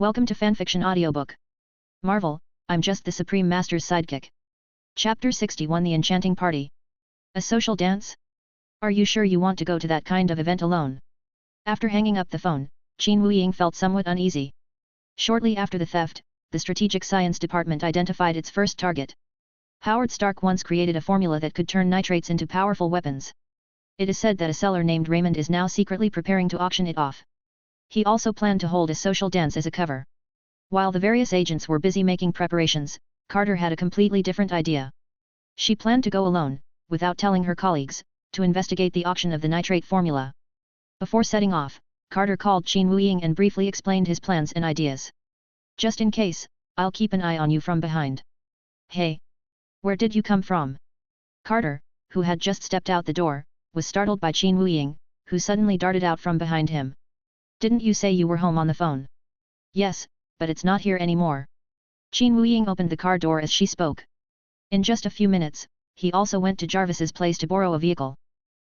Welcome to Fanfiction Audiobook. Marvel, I'm just the Supreme Master's sidekick. Chapter 61 The Enchanting Party. A social dance? Are you sure you want to go to that kind of event alone? After hanging up the phone, Qin Wuying felt somewhat uneasy. Shortly after the theft, the Strategic Science Department identified its first target. Howard Stark once created a formula that could turn nitrates into powerful weapons. It is said that a seller named Raymond is now secretly preparing to auction it off. He also planned to hold a social dance as a cover. While the various agents were busy making preparations, Carter had a completely different idea. She planned to go alone, without telling her colleagues, to investigate the auction of the nitrate formula. Before setting off, Carter called Qin Wuying and briefly explained his plans and ideas. Just in case, I'll keep an eye on you from behind. Hey! Where did you come from? Carter, who had just stepped out the door, was startled by Qin Wuying, who suddenly darted out from behind him. Didn't you say you were home on the phone? Yes, but it's not here anymore. Qin Wuying opened the car door as she spoke. In just a few minutes, he also went to Jarvis's place to borrow a vehicle.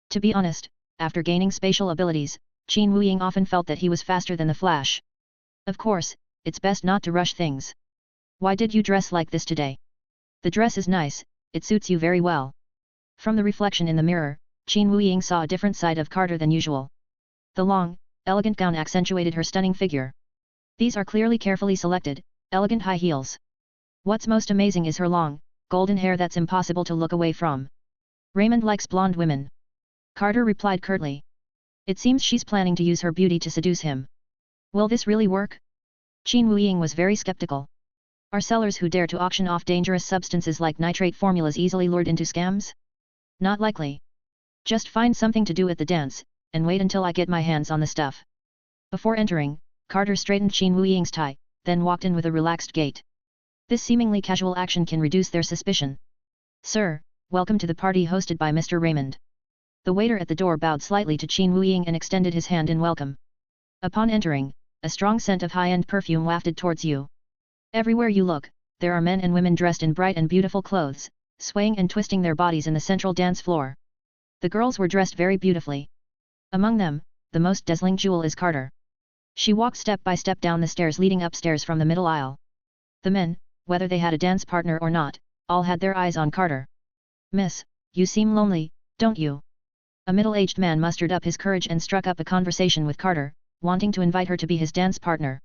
To be honest, after gaining spatial abilities, Qin Wuying often felt that he was faster than the Flash. Of course, it's best not to rush things. Why did you dress like this today? The dress is nice, it suits you very well. From the reflection in the mirror, Qin Wuying saw a different side of Carter than usual. The long, elegant gown accentuated her stunning figure. These are clearly carefully selected, elegant high heels. What's most amazing is her long, golden hair that's impossible to look away from. Raymond likes blonde women. Carter replied curtly. It seems she's planning to use her beauty to seduce him. Will this really work? Qin Wuying was very skeptical. Are sellers who dare to auction off dangerous substances like nitrate formulas easily lured into scams? Not likely. Just find something to do at the dance, and wait until I get my hands on the stuff. Before entering, Carter straightened Qin Wuying's tie, then walked in with a relaxed gait. This seemingly casual action can reduce their suspicion. Sir, welcome to the party hosted by Mr. Raymond. The waiter at the door bowed slightly to Qin Wuying and extended his hand in welcome. Upon entering, a strong scent of high-end perfume wafted towards you. Everywhere you look, there are men and women dressed in bright and beautiful clothes, swaying and twisting their bodies in the central dance floor. The girls were dressed very beautifully. Among them, the most dazzling jewel is Carter. She walked step by step down the stairs leading upstairs from the middle aisle. The men, whether they had a dance partner or not, all had their eyes on Carter. Miss, you seem lonely, don't you? A middle-aged man mustered up his courage and struck up a conversation with Carter, wanting to invite her to be his dance partner.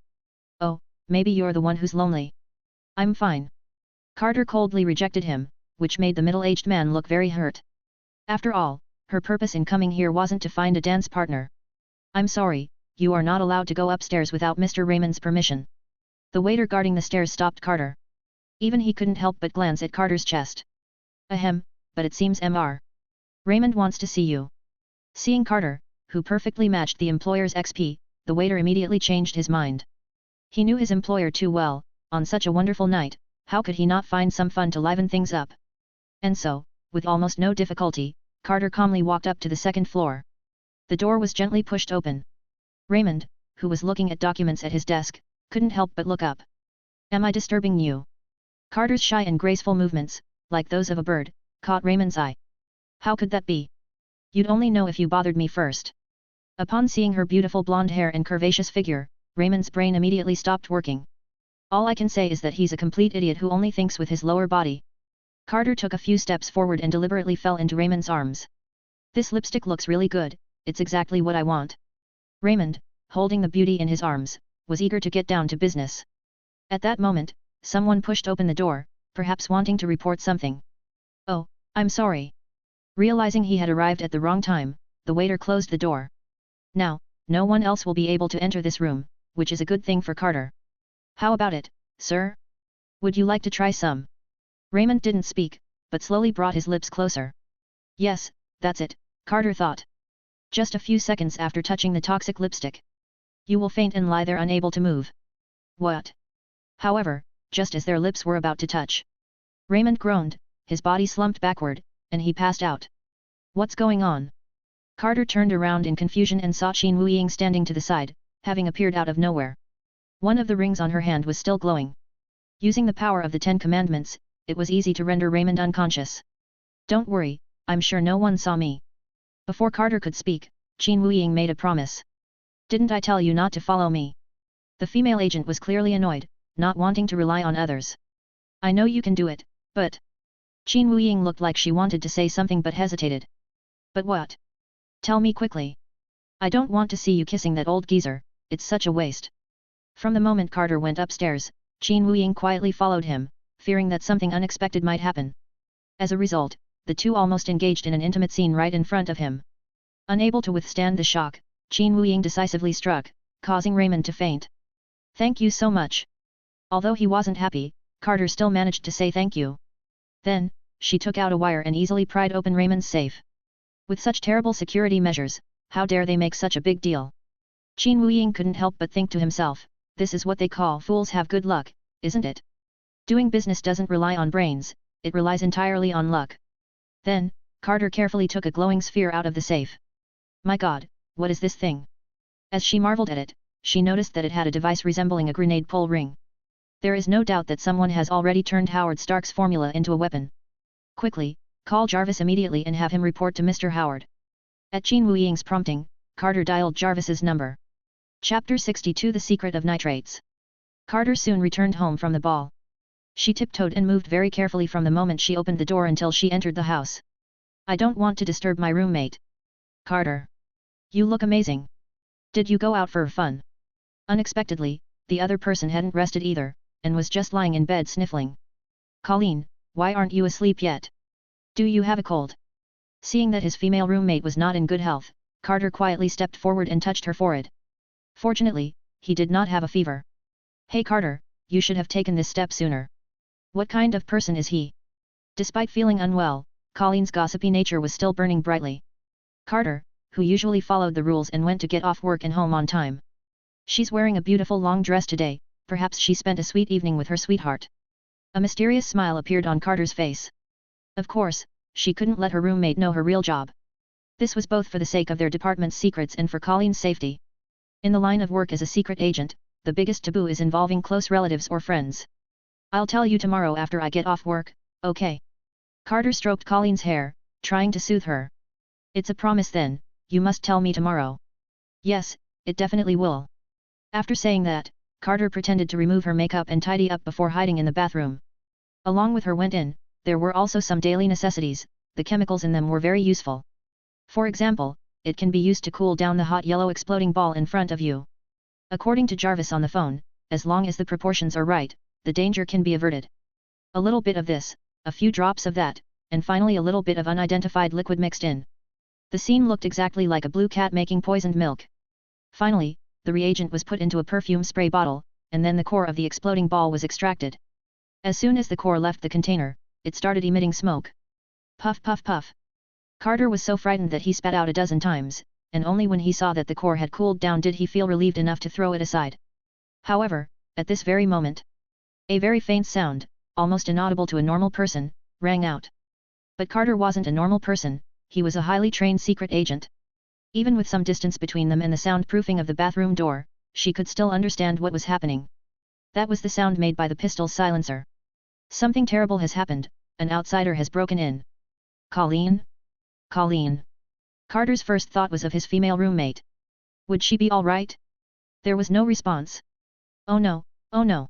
Oh, maybe you're the one who's lonely. I'm fine. Carter coldly rejected him, which made the middle-aged man look very hurt. After all, her purpose in coming here wasn't to find a dance partner. I'm sorry, you are not allowed to go upstairs without Mr. Raymond's permission. The waiter guarding the stairs stopped Carter. Even he couldn't help but glance at Carter's chest. Ahem, but it seems Mr. Raymond wants to see you. Seeing Carter, who perfectly matched the employer's XP, the waiter immediately changed his mind. He knew his employer too well. On such a wonderful night, how could he not find some fun to liven things up? And so, with almost no difficulty, Carter calmly walked up to the second floor. The door was gently pushed open. Raymond, who was looking at documents at his desk, couldn't help but look up. Am I disturbing you? Carter's shy and graceful movements, like those of a bird, caught Raymond's eye. How could that be? You'd only know if you bothered me first. Upon seeing her beautiful blonde hair and curvaceous figure, Raymond's brain immediately stopped working. All I can say is that he's a complete idiot who only thinks with his lower body. Carter took a few steps forward and deliberately fell into Raymond's arms. This lipstick looks really good, it's exactly what I want. Raymond, holding the beauty in his arms, was eager to get down to business. At that moment, someone pushed open the door, perhaps wanting to report something. Oh, I'm sorry. Realizing he had arrived at the wrong time, the waiter closed the door. Now, no one else will be able to enter this room, which is a good thing for Carter. How about it, sir? Would you like to try some? Raymond didn't speak, but slowly brought his lips closer. Yes, that's it, Carter thought. Just a few seconds after touching the toxic lipstick. You will faint and lie there unable to move. What? However, just as their lips were about to touch, Raymond groaned, his body slumped backward, and he passed out. What's going on? Carter turned around in confusion and saw Qin Wuying standing to the side, having appeared out of nowhere. One of the rings on her hand was still glowing. Using the power of the 10 Commandments, it was easy to render Raymond unconscious. Don't worry, I'm sure no one saw me. Before Carter could speak, Qin Wuying made a promise. Didn't I tell you not to follow me? The female agent was clearly annoyed, not wanting to rely on others. I know you can do it, but... Qin Wuying looked like she wanted to say something but hesitated. But what? Tell me quickly. I don't want to see you kissing that old geezer, it's such a waste. From the moment Carter went upstairs, Qin Wuying quietly followed him, fearing that something unexpected might happen. As a result, the two almost engaged in an intimate scene right in front of him. Unable to withstand the shock, Qin Wuying decisively struck, causing Raymond to faint. Thank you so much. Although he wasn't happy, Carter still managed to say thank you. Then, she took out a wire and easily pried open Raymond's safe. With such terrible security measures, how dare they make such a big deal? Qin Wuying couldn't help but think to himself, this is what they call fools have good luck, isn't it? Doing business doesn't rely on brains, it relies entirely on luck. Then, Carter carefully took a glowing sphere out of the safe. My god, what is this thing? As she marveled at it, she noticed that it had a device resembling a grenade pull ring. There is no doubt that someone has already turned Howard Stark's formula into a weapon. Quickly, call Jarvis immediately and have him report to Mr. Howard. At Qin Wuying's prompting, Carter dialed Jarvis's number. Chapter 62 The Secret of Nitrates. Carter soon returned home from the ball. She tiptoed and moved very carefully from the moment she opened the door until she entered the house. I don't want to disturb my roommate. Carter. You look amazing. Did you go out for fun? Unexpectedly, the other person hadn't rested either, and was just lying in bed sniffling. Colleen, why aren't you asleep yet? Do you have a cold? Seeing that his female roommate was not in good health, Carter quietly stepped forward and touched her forehead. Fortunately, he did not have a fever. Hey Carter, you should have taken this step sooner. What kind of person is he? Despite feeling unwell, Colleen's gossipy nature was still burning brightly. Carter, who usually followed the rules and went to get off work and home on time. She's wearing a beautiful long dress today, perhaps she spent a sweet evening with her sweetheart. A mysterious smile appeared on Carter's face. Of course, she couldn't let her roommate know her real job. This was both for the sake of their department's secrets and for Colleen's safety. In the line of work as a secret agent, the biggest taboo is involving close relatives or friends. I'll tell you tomorrow after I get off work, okay? Carter stroked Colleen's hair, trying to soothe her. It's a promise then, you must tell me tomorrow. Yes, it definitely will. After saying that, Carter pretended to remove her makeup and tidy up before hiding in the bathroom. Along with her went in, there were also some daily necessities, the chemicals in them were very useful. For example, it can be used to cool down the hot yellow exploding ball in front of you. According to Jarvis on the phone, as long as the proportions are right, the danger can be averted. A little bit of this, a few drops of that, and finally a little bit of unidentified liquid mixed in. The scene looked exactly like a blue cat making poisoned milk. Finally, the reagent was put into a perfume spray bottle, and then the core of the exploding ball was extracted. As soon as the core left the container, it started emitting smoke. Puff puff puff. Carter was so frightened that he spat out a dozen times, and only when he saw that the core had cooled down did he feel relieved enough to throw it aside. However, at this very moment, a very faint sound, almost inaudible to a normal person, rang out. But Carter wasn't a normal person, he was a highly trained secret agent. Even with some distance between them and the soundproofing of the bathroom door, she could still understand what was happening. That was the sound made by the pistol's silencer. Something terrible has happened, an outsider has broken in. Colleen? Colleen. Carter's first thought was of his female roommate. Would she be all right? There was no response. Oh no, oh no.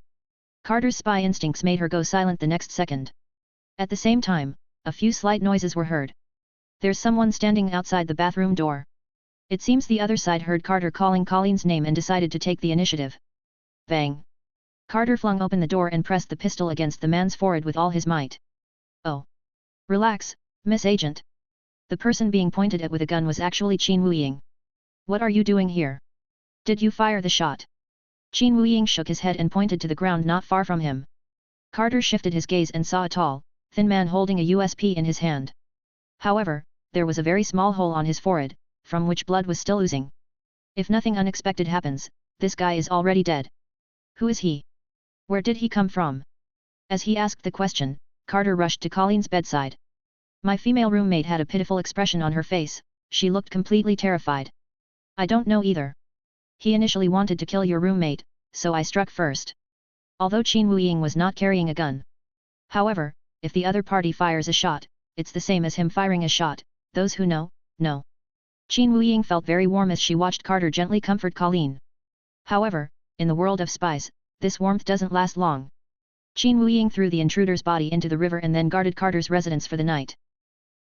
Carter's spy instincts made her go silent the next second. At the same time, a few slight noises were heard. There's someone standing outside the bathroom door. It seems the other side heard Carter calling Colleen's name and decided to take the initiative. Bang! Carter flung open the door and pressed the pistol against the man's forehead with all his might. Oh! Relax, Miss Agent. The person being pointed at with a gun was actually Qin Wuying. What are you doing here? Did you fire the shot? Qin Wuying shook his head and pointed to the ground not far from him. Carter shifted his gaze and saw a tall, thin man holding a USP in his hand. However, there was a very small hole on his forehead, from which blood was still oozing. If nothing unexpected happens, this guy is already dead. Who is he? Where did he come from? As he asked the question, Carter rushed to Colleen's bedside. My female roommate had a pitiful expression on her face, she looked completely terrified. I don't know either. He initially wanted to kill your roommate, so I struck first. Although Qin Wuying was not carrying a gun. However, if the other party fires a shot, it's the same as him firing a shot, those who know, know. Qin Wuying felt very warm as she watched Carter gently comfort Colleen. However, in the world of spies, this warmth doesn't last long. Qin Wuying threw the intruder's body into the river and then guarded Carter's residence for the night.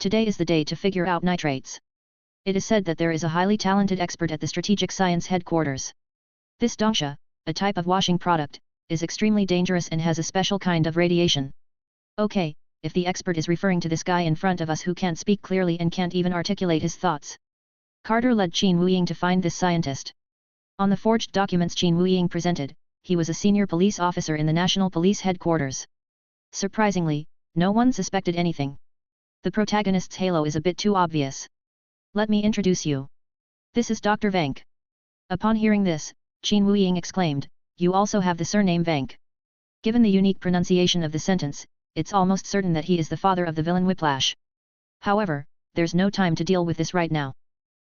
Today is the day to figure out nitrates. It is said that there is a highly talented expert at the Strategic Science Headquarters. This dongsha, a type of washing product, is extremely dangerous and has a special kind of radiation. Okay, if the expert is referring to this guy in front of us who can't speak clearly and can't even articulate his thoughts. Carter led Qin Wuying to find this scientist. On the forged documents Qin Wuying presented, he was a senior police officer in the National Police Headquarters. Surprisingly, no one suspected anything. The protagonist's halo is a bit too obvious. Let me introduce you. This is Dr. Vank. Upon hearing this, Qin Wuying exclaimed, "You also have the surname Vank." Given the unique pronunciation of the sentence, it's almost certain that he is the father of the villain Whiplash. However, there's no time to deal with this right now.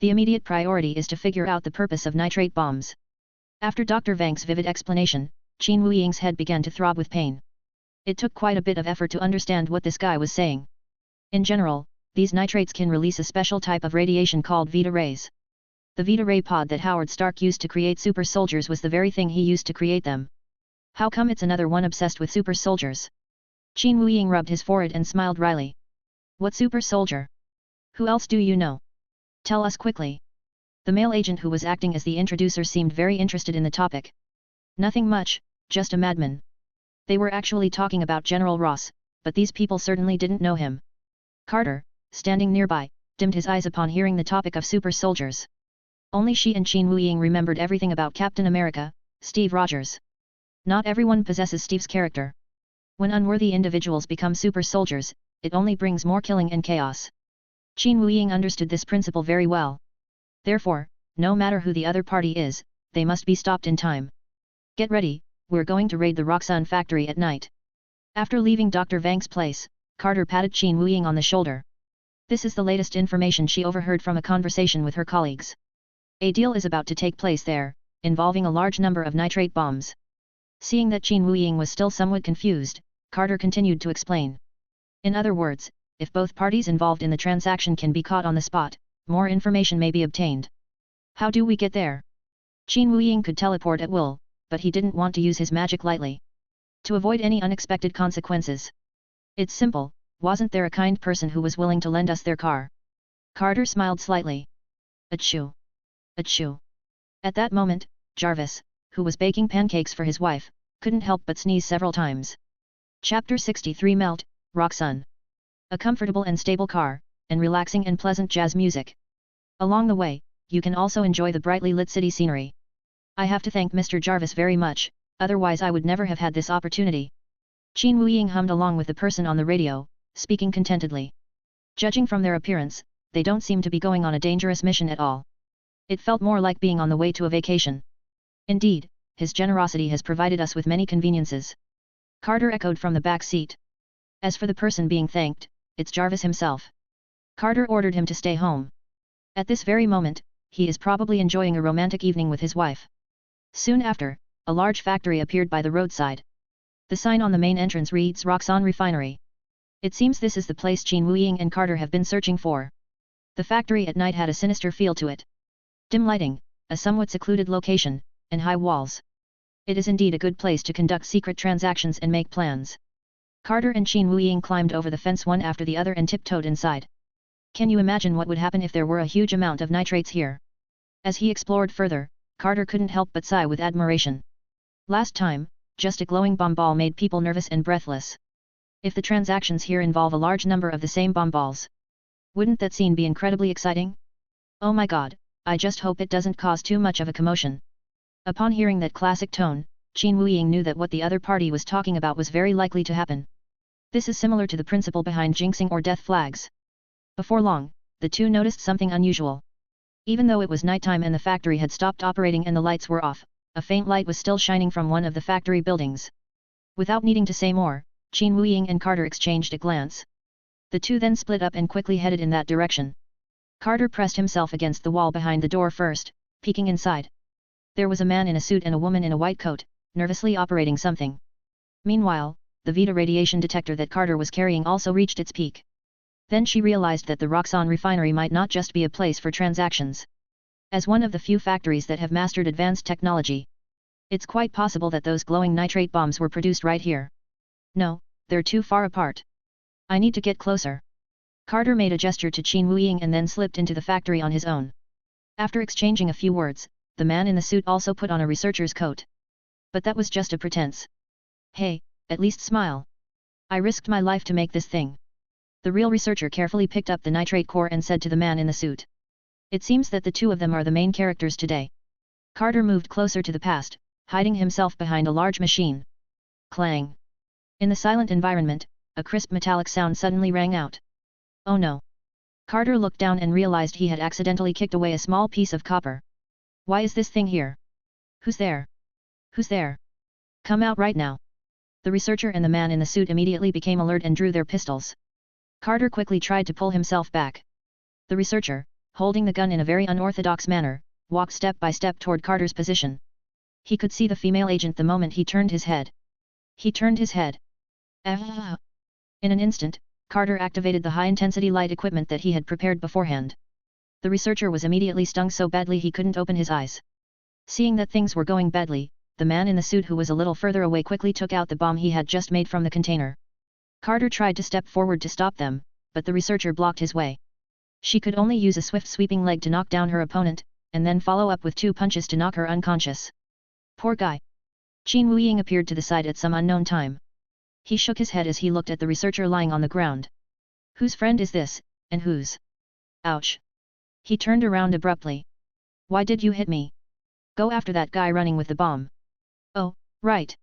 The immediate priority is to figure out the purpose of nitrate bombs. After Dr. Vank's vivid explanation, Qin Wuying's head began to throb with pain. It took quite a bit of effort to understand what this guy was saying. In general, these nitrates can release a special type of radiation called Vita rays. The Vita ray pod that Howard Stark used to create super soldiers was the very thing he used to create them. How come it's another one obsessed with super soldiers? Qin Wuying rubbed his forehead and smiled wryly. What super soldier? Who else do you know? Tell us quickly. The male agent who was acting as the introducer seemed very interested in the topic. Nothing much, just a madman. They were actually talking about General Ross, but these people certainly didn't know him. Carter, standing nearby, dimmed his eyes upon hearing the topic of super soldiers. Only she and Qin Wuying remembered everything about Captain America, Steve Rogers. Not everyone possesses Steve's character. When unworthy individuals become super soldiers, it only brings more killing and chaos. Qin Wuying understood this principle very well. Therefore, no matter who the other party is, they must be stopped in time. Get ready, we're going to raid the Roxxon factory at night. After leaving Dr. Vank's place, Carter patted Qin Wuying on the shoulder. This is the latest information she overheard from a conversation with her colleagues. A deal is about to take place there, involving a large number of nitrate bombs. Seeing that Qin Wuying was still somewhat confused, Carter continued to explain. In other words, if both parties involved in the transaction can be caught on the spot, more information may be obtained. How do we get there? Qin Wuying could teleport at will, but he didn't want to use his magic lightly. To avoid any unexpected consequences. It's simple, wasn't there a kind person who was willing to lend us their car? Carter smiled slightly. Achoo. Achoo. At that moment, Jarvis, who was baking pancakes for his wife, couldn't help but sneeze several times. Chapter 63 Melt, Roxxon. A comfortable and stable car, and relaxing and pleasant jazz music. Along the way, you can also enjoy the brightly lit city scenery. I have to thank Mr. Jarvis very much, otherwise I would never have had this opportunity. Qin Wuying hummed along with the person on the radio, speaking contentedly. Judging from their appearance, they don't seem to be going on a dangerous mission at all. It felt more like being on the way to a vacation. Indeed, his generosity has provided us with many conveniences. Carter echoed from the back seat. As for the person being thanked, it's Jarvis himself. Carter ordered him to stay home. At this very moment, he is probably enjoying a romantic evening with his wife. Soon after, a large factory appeared by the roadside. The sign on the main entrance reads Roxxon Refinery. It seems this is the place Qin Wuying and Carter have been searching for. The factory at night had a sinister feel to it. Dim lighting, a somewhat secluded location, and high walls. It is indeed a good place to conduct secret transactions and make plans. Carter and Qin Wuying climbed over the fence one after the other and tiptoed inside. Can you imagine what would happen if there were a huge amount of nitrates here? As he explored further, Carter couldn't help but sigh with admiration. Last time, just a glowing bomb ball made people nervous and breathless. If the transactions here involve a large number of the same bomb balls, wouldn't that scene be incredibly exciting? Oh my god, I just hope it doesn't cause too much of a commotion. Upon hearing that classic tone, Qin Wuying knew that what the other party was talking about was very likely to happen. This is similar to the principle behind jinxing or death flags. Before long, the two noticed something unusual. Even though it was nighttime and the factory had stopped operating and the lights were off, a faint light was still shining from one of the factory buildings. Without needing to say more, Qin Wuying and Carter exchanged a glance. The two then split up and quickly headed in that direction. Carter pressed himself against the wall behind the door first, peeking inside. There was a man in a suit and a woman in a white coat, nervously operating something. Meanwhile, the Vita radiation detector that Carter was carrying also reached its peak. Then she realized that the Roxxon refinery might not just be a place for transactions. As one of the few factories that have mastered advanced technology, It's quite possible that those glowing nitrate bombs were produced right here. No, they're too far apart. I need to get closer. Carter made a gesture to Qin Wuying and then slipped into the factory on his own. After exchanging a few words, the man in the suit also put on a researcher's coat. But that was just a pretense. Hey, at least smile. I risked my life to make this thing. The real researcher carefully picked up the nitrate core and said to the man in the suit. It seems that the two of them are the main characters today. Carter moved closer to the past, hiding himself behind a large machine. Clang. In the silent environment, a crisp metallic sound suddenly rang out. Oh no. Carter looked down and realized he had accidentally kicked away a small piece of copper. Why is this thing here? Who's there? Who's there? Come out right now. The researcher and the man in the suit immediately became alert and drew their pistols. Carter quickly tried to pull himself back. The researcher, holding the gun in a very unorthodox manner, walked step by step toward Carter's position. He could see the female agent the moment he turned his head. He turned his head. Ah! In an instant, Carter activated the high-intensity light equipment that he had prepared beforehand. The researcher was immediately stung so badly he couldn't open his eyes. Seeing that things were going badly, the man in the suit who was a little further away quickly took out the bomb he had just made from the container. Carter tried to step forward to stop them, but the researcher blocked his way. She could only use a swift sweeping leg to knock down her opponent, and then follow up with 2 punches to knock her unconscious. Poor guy. Qin Wuying appeared to the side at some unknown time. He shook his head as he looked at the researcher lying on the ground. Whose friend is this, and whose? Ouch. He turned around abruptly. Why did you hit me? Go after that guy running with the bomb. Oh, right.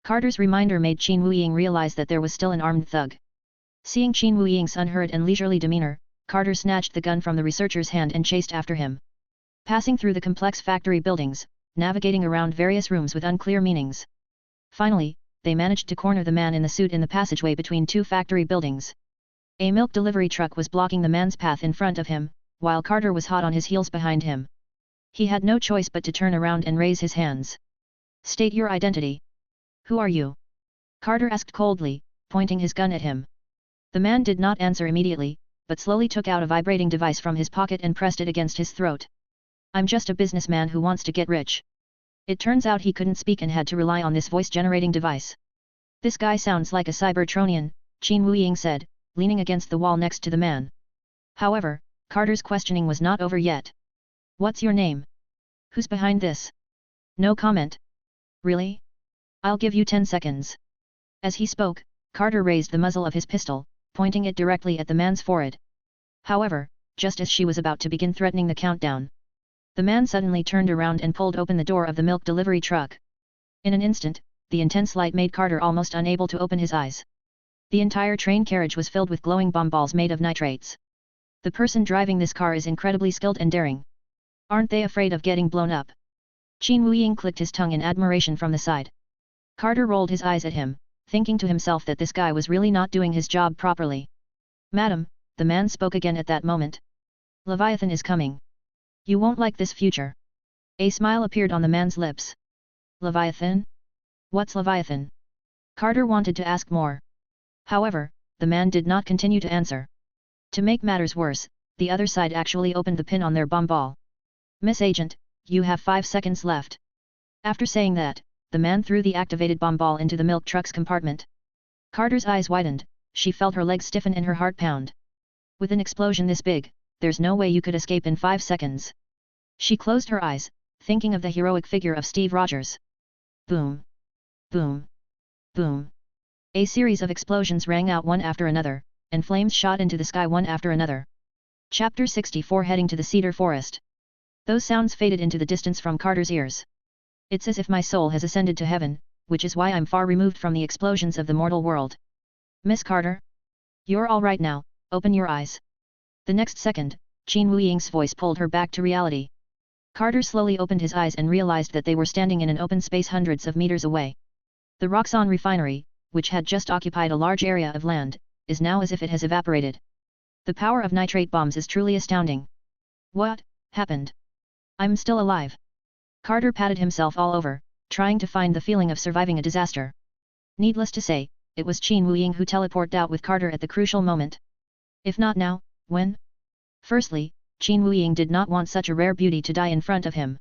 Carter's reminder made Qin Wuying realize that there was still an armed thug. Seeing Qin Wuying's unhurried and leisurely demeanor, Carter snatched the gun from the researcher's hand and chased after him. Passing through the complex factory buildings, navigating around various rooms with unclear meanings. Finally, they managed to corner the man in the suit in the passageway between 2 factory buildings. A milk delivery truck was blocking the man's path in front of him, while Carter was hot on his heels behind him. He had no choice but to turn around and raise his hands. State your identity. Who are you? Carter asked coldly, pointing his gun at him. The man did not answer immediately, but slowly took out a vibrating device from his pocket and pressed it against his throat. I'm just a businessman who wants to get rich. It turns out he couldn't speak and had to rely on this voice-generating device. This guy sounds like a Cybertronian, Qin Wuying said, leaning against the wall next to the man. However, Carter's questioning was not over yet. What's your name? Who's behind this? No comment. Really? I'll give you 10 seconds. As he spoke, Carter raised the muzzle of his pistol, pointing it directly at the man's forehead. However, just as she was about to begin threatening the countdown, the man suddenly turned around and pulled open the door of the milk delivery truck. In an instant, the intense light made Carter almost unable to open his eyes. The entire train carriage was filled with glowing bomb balls made of nitrates. The person driving this car is incredibly skilled and daring. Aren't they afraid of getting blown up? Qin Wuying clicked his tongue in admiration from the side. Carter rolled his eyes at him, thinking to himself that this guy was really not doing his job properly. Madam, the man spoke again at that moment. Leviathan is coming. You won't like this future. A smile appeared on the man's lips. Leviathan? What's Leviathan? Carter wanted to ask more. However, the man did not continue to answer. To make matters worse, the other side actually opened the pin on their bomb ball. Miss Agent, you have 5 seconds left. After saying that, the man threw the activated bomb ball into the milk truck's compartment. Carter's eyes widened, she felt her legs stiffen and her heart pound. With an explosion this big, there's no way you could escape in 5 seconds. She closed her eyes, thinking of the heroic figure of Steve Rogers. Boom. Boom. Boom. A series of explosions rang out one after another, and flames shot into the sky one after another. Chapter 64 Heading to the Cedar Forest. Those sounds faded into the distance from Carter's ears. It's as if my soul has ascended to heaven, which is why I'm far removed from the explosions of the mortal world. Miss Carter? You're all right now, open your eyes. The next second, Qin Wuying's voice pulled her back to reality. Carter slowly opened his eyes and realized that they were standing in an open space hundreds of meters away. The Roxxon refinery, which had just occupied a large area of land, is now as if it has evaporated. The power of nitrate bombs is truly astounding. What happened? I'm still alive. Carter patted himself all over, trying to find the feeling of surviving a disaster. Needless to say, it was Qin Wuying who teleported out with Carter at the crucial moment. If not now, when? Firstly, Qin Wuying did not want such a rare beauty to die in front of him.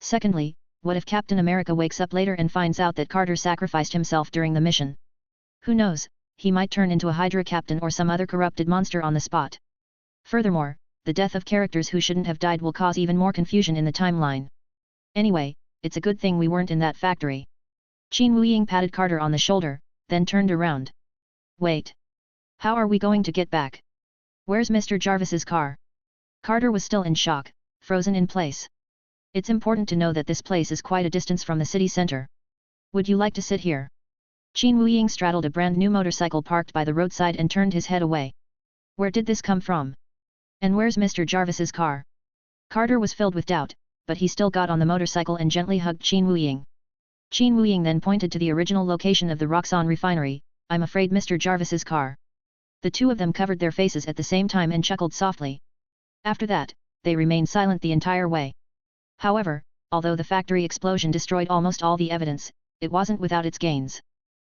Secondly, What if Captain America wakes up later and finds out that Carter sacrificed himself during the mission? Who knows, he might turn into a Hydra captain or some other corrupted monster on the spot. Furthermore, the death of characters who shouldn't have died will cause even more confusion in the timeline. Anyway, it's a good thing we weren't in that factory. Qin Wuying patted Carter on the shoulder, then turned around. Wait. How are we going to get back? Where's Mr. Jarvis's car? Carter was still in shock, frozen in place. It's important to know that this place is quite a distance from the city center. Would you like to sit here? Qin Wuying straddled a brand new motorcycle parked by the roadside and turned his head away. Where did this come from? And where's Mr. Jarvis's car? Carter was filled with doubt, but he still got on the motorcycle and gently hugged Qin Wuying. Qin Wuying then pointed to the original location of the Roxxon refinery. I'm afraid Mr. Jarvis's car. The two of them covered their faces at the same time and chuckled softly. After that, they remained silent the entire way. However, although the factory explosion destroyed almost all the evidence, it wasn't without its gains.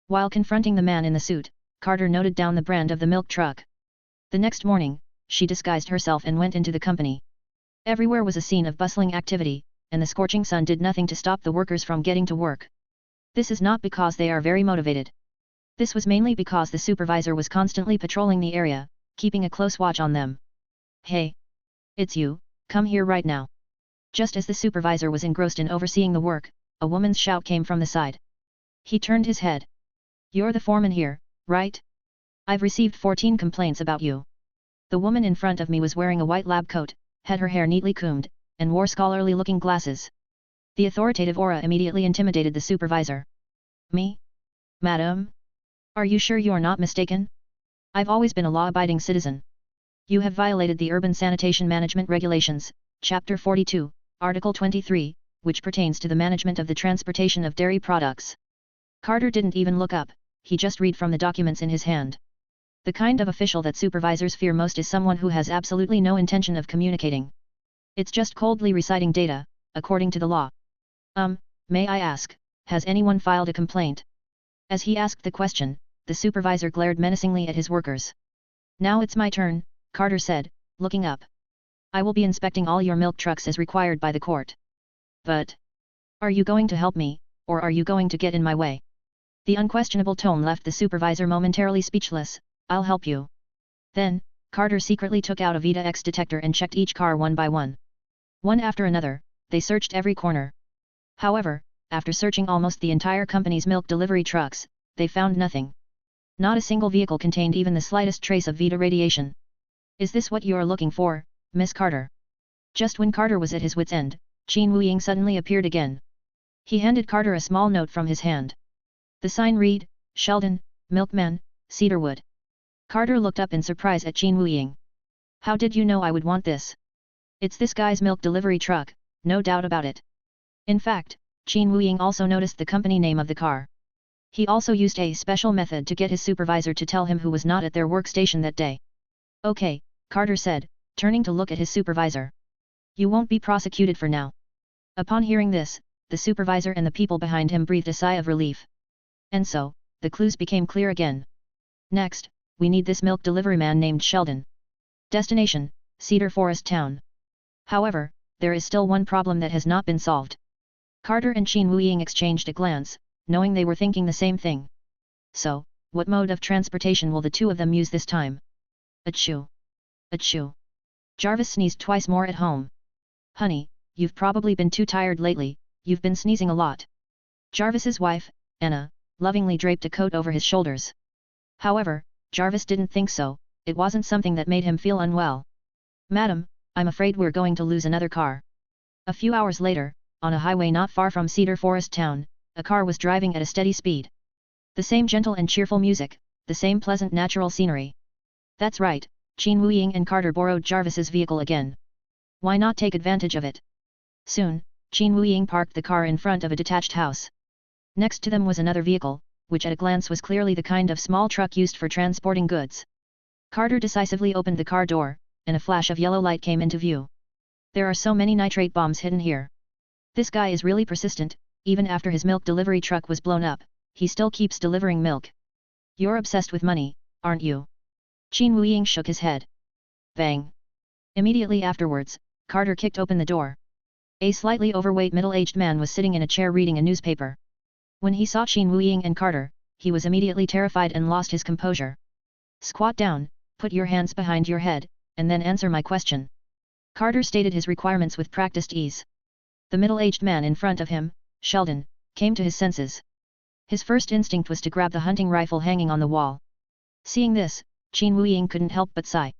While confronting the man in the suit, Carter noted down the brand of the milk truck. The next morning, she disguised herself and went into the company. Everywhere was a scene of bustling activity, and the scorching sun did nothing to stop the workers from getting to work. This is not because they are very motivated. This was mainly because the supervisor was constantly patrolling the area, keeping a close watch on them. Hey! It's you, come here right now. Just as the supervisor was engrossed in overseeing the work, a woman's shout came from the side. He turned his head. You're the foreman here, right? I've received 14 complaints about you. The woman in front of me was wearing a white lab coat, had her hair neatly combed, and wore scholarly-looking glasses. The authoritative aura immediately intimidated the supervisor. Me? Madam? Are you sure you're not mistaken? I've always been a law-abiding citizen. You have violated the Urban Sanitation Management Regulations, Chapter 42, Article 23, which pertains to the management of the transportation of dairy products. Carter didn't even look up, he just read from the documents in his hand. The kind of official that supervisors fear most is someone who has absolutely no intention of communicating. It's just coldly reciting data, according to the law. May I ask, has anyone filed a complaint? As he asked the question, the supervisor glared menacingly at his workers. Now it's my turn, Carter said, looking up. I will be inspecting all your milk trucks as required by the court. But, are you going to help me, or are you going to get in my way? The unquestionable tone left the supervisor momentarily speechless. I'll help you. Then, Carter secretly took out a Vita X detector and checked each car one by one. One after another, they searched every corner. However, after searching almost the entire company's milk delivery trucks, they found nothing. Not a single vehicle contained even the slightest trace of Vita radiation. Is this what you're looking for, Miss Carter? Just when Carter was at his wit's end, Qin Wuying suddenly appeared again. He handed Carter a small note from his hand. The sign read, Sheldon, Milkman, Cedarwood. Carter looked up in surprise at Qin Wuying. How did you know I would want this? It's this guy's milk delivery truck, no doubt about it. In fact, Qin Wuying also noticed the company name of the car. He also used a special method to get his supervisor to tell him who was not at their workstation that day. Okay, Carter said, turning to look at his supervisor. You won't be prosecuted for now. Upon hearing this, the supervisor and the people behind him breathed a sigh of relief. And so, the clues became clear again. Next, we need this milk delivery man named Sheldon. Destination, Cedar Forest Town. However, there is still one problem that has not been solved. Carter and Qin Wuying exchanged a glance, knowing they were thinking the same thing. So, what mode of transportation will the two of them use this time? Achoo. Achoo. Jarvis sneezed twice more at home. Honey, you've probably been too tired lately, you've been sneezing a lot. Jarvis's wife, Anna, lovingly draped a coat over his shoulders. However, Jarvis didn't think so, it wasn't something that made him feel unwell. Madam, I'm afraid we're going to lose another car. A few hours later, on a highway not far from Cedar Forest Town, a car was driving at a steady speed. The same gentle and cheerful music, the same pleasant natural scenery. That's right, Qin Wuying and Carter borrowed Jarvis's vehicle again. Why not take advantage of it? Soon, Qin Wuying parked the car in front of a detached house. Next to them was another vehicle, which at a glance was clearly the kind of small truck used for transporting goods. Carter decisively opened the car door, and a flash of yellow light came into view. There are so many nitrate bombs hidden here. This guy is really persistent, even after his milk delivery truck was blown up, he still keeps delivering milk. You're obsessed with money, aren't you? Qin Wuying shook his head. Bang! Immediately afterwards, Carter kicked open the door. A slightly overweight middle-aged man was sitting in a chair reading a newspaper. When he saw Qin Wuying and Carter, he was immediately terrified and lost his composure. Squat down, put your hands behind your head, and then answer my question. Carter stated his requirements with practiced ease. The middle-aged man in front of him, Sheldon, came to his senses. His first instinct was to grab the hunting rifle hanging on the wall. Seeing this, Qin Wuying couldn't help but sigh.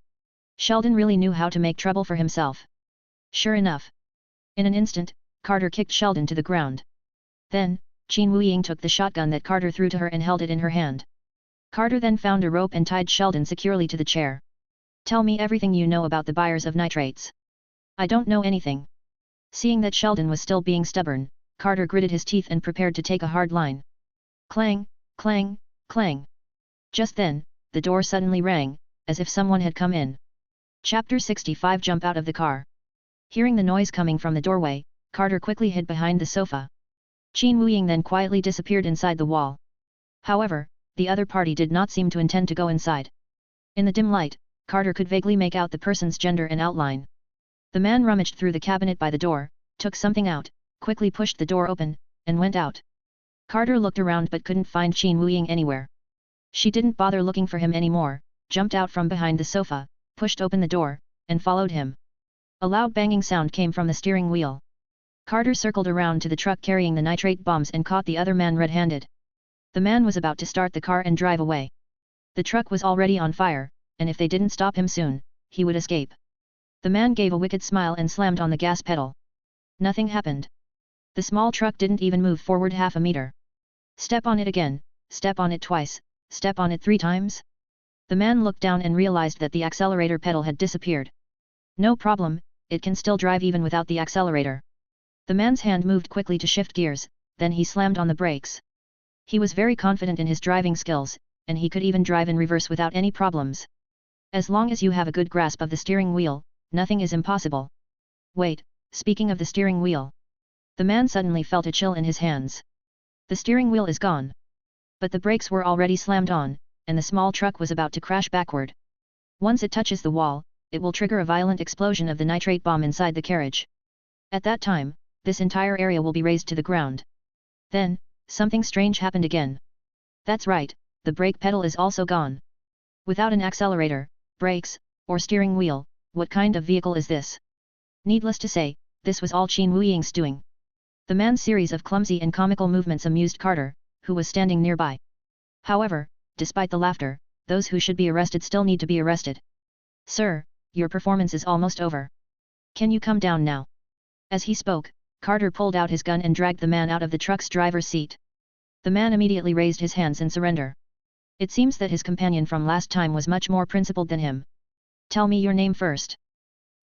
Sheldon really knew how to make trouble for himself. Sure enough. In an instant, Carter kicked Sheldon to the ground. Then, Qin Wuying took the shotgun that Carter threw to her and held it in her hand. Carter then found a rope and tied Sheldon securely to the chair. Tell me everything you know about the buyers of nitrates. I don't know anything. Seeing that Sheldon was still being stubborn, Carter gritted his teeth and prepared to take a hard line. Clang, clang, clang. Just then, the door suddenly rang, as if someone had come in. Chapter 65. Jump out of the car. Hearing the noise coming from the doorway, Carter quickly hid behind the sofa. Qin Wuying then quietly disappeared inside the wall. However, the other party did not seem to intend to go inside. In the dim light, Carter could vaguely make out the person's gender and outline. The man rummaged through the cabinet by the door, took something out, quickly pushed the door open, and went out. Carter looked around but couldn't find Qin Wuying anywhere. She didn't bother looking for him anymore, jumped out from behind the sofa, pushed open the door, and followed him. A loud banging sound came from the steering wheel. Carter circled around to the truck carrying the nitrate bombs and caught the other man red-handed. The man was about to start the car and drive away. The truck was already on fire, and if they didn't stop him soon, he would escape. The man gave a wicked smile and slammed on the gas pedal. Nothing happened. The small truck didn't even move forward half a meter. Step on it again, step on it twice, step on it 3 times. The man looked down and realized that the accelerator pedal had disappeared. No problem, it can still drive even without the accelerator. The man's hand moved quickly to shift gears, then he slammed on the brakes. He was very confident in his driving skills, and he could even drive in reverse without any problems. As long as you have a good grasp of the steering wheel, nothing is impossible. Wait, speaking of the steering wheel. The man suddenly felt a chill in his hands. The steering wheel is gone. But the brakes were already slammed on, and the small truck was about to crash backward. Once it touches the wall, it will trigger a violent explosion of the nitrate bomb inside the carriage. At that time, this entire area will be razed to the ground. Then, something strange happened again. That's right, the brake pedal is also gone. Without an accelerator, brakes, or steering wheel, what kind of vehicle is this? Needless to say, this was all Qin Wuying's doing. The man's series of clumsy and comical movements amused Carter, who was standing nearby. However, despite the laughter, those who should be arrested still need to be arrested. Sir, your performance is almost over. Can you come down now? As he spoke, Carter pulled out his gun and dragged the man out of the truck's driver's seat. The man immediately raised his hands in surrender. It seems that his companion from last time was much more principled than him. Tell me your name first.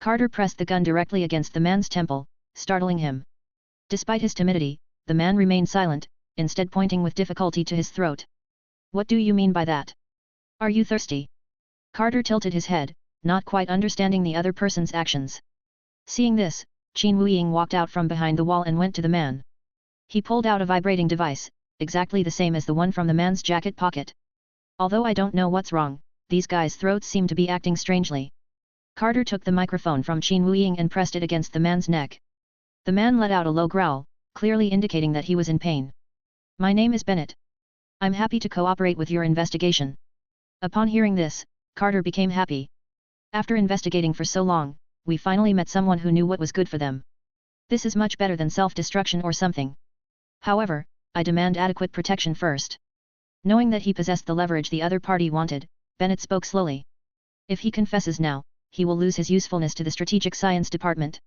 Carter pressed the gun directly against the man's temple, startling him. Despite his timidity, the man remained silent, instead pointing with difficulty to his throat. What do you mean by that? Are you thirsty? Carter tilted his head, not quite understanding the other person's actions. Seeing this, Qin Wuying walked out from behind the wall and went to the man. He pulled out a vibrating device, exactly the same as the one from the man's jacket pocket. Although I don't know what's wrong, these guys' throats seem to be acting strangely. Carter took the microphone from Qin Wuying and pressed it against the man's neck. The man let out a low growl, clearly indicating that he was in pain. My name is Bennett. I'm happy to cooperate with your investigation. Upon hearing this, Carter became happy. After investigating for so long, we finally met someone who knew what was good for them. This is much better than self-destruction or something. However, I demand adequate protection first. Knowing that he possessed the leverage the other party wanted, Bennett spoke slowly. If he confesses now, he will lose his usefulness to the Strategic Science Department.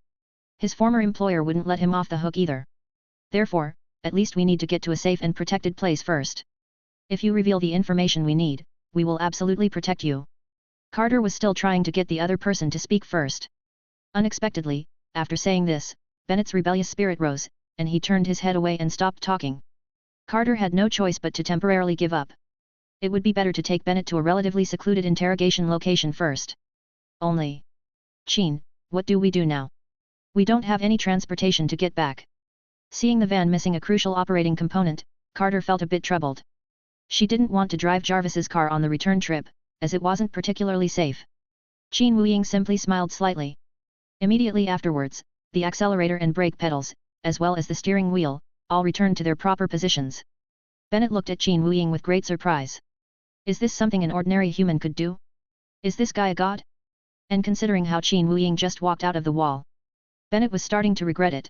His former employer wouldn't let him off the hook either. Therefore, at least we need to get to a safe and protected place first. If you reveal the information we need, we will absolutely protect you. Carter was still trying to get the other person to speak first. Unexpectedly, after saying this, Bennett's rebellious spirit rose, and he turned his head away and stopped talking. Carter had no choice but to temporarily give up. It would be better to take Bennett to a relatively secluded interrogation location first. Only. Qin, what do we do now? We don't have any transportation to get back. Seeing the van missing a crucial operating component, Carter felt a bit troubled. She didn't want to drive Jarvis's car on the return trip, as it wasn't particularly safe. Qin Wuying simply smiled slightly. Immediately afterwards, the accelerator and brake pedals, as well as the steering wheel, all returned to their proper positions. Bennett looked at Qin Wuying with great surprise. Is this something an ordinary human could do? Is this guy a god? And considering how Qin Wuying just walked out of the wall, Bennett was starting to regret it.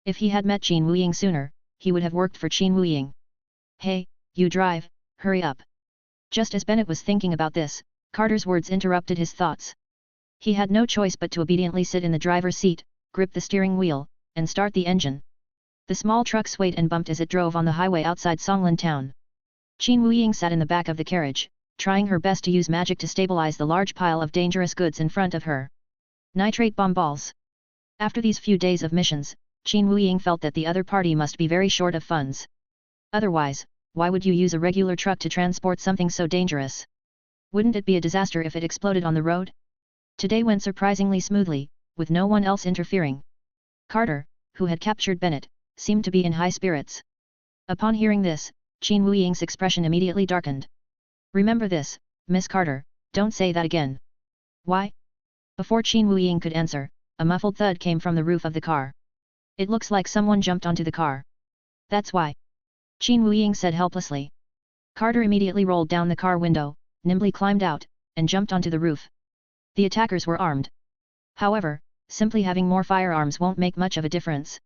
If he had met Qin Wuying sooner, he would have worked for Qin Wuying. Hey, you drive, hurry up. Just as Bennett was thinking about this, Carter's words interrupted his thoughts. He had no choice but to obediently sit in the driver's seat, grip the steering wheel, and start the engine. The small truck swayed and bumped as it drove on the highway outside Songlin town. Qin Wuying sat in the back of the carriage, trying her best to use magic to stabilize the large pile of dangerous goods in front of her. Nitrate bomb balls. After these few days of missions, Qin Wuying felt that the other party must be very short of funds. Otherwise, why would you use a regular truck to transport something so dangerous? Wouldn't it be a disaster if it exploded on the road? Today went surprisingly smoothly, with no one else interfering. Carter, who had captured Bennett, seemed to be in high spirits. Upon hearing this, Qin Wuying's expression immediately darkened. Remember this, Miss Carter, don't say that again. Why? Before Qin Wuying could answer, a muffled thud came from the roof of the car. It looks like someone jumped onto the car. That's why. Qin Wuying said helplessly. Carter immediately rolled down the car window, nimbly climbed out, and jumped onto the roof. The attackers were armed. However, simply having more firearms won't make much of a difference.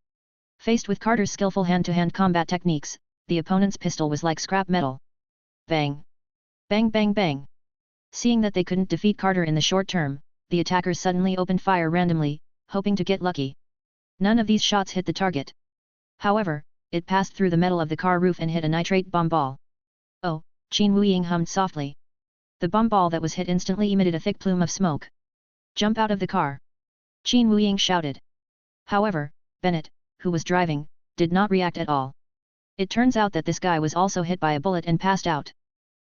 Faced with Carter's skillful hand-to-hand combat techniques, the opponent's pistol was like scrap metal. Bang! Bang bang bang! Seeing that they couldn't defeat Carter in the short term, the attackers suddenly opened fire randomly, hoping to get lucky. None of these shots hit the target. However, it passed through the metal of the car roof and hit a nitrate bomb ball. Oh, Qin Wuying hummed softly. The bomb ball that was hit instantly emitted a thick plume of smoke. Jump out of the car! Qin Wuying shouted. However, Bennett, who was driving, did not react at all. It turns out that this guy was also hit by a bullet and passed out.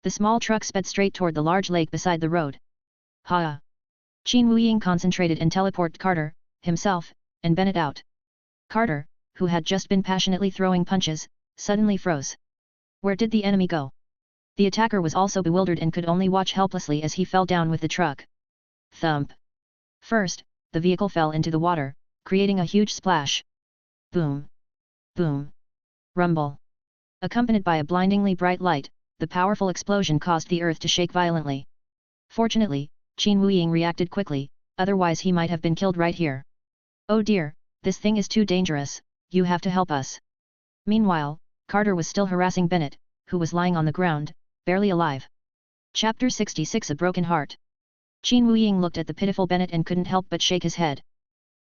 The small truck sped straight toward the large lake beside the road. Ha! Qin Wuying concentrated and teleported Carter, himself, and Bennett out. Carter, who had just been passionately throwing punches, suddenly froze. Where did the enemy go? The attacker was also bewildered and could only watch helplessly as he fell down with the truck. Thump! First, the vehicle fell into the water, creating a huge splash. Boom! Boom! Rumble! Accompanied by a blindingly bright light, the powerful explosion caused the earth to shake violently. Fortunately, Qin Wuying reacted quickly, otherwise he might have been killed right here. Oh dear, this thing is too dangerous, you have to help us. Meanwhile, Carter was still harassing Bennett, who was lying on the ground, barely alive. Chapter 66 A Broken Heart. Qin Wuying looked at the pitiful Bennett and couldn't help but shake his head.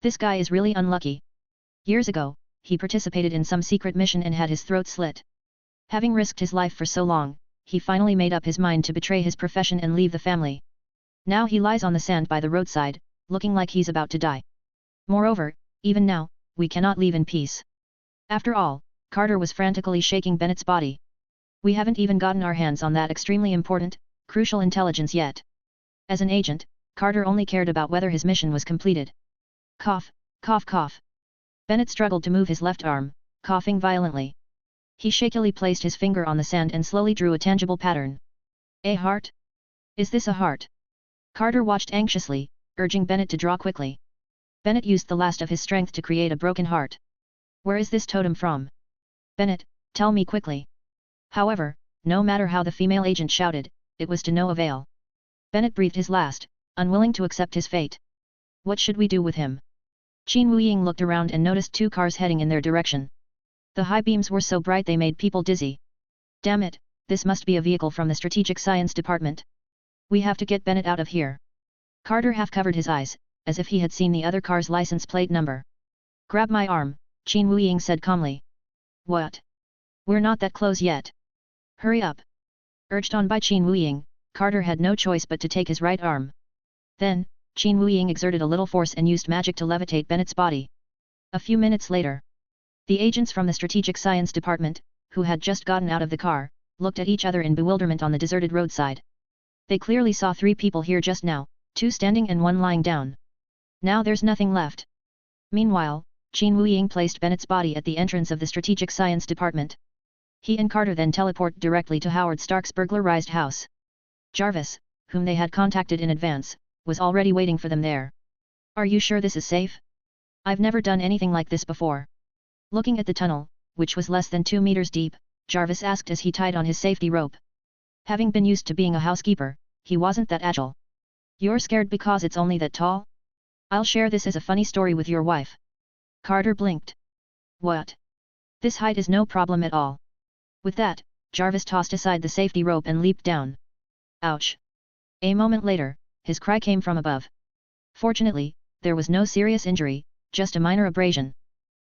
This guy is really unlucky. Years ago, he participated in some secret mission and had his throat slit. Having risked his life for so long, he finally made up his mind to betray his profession and leave the family. Now he lies on the sand by the roadside, looking like he's about to die. Moreover, even now, we cannot leave in peace. After all, Carter was frantically shaking Bennett's body. We haven't even gotten our hands on that extremely important, crucial intelligence yet. As an agent, Carter only cared about whether his mission was completed. Cough, cough cough. Bennett struggled to move his left arm, coughing violently. He shakily placed his finger on the sand and slowly drew a tangible pattern. A heart? Is this a heart? Carter watched anxiously, urging Bennett to draw quickly. Bennett used the last of his strength to create a broken heart. Where is this totem from? Bennett, tell me quickly. However, no matter how the female agent shouted, it was to no avail. Bennett breathed his last, unwilling to accept his fate. What should we do with him? Qin Wuying looked around and noticed two cars heading in their direction. The high beams were so bright they made people dizzy. Damn it, this must be a vehicle from the Strategic Science Department. We have to get Bennett out of here. Carter half covered his eyes, as if he had seen the other car's license plate number. Grab my arm, Qin Wuying said calmly. What? We're not that close yet. Hurry up. Urged on by Qin Wuying, Carter had no choice but to take his right arm. Then, Qin Wuying exerted a little force and used magic to levitate Bennett's body. A few minutes later, the agents from the Strategic Science Department, who had just gotten out of the car, looked at each other in bewilderment on the deserted roadside. They clearly saw 3 people here just now, 2 standing and 1 lying down. Now there's nothing left. Meanwhile, Qin Wuying placed Bennett's body at the entrance of the Strategic Science Department. He and Carter then teleported directly to Howard Stark's burglarized house. Jarvis, whom they had contacted in advance, was already waiting for them there. Are you sure this is safe? I've never done anything like this before. Looking at the tunnel, which was less than 2 meters deep, Jarvis asked as he tied on his safety rope. Having been used to being a housekeeper, he wasn't that agile. You're scared because it's only that tall? I'll share this as a funny story with your wife. Carter blinked. What? This height is no problem at all. With that, Jarvis tossed aside the safety rope and leaped down. Ouch! A moment later, his cry came from above. Fortunately, there was no serious injury, just a minor abrasion.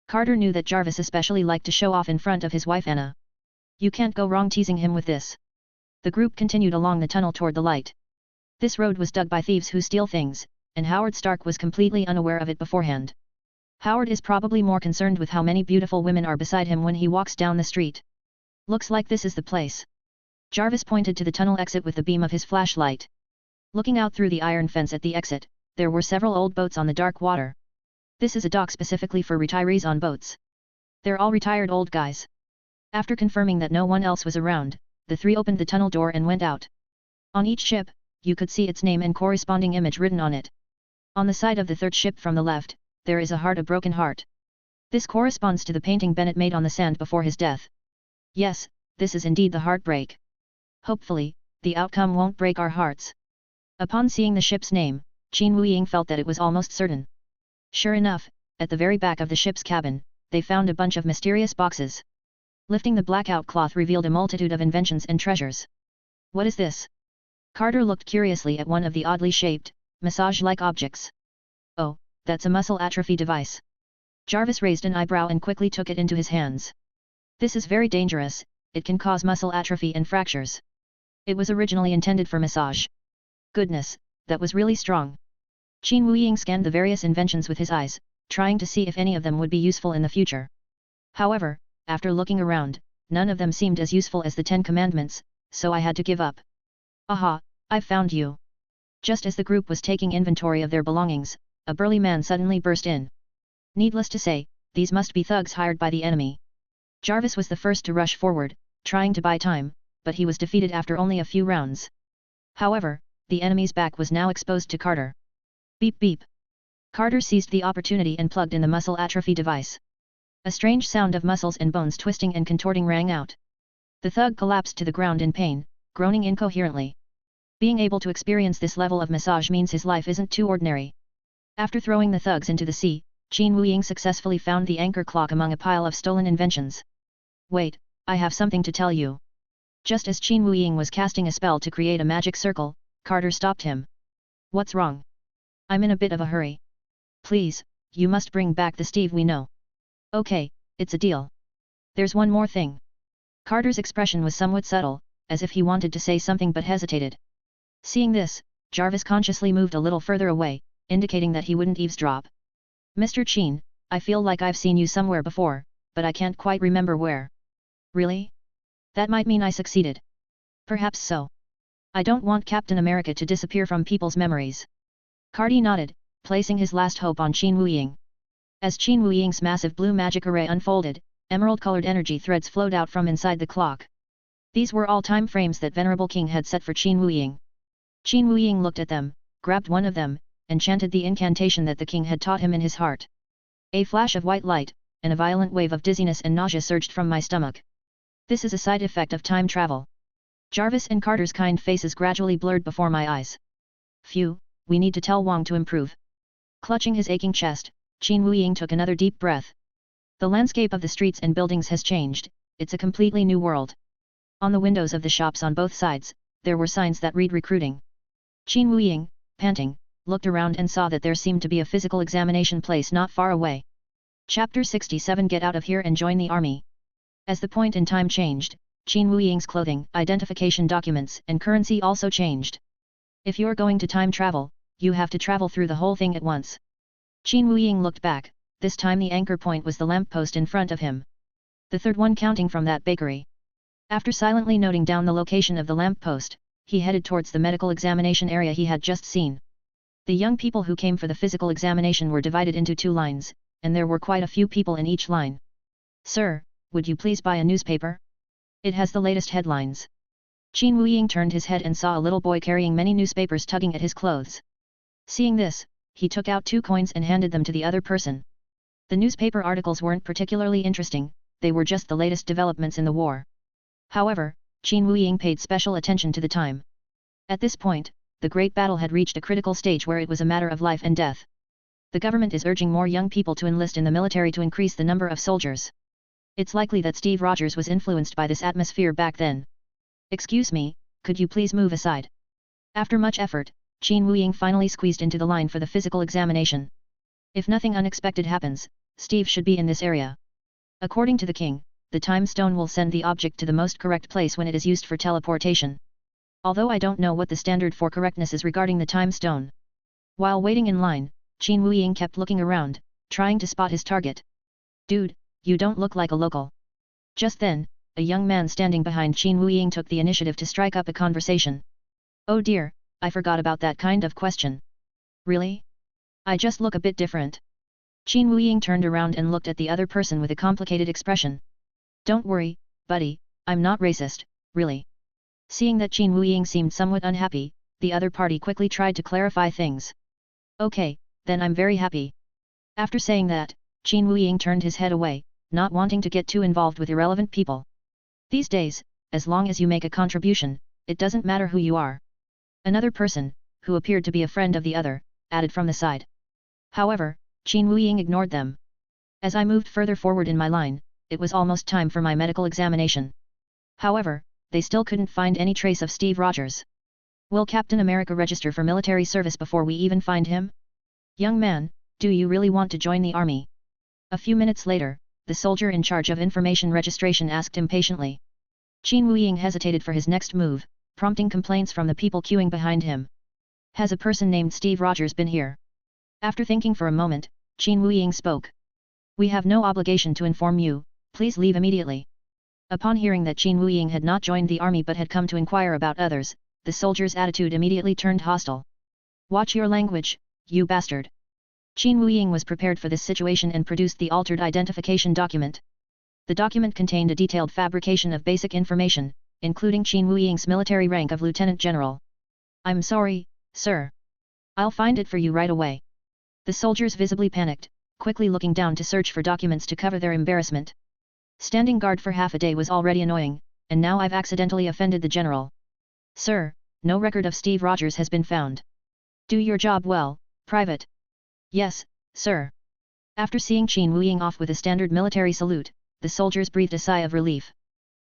Carter knew that Jarvis especially liked to show off in front of his wife Anna. You can't go wrong teasing him with this. The group continued along the tunnel toward the light. This road was dug by thieves who steal things, and Howard Stark was completely unaware of it beforehand. Howard is probably more concerned with how many beautiful women are beside him when he walks down the street. Looks like this is the place. Jarvis pointed to the tunnel exit with the beam of his flashlight. Looking out through the iron fence at the exit, there were several old boats on the dark water. This is a dock specifically for retirees on boats. They're all retired old guys. After confirming that no one else was around, the three opened the tunnel door and went out. On each ship, you could see its name and corresponding image written on it. On the side of the third ship from the left, there is a heart, a broken heart. This corresponds to the painting Bennett made on the sand before his death. Yes, this is indeed the heartbreak. Hopefully, the outcome won't break our hearts. Upon seeing the ship's name, Qin Wuying felt that it was almost certain. Sure enough, at the very back of the ship's cabin, they found a bunch of mysterious boxes. Lifting the blackout cloth revealed a multitude of inventions and treasures. What is this? Carter looked curiously at one of the oddly shaped, massage-like objects. Oh, that's a muscle atrophy device. Jarvis raised an eyebrow and quickly took it into his hands. This is very dangerous, it can cause muscle atrophy and fractures. It was originally intended for massage. Goodness, that was really strong. Qin Wuying scanned the various inventions with his eyes, trying to see if any of them would be useful in the future. However, after looking around, none of them seemed as useful as the 10 Commandments, so I had to give up. Aha, I've found you. Just as the group was taking inventory of their belongings, a burly man suddenly burst in. Needless to say, these must be thugs hired by the enemy. Jarvis was the first to rush forward, trying to buy time, but he was defeated after only a few rounds. However, the enemy's back was now exposed to Carter. Beep beep. Carter seized the opportunity and plugged in the muscle atrophy device. A strange sound of muscles and bones twisting and contorting rang out. The thug collapsed to the ground in pain, groaning incoherently. Being able to experience this level of massage means his life isn't too ordinary. After throwing the thugs into the sea, Qin Wuying successfully found the anchor clock among a pile of stolen inventions. Wait, I have something to tell you. Just as Qin Wuying was casting a spell to create a magic circle, Carter stopped him. What's wrong? I'm in a bit of a hurry. Please, you must bring back the Steve we know. Okay, it's a deal. There's one more thing. Carter's expression was somewhat subtle, as if he wanted to say something but hesitated. Seeing this, Jarvis consciously moved a little further away, indicating that he wouldn't eavesdrop. Mr. Qin, I feel like I've seen you somewhere before, but I can't quite remember where. Really? That might mean I succeeded. Perhaps so. I don't want Captain America to disappear from people's memories. Carty nodded, placing his last hope on Qin Wuying. As Qin Wuying's massive blue magic array unfolded, emerald-colored energy threads flowed out from inside the clock. These were all time frames that Venerable King had set for Qin Wuying. Qin Wuying looked at them, grabbed one of them, and chanted the incantation that the king had taught him in his heart. A flash of white light, and a violent wave of dizziness and nausea surged from my stomach. This is a side effect of time travel. Jarvis and Carter's kind faces gradually blurred before my eyes. Phew, we need to tell Wong to improve. Clutching his aching chest, Qin Wuying took another deep breath. The landscape of the streets and buildings has changed, it's a completely new world. On the windows of the shops on both sides, there were signs that read recruiting. Qin Wuying, panting, looked around and saw that there seemed to be a physical examination place not far away. Chapter 67 Get out of here and join the army. As the point in time changed, Qin Wuying's clothing, identification documents, and currency also changed. If you're going to time travel, you have to travel through the whole thing at once. Qin Wuying looked back, this time the anchor point was the lamppost in front of him. The third one counting from that bakery. After silently noting down the location of the lamppost, he headed towards the medical examination area he had just seen. The young people who came for the physical examination were divided into 2 lines, and there were quite a few people in each line. Sir, would you please buy a newspaper? It has the latest headlines. Qin Wuying turned his head and saw a little boy carrying many newspapers tugging at his clothes. Seeing this, he took out 2 coins and handed them to the other person. The newspaper articles weren't particularly interesting, they were just the latest developments in the war. However, Qin Wuying paid special attention to the time. At this point, the great battle had reached a critical stage where it was a matter of life and death. The government is urging more young people to enlist in the military to increase the number of soldiers. It's likely that Steve Rogers was influenced by this atmosphere back then. Excuse me, could you please move aside? After much effort, Qin Wuying finally squeezed into the line for the physical examination. If nothing unexpected happens, Steve should be in this area. According to the king, the time stone will send the object to the most correct place when it is used for teleportation. Although I don't know what the standard for correctness is regarding the time stone. While waiting in line, Qin Wuying kept looking around, trying to spot his target. Dude, you don't look like a local. Just then, a young man standing behind Qin Wuying took the initiative to strike up a conversation. Oh dear, I forgot about that kind of question. Really? I just look a bit different. Qin Wuying turned around and looked at the other person with a complicated expression. Don't worry, buddy, I'm not racist, really. Seeing that Qin Wuying seemed somewhat unhappy, the other party quickly tried to clarify things. Okay, then I'm very happy. After saying that, Qin Wuying turned his head away, not wanting to get too involved with irrelevant people. These days, as long as you make a contribution, it doesn't matter who you are. Another person, who appeared to be a friend of the other, added from the side. However, Qin Wuying ignored them. As I moved further forward in my line, it was almost time for my medical examination. However, they still couldn't find any trace of Steve Rogers. Will Captain America register for military service before we even find him? Young man, do you really want to join the army? A few minutes later, the soldier in charge of information registration asked impatiently. Qin Wuying hesitated for his next move, prompting complaints from the people queuing behind him. Has a person named Steve Rogers been here? After thinking for a moment, Qin Wuying spoke. We have no obligation to inform you, please leave immediately. Upon hearing that Qin Wuying had not joined the army but had come to inquire about others, the soldier's attitude immediately turned hostile. Watch your language, you bastard. Qin Wuying was prepared for this situation and produced the altered identification document. The document contained a detailed fabrication of basic information, including Qin Wuying's military rank of lieutenant general. I'm sorry, sir. I'll find it for you right away. The soldiers visibly panicked, quickly looking down to search for documents to cover their embarrassment. Standing guard for half a day was already annoying, and now I've accidentally offended the general. Sir, no record of Steve Rogers has been found. Do your job well, Private. Yes, sir. After seeing Qin Wuying off with a standard military salute, the soldiers breathed a sigh of relief.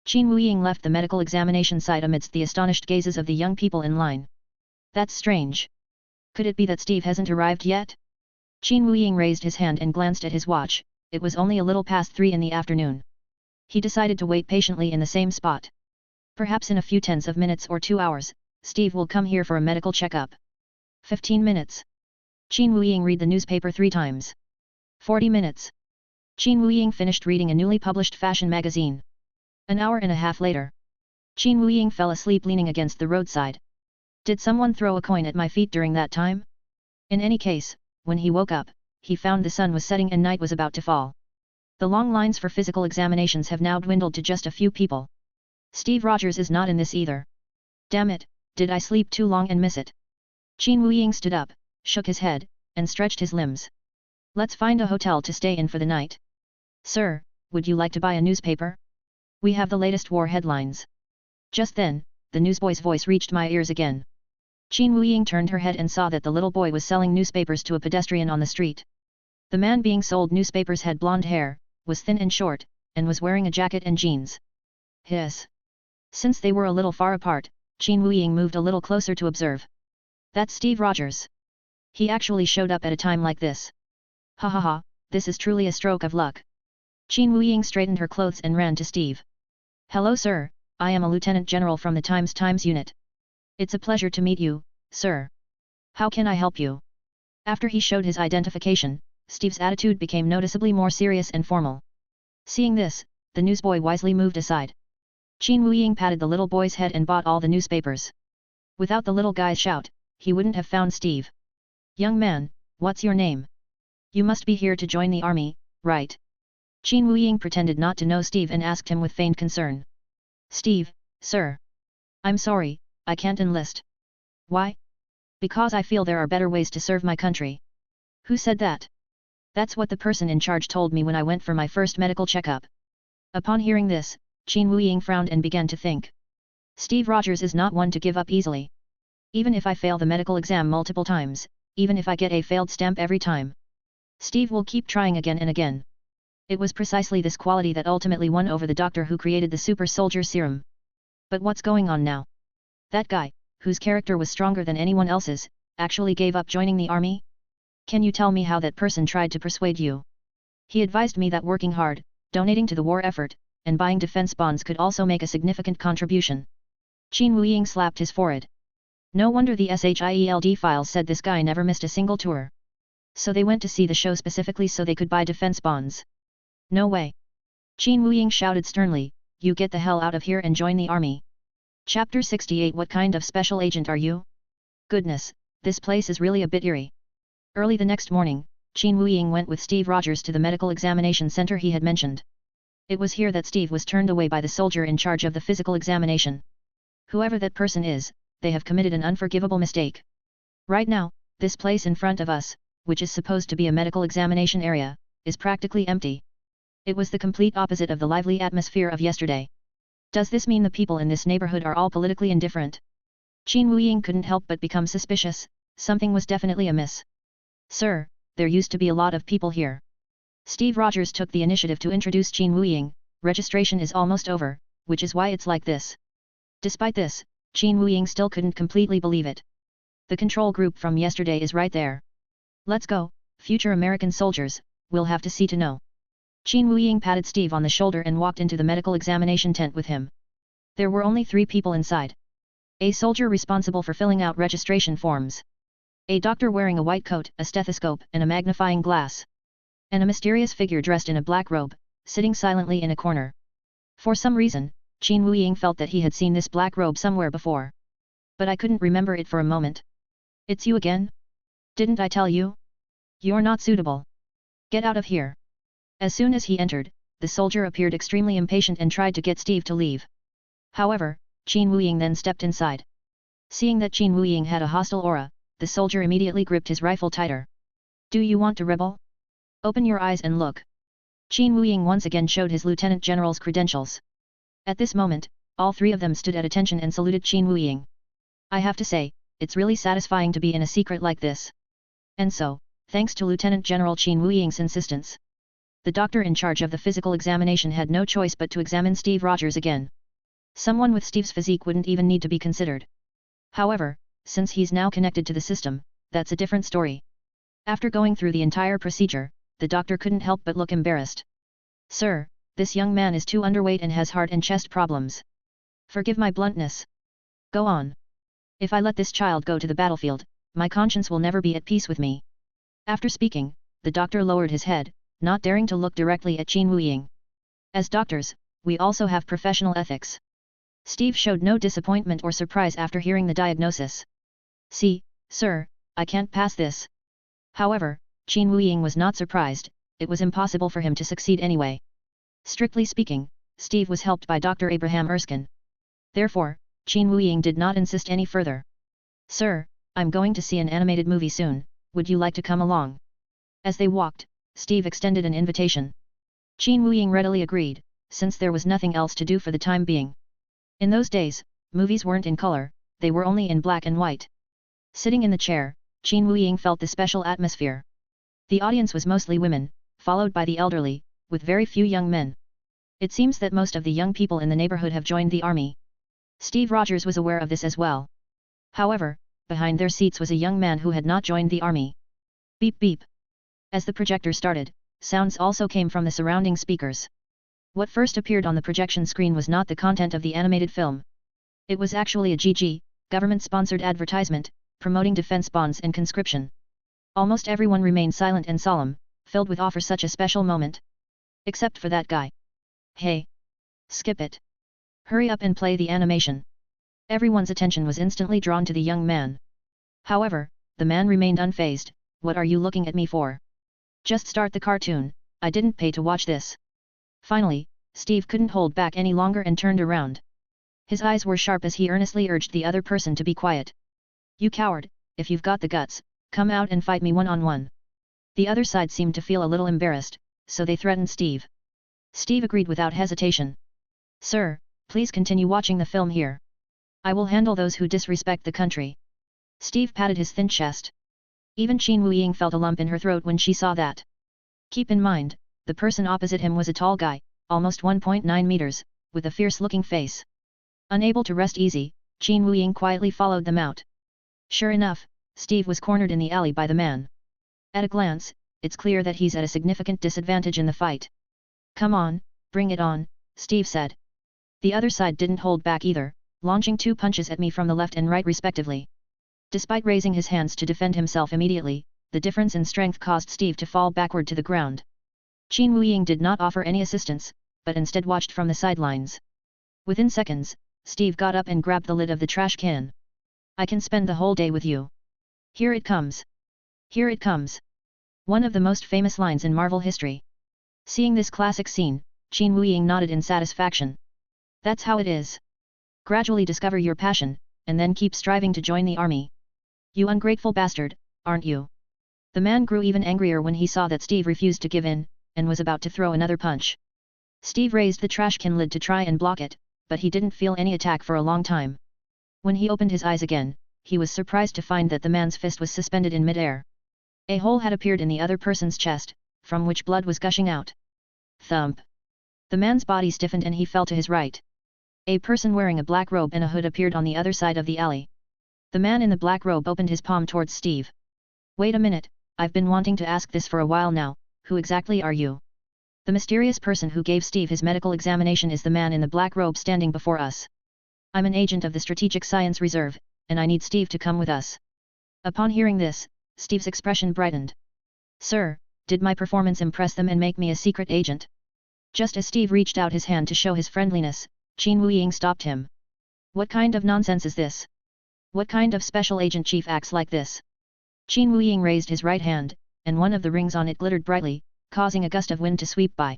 Qin Wuying left the medical examination site amidst the astonished gazes of the young people in line. That's strange. Could it be that Steve hasn't arrived yet? Qin Wuying raised his hand and glanced at his watch. It was only a little past 3 in the afternoon. He decided to wait patiently in the same spot. Perhaps in a few tens of minutes or 2 hours, Steve will come here for a medical checkup. 15 minutes. Qin Wuying read the newspaper 3 times. 40 minutes. Qin Wuying finished reading a newly published fashion magazine. An hour and a half later. Qin Wuying fell asleep leaning against the roadside. Did someone throw a coin at my feet during that time? In any case, when he woke up, he found the sun was setting and night was about to fall. The long lines for physical examinations have now dwindled to just a few people. Steve Rogers is not in this either. Damn it, did I sleep too long and miss it? Qin Wuying stood up, shook his head, and stretched his limbs. Let's find a hotel to stay in for the night. Sir, would you like to buy a newspaper? We have the latest war headlines. Just then, the newsboy's voice reached my ears again. Qin Wuying turned her head and saw that the little boy was selling newspapers to a pedestrian on the street. The man being sold newspapers had blonde hair, was thin and short, and was wearing a jacket and jeans. Hiss. Since they were a little far apart, Qin Wuying moved a little closer to observe. That's Steve Rogers. He actually showed up at a time like this. Ha ha ha, this is truly a stroke of luck. Qin Wuying straightened her clothes and ran to Steve. Hello sir, I am a lieutenant general from the Times unit. It's a pleasure to meet you, sir. How can I help you? After he showed his identification, Steve's attitude became noticeably more serious and formal. Seeing this, the newsboy wisely moved aside. Qin Wuying patted the little boy's head and bought all the newspapers. Without the little guy's shout, he wouldn't have found Steve. Young man, what's your name? You must be here to join the army, right? Qin Wuying pretended not to know Steve and asked him with feigned concern. Steve, sir. I'm sorry, I can't enlist. Why? Because I feel there are better ways to serve my country. Who said that? That's what the person in charge told me when I went for my first medical checkup. Upon hearing this, Qin Wuying frowned and began to think. Steve Rogers is not one to give up easily. Even if I fail the medical exam multiple times, even if I get a failed stamp every time, Steve will keep trying again and again. It was precisely this quality that ultimately won over the doctor who created the super soldier serum. But what's going on now? That guy, whose character was stronger than anyone else's, actually gave up joining the army? Can you tell me how that person tried to persuade you? He advised me that working hard, donating to the war effort, and buying defense bonds could also make a significant contribution. Qin Wuying slapped his forehead. No wonder the SHIELD files said this guy never missed a single tour. So they went to see the show specifically so they could buy defense bonds. No way. Qin Wuying shouted sternly, you get the hell out of here and join the army. Chapter 68. What kind of special agent are you? Goodness, this place is really a bit eerie. Early the next morning, Qin Wuying went with Steve Rogers to the medical examination center he had mentioned. It was here that Steve was turned away by the soldier in charge of the physical examination. Whoever that person is, they have committed an unforgivable mistake. Right now, this place in front of us, which is supposed to be a medical examination area, is practically empty. It was the complete opposite of the lively atmosphere of yesterday. Does this mean the people in this neighborhood are all politically indifferent? Qin Wuying couldn't help but become suspicious. Something was definitely amiss. Sir, there used to be a lot of people here. Steve Rogers took the initiative to introduce Qin Wuying. Registration is almost over, which is why it's like this. Despite this, Qin Wuying still couldn't completely believe it. The control group from yesterday is right there. Let's go, future American soldiers, we'll have to see to know. Qin Wuying patted Steve on the shoulder and walked into the medical examination tent with him. There were only 3 people inside. A soldier responsible for filling out registration forms. A doctor wearing a white coat, a stethoscope, and a magnifying glass. And a mysterious figure dressed in a black robe, sitting silently in a corner. For some reason, Qin Wuying felt that he had seen this black robe somewhere before. But I couldn't remember it for a moment. It's you again? Didn't I tell you? You're not suitable. Get out of here. As soon as he entered, the soldier appeared extremely impatient and tried to get Steve to leave. However, Qin Wuying then stepped inside. Seeing that Qin Wuying had a hostile aura, the soldier immediately gripped his rifle tighter. Do you want to rebel? Open your eyes and look. Qin Wuying once again showed his lieutenant general's credentials. At this moment, all 3 of them stood at attention and saluted Qin Wuying. I have to say, it's really satisfying to be in a secret like this. And so, thanks to Lieutenant General Qin Wuying's insistence, the doctor in charge of the physical examination had no choice but to examine Steve Rogers again. Someone with Steve's physique wouldn't even need to be considered. However, since he's now connected to the system, that's a different story. After going through the entire procedure, the doctor couldn't help but look embarrassed. Sir, this young man is too underweight and has heart and chest problems. Forgive my bluntness. Go on. If I let this child go to the battlefield, my conscience will never be at peace with me. After speaking, the doctor lowered his head, not daring to look directly at Qin Wuying. As doctors, we also have professional ethics. Steve showed no disappointment or surprise after hearing the diagnosis. See, sir, I can't pass this. However, Qin Wuying was not surprised. It was impossible for him to succeed anyway. Strictly speaking, Steve was helped by Dr. Abraham Erskine. Therefore, Qin Wuying did not insist any further. Sir, I'm going to see an animated movie soon, would you like to come along? As they walked, Steve extended an invitation. Qin Wuying readily agreed, since there was nothing else to do for the time being. In those days, movies weren't in color, they were only in black and white. Sitting in the chair, Qin Wuying felt the special atmosphere. The audience was mostly women, followed by the elderly, with very few young men. It seems that most of the young people in the neighborhood have joined the army. Steve Rogers was aware of this as well. However, behind their seats was a young man who had not joined the army. Beep beep. As the projector started, sounds also came from the surrounding speakers. What first appeared on the projection screen was not the content of the animated film. It was actually a GG, government-sponsored advertisement, promoting defense bonds and conscription. Almost everyone remained silent and solemn, filled with awe for such a special moment. Except for that guy. Hey! Skip it. Hurry up and play the animation. Everyone's attention was instantly drawn to the young man. However, the man remained unfazed. What are you looking at me for? Just start the cartoon, I didn't pay to watch this. Finally, Steve couldn't hold back any longer and turned around. His eyes were sharp as he earnestly urged the other person to be quiet. You coward, if you've got the guts, come out and fight me one-on-one. The other side seemed to feel a little embarrassed, so they threatened Steve. Steve agreed without hesitation. Sir, please continue watching the film here. I will handle those who disrespect the country. Steve patted his thin chest. Even Qin Wuying felt a lump in her throat when she saw that. Keep in mind, the person opposite him was a tall guy, almost 1.9 meters, with a fierce-looking face. Unable to rest easy, Qin Wuying quietly followed them out. Sure enough, Steve was cornered in the alley by the man. At a glance, it's clear that he's at a significant disadvantage in the fight. Come on, bring it on, Steve said. The other side didn't hold back either, launching 2 punches at me from the left and right respectively. Despite raising his hands to defend himself immediately, the difference in strength caused Steve to fall backward to the ground. Qin Wuying did not offer any assistance, but instead watched from the sidelines. Within seconds, Steve got up and grabbed the lid of the trash can. I can spend the whole day with you. Here it comes. Here it comes. One of the most famous lines in Marvel history. Seeing this classic scene, Qin Wuying nodded in satisfaction. That's how it is. Gradually discover your passion, and then keep striving to join the army. You ungrateful bastard, aren't you? The man grew even angrier when he saw that Steve refused to give in, and was about to throw another punch. Steve raised the trash can lid to try and block it, but he didn't feel any attack for a long time. When he opened his eyes again, he was surprised to find that the man's fist was suspended in mid-air. A hole had appeared in the other person's chest, from which blood was gushing out. Thump! The man's body stiffened and he fell to his right. A person wearing a black robe and a hood appeared on the other side of the alley. The man in the black robe opened his palm towards Steve. Wait a minute, I've been wanting to ask this for a while now, who exactly are you? The mysterious person who gave Steve his medical examination is the man in the black robe standing before us. I'm an agent of the Strategic Science Reserve, and I need Steve to come with us. Upon hearing this, Steve's expression brightened. Sir, did my performance impress them and make me a secret agent? Just as Steve reached out his hand to show his friendliness, Qin Wuying stopped him. What kind of nonsense is this? What kind of special agent chief acts like this? Qin Wuying raised his right hand, and one of the rings on it glittered brightly, causing a gust of wind to sweep by.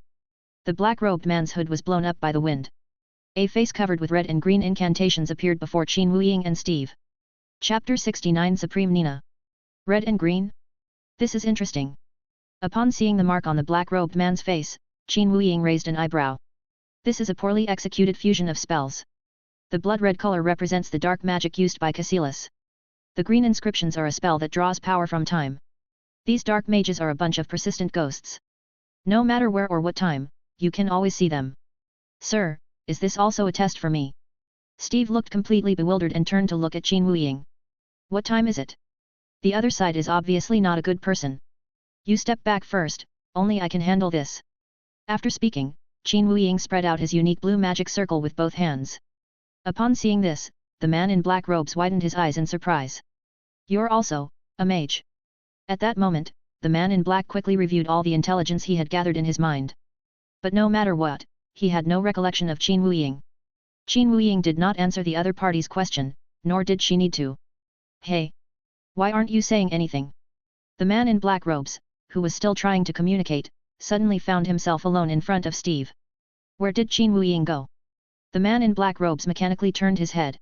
The black-robed man's hood was blown up by the wind. A face covered with red and green incantations appeared before Qin Wuying and Steve. Chapter 69 Supreme Nina. Red and green? This is interesting. Upon seeing the mark on the black-robed man's face, Qin Wuying raised an eyebrow. This is a poorly executed fusion of spells. The blood-red color represents the dark magic used by Caecilius. The green inscriptions are a spell that draws power from time. These dark mages are a bunch of persistent ghosts. No matter where or what time, you can always see them. Sir, is this also a test for me? Steve looked completely bewildered and turned to look at Qin Wuying. What time is it? The other side is obviously not a good person. You step back first, only I can handle this. After speaking, Qin Wuying spread out his unique blue magic circle with both hands. Upon seeing this, the man in black robes widened his eyes in surprise. You're also a mage. At that moment, the man in black quickly reviewed all the intelligence he had gathered in his mind. But no matter what, he had no recollection of Qin Wuying. Qin Wuying did not answer the other party's question, nor did she need to. Hey! Why aren't you saying anything? The man in black robes, who was still trying to communicate, suddenly found himself alone in front of Steve. Where did Qin Wuying go? The man in black robes mechanically turned his head.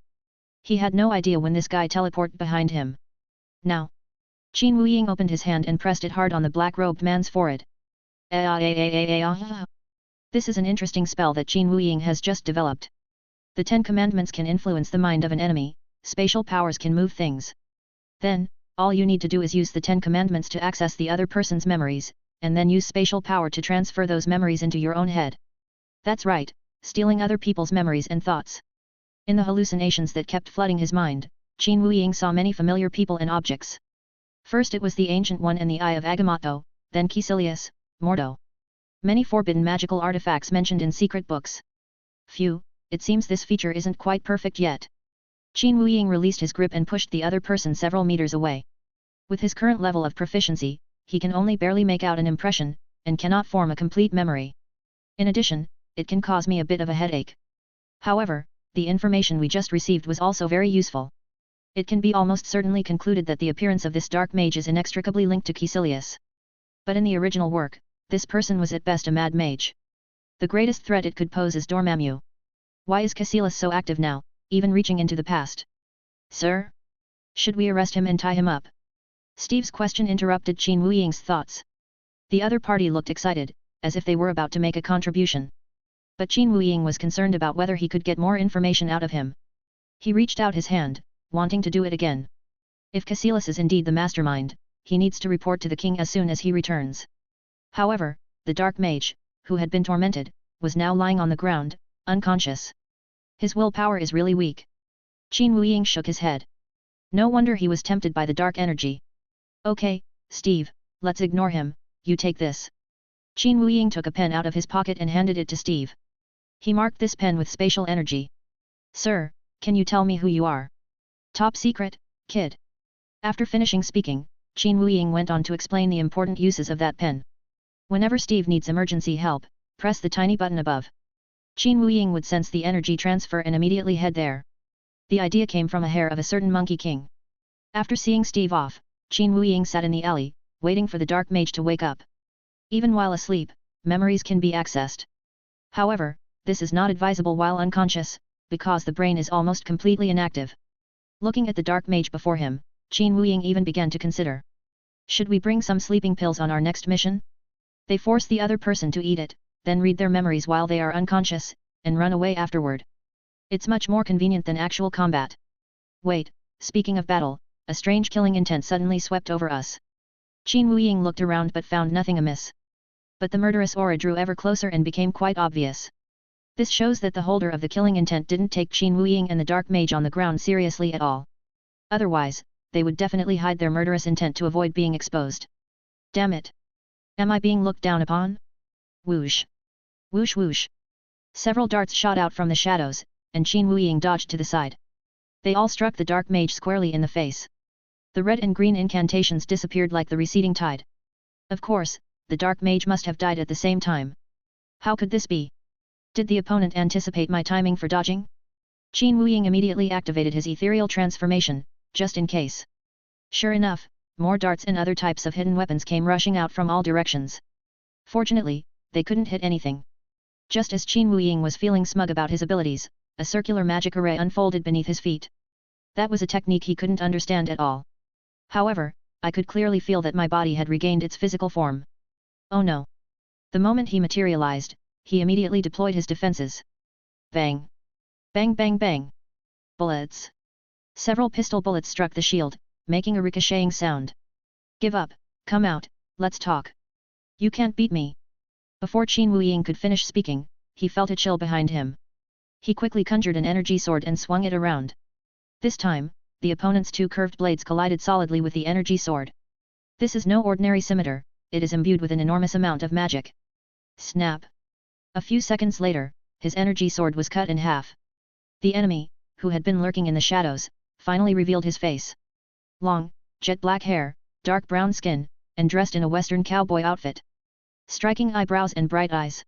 He had no idea when this guy teleported behind him. Now! Qin Wuying opened his hand and pressed it hard on the black-robed man's forehead. This is an interesting spell that Qin Wuying has just developed. The 10 Commandments can influence the mind of an enemy, spatial powers can move things. Then, all you need to do is use the 10 Commandments to access the other person's memories, and then use spatial power to transfer those memories into your own head. That's right, stealing other people's memories and thoughts. In the hallucinations that kept flooding his mind, Qin Wuying saw many familiar people and objects. First it was the Ancient One and the Eye of Agamotto, then Caecilius, Mordo. Many forbidden magical artifacts mentioned in secret books. Phew, it seems this feature isn't quite perfect yet. Qin Wuying released his grip and pushed the other person several meters away. With his current level of proficiency, he can only barely make out an impression, and cannot form a complete memory. In addition, it can cause me a bit of a headache. However, the information we just received was also very useful. It can be almost certainly concluded that the appearance of this dark mage is inextricably linked to Caecilius. But in the original work, this person was at best a mad mage. The greatest threat it could pose is Dormammu. Why is Caecilius so active now, even reaching into the past? Sir? Should we arrest him and tie him up? Steve's question interrupted Qin Wuying's thoughts. The other party looked excited, as if they were about to make a contribution. But Qin Wuying was concerned about whether he could get more information out of him. He reached out his hand, wanting to do it again. If Cassilis is indeed the mastermind, he needs to report to the king as soon as he returns. However, the dark mage, who had been tormented, was now lying on the ground, unconscious. His willpower is really weak. Qin Wuying shook his head. No wonder he was tempted by the dark energy. Okay, Steve, let's ignore him, you take this. Qin Wuying took a pen out of his pocket and handed it to Steve. He marked this pen with spatial energy. Sir, can you tell me who you are? Top secret, kid. After finishing speaking, Qin Wuying went on to explain the important uses of that pen. Whenever Steve needs emergency help, press the tiny button above. Qin Wuying would sense the energy transfer and immediately head there. The idea came from a hair of a certain monkey king. After seeing Steve off, Qin Wuying sat in the alley, waiting for the dark mage to wake up. Even while asleep, memories can be accessed. However, this is not advisable while unconscious, because the brain is almost completely inactive. Looking at the dark mage before him, Qin Wuying even began to consider. Should we bring some sleeping pills on our next mission? They force the other person to eat it, then read their memories while they are unconscious, and run away afterward. It's much more convenient than actual combat. Wait, speaking of battle, a strange killing intent suddenly swept over us. Qin Wuying looked around but found nothing amiss. But the murderous aura drew ever closer and became quite obvious. This shows that the holder of the killing intent didn't take Qin Wuying and the dark mage on the ground seriously at all. Otherwise, they would definitely hide their murderous intent to avoid being exposed. Damn it! Am I being looked down upon? Whoosh! Whoosh whoosh! Several darts shot out from the shadows, and Qin Wuying dodged to the side. They all struck the dark mage squarely in the face. The red and green incantations disappeared like the receding tide. Of course, the dark mage must have died at the same time. How could this be? Did the opponent anticipate my timing for dodging? Qin Wuying immediately activated his ethereal transformation, just in case. Sure enough, more darts and other types of hidden weapons came rushing out from all directions. Fortunately, they couldn't hit anything. Just as Qin Wuying was feeling smug about his abilities, a circular magic array unfolded beneath his feet. That was a technique he couldn't understand at all. However, I could clearly feel that my body had regained its physical form. Oh no! The moment he materialized, he immediately deployed his defenses. Bang! Bang bang bang! Bullets! Several pistol bullets struck the shield, making a ricocheting sound. Give up, come out, let's talk. You can't beat me. Before Qin Wuying could finish speaking, he felt a chill behind him. He quickly conjured an energy sword and swung it around. This time, the opponent's two curved blades collided solidly with the energy sword. This is no ordinary scimitar, it is imbued with an enormous amount of magic. Snap! A few seconds later, his energy sword was cut in half. The enemy, who had been lurking in the shadows, finally revealed his face. Long, jet black hair, dark brown skin, and dressed in a western cowboy outfit. Striking eyebrows and bright eyes.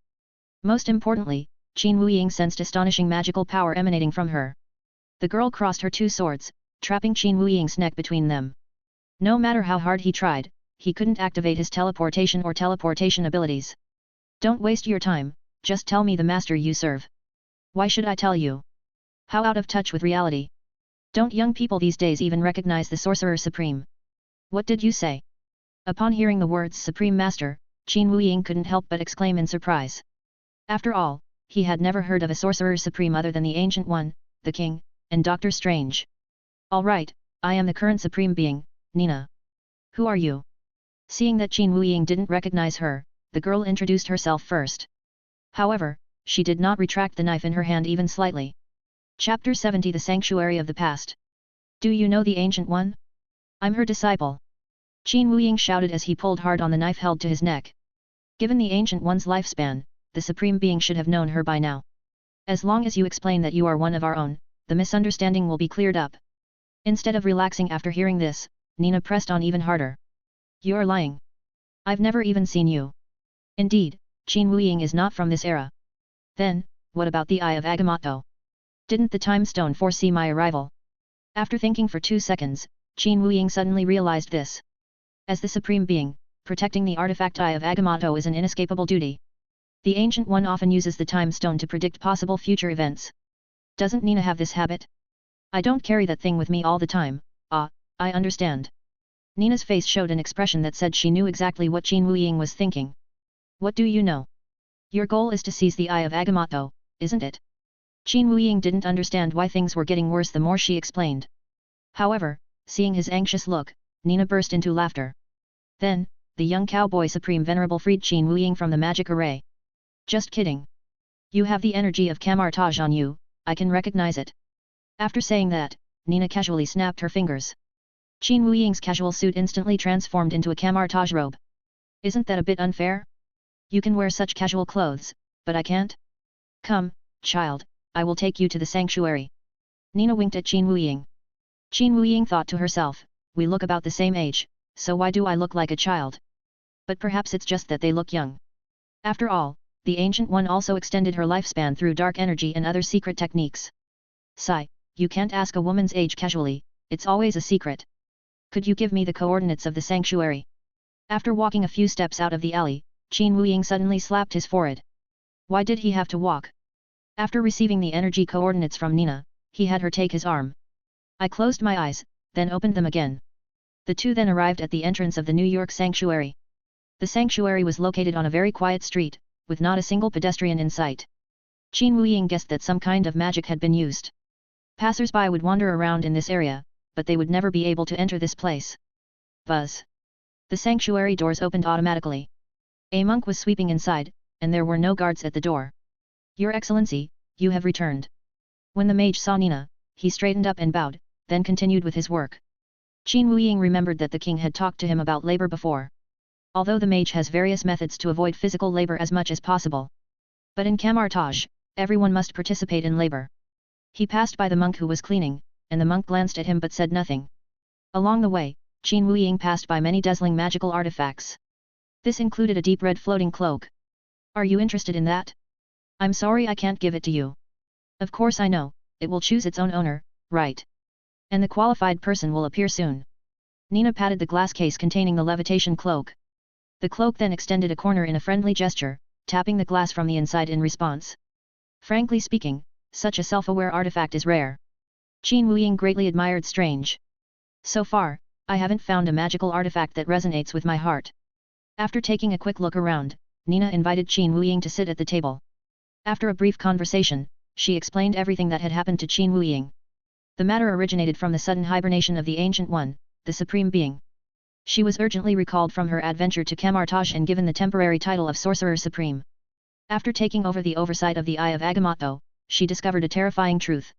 Most importantly, Qin Wuying sensed astonishing magical power emanating from her. The girl crossed her two swords, trapping Qin Wuying's neck between them. No matter how hard he tried, he couldn't activate his teleportation or teleportation abilities. Don't waste your time, just tell me the master you serve. Why should I tell you? How out of touch with reality. Don't young people these days even recognize the Sorcerer Supreme? What did you say? Upon hearing the words Supreme Master, Qin Wuying couldn't help but exclaim in surprise. After all, he had never heard of a Sorcerer Supreme other than the Ancient One, the King, and Doctor Strange. All right, I am the current Supreme Being, Nina. Who are you? Seeing that Qin Wuying didn't recognize her, the girl introduced herself first. However, she did not retract the knife in her hand even slightly. Chapter 70 The Sanctuary of the Past. Do you know the Ancient One? I'm her disciple. Qin Wuying shouted as he pulled hard on the knife held to his neck. Given the Ancient One's lifespan, the Supreme Being should have known her by now. As long as you explain that you are one of our own, the misunderstanding will be cleared up. Instead of relaxing after hearing this, Nina pressed on even harder. You're lying. I've never even seen you. Indeed, Qin Wuying is not from this era. Then, what about the Eye of Agamotto? Didn't the Time Stone foresee my arrival? After thinking for 2 seconds, Qin Wuying suddenly realized this. As the Supreme Being, protecting the artifact Eye of Agamotto is an inescapable duty. The Ancient One often uses the Time Stone to predict possible future events. Doesn't Nina have this habit? I don't carry that thing with me all the time. Ah, I understand. Nina's face showed an expression that said she knew exactly what Qin Wuying was thinking. What do you know? Your goal is to seize the eye of Agamotto, isn't it? Qin Wuying didn't understand why things were getting worse the more she explained. However, seeing his anxious look, Nina burst into laughter. Then, the young cowboy supreme venerable freed Qin Wuying from the magic array. Just kidding. You have the energy of Camartage on you, I can recognize it. After saying that, Nina casually snapped her fingers. Qin Wuying's casual suit instantly transformed into a Camartage robe. Isn't that a bit unfair? You can wear such casual clothes, but I can't? Come, child, I will take you to the sanctuary. Nina winked at Qin Wuying. Qin Wuying thought to herself, we look about the same age, so why do I look like a child? But perhaps it's just that they look young. After all, the Ancient One also extended her lifespan through dark energy and other secret techniques. Sigh, you can't ask a woman's age casually, it's always a secret. Could you give me the coordinates of the sanctuary? After walking a few steps out of the alley, Qin Wuying suddenly slapped his forehead. Why did he have to walk? After receiving the energy coordinates from Nina, he had her take his arm. I closed my eyes, then opened them again. The two then arrived at the entrance of the New York sanctuary. The sanctuary was located on a very quiet street, with not a single pedestrian in sight. Qin Wuying guessed that some kind of magic had been used. Passers-by would wander around in this area, but they would never be able to enter this place. Buzz. The sanctuary doors opened automatically. A monk was sweeping inside, and there were no guards at the door. Your Excellency, you have returned. When the mage saw Nina, he straightened up and bowed, then continued with his work. Qin Wuying remembered that the king had talked to him about labor before. Although the mage has various methods to avoid physical labor as much as possible. But in Camartage, everyone must participate in labor. He passed by the monk who was cleaning, and the monk glanced at him but said nothing. Along the way, Qin Wuying passed by many dazzling magical artifacts. This included a deep red floating cloak. Are you interested in that? I'm sorry I can't give it to you. Of course I know, it will choose its own owner, right? And the qualified person will appear soon. Nina patted the glass case containing the levitation cloak. The cloak then extended a corner in a friendly gesture, tapping the glass from the inside in response. Frankly speaking, such a self-aware artifact is rare. Qin Wuying greatly admired Strange. So far, I haven't found a magical artifact that resonates with my heart. After taking a quick look around, Nina invited Qin Wuying to sit at the table. After a brief conversation, she explained everything that had happened to Qin Wuying. The matter originated from the sudden hibernation of the Ancient One, the Supreme Being. She was urgently recalled from her adventure to Camartage and given the temporary title of Sorcerer Supreme. After taking over the oversight of the Eye of Agamotto, she discovered a terrifying truth.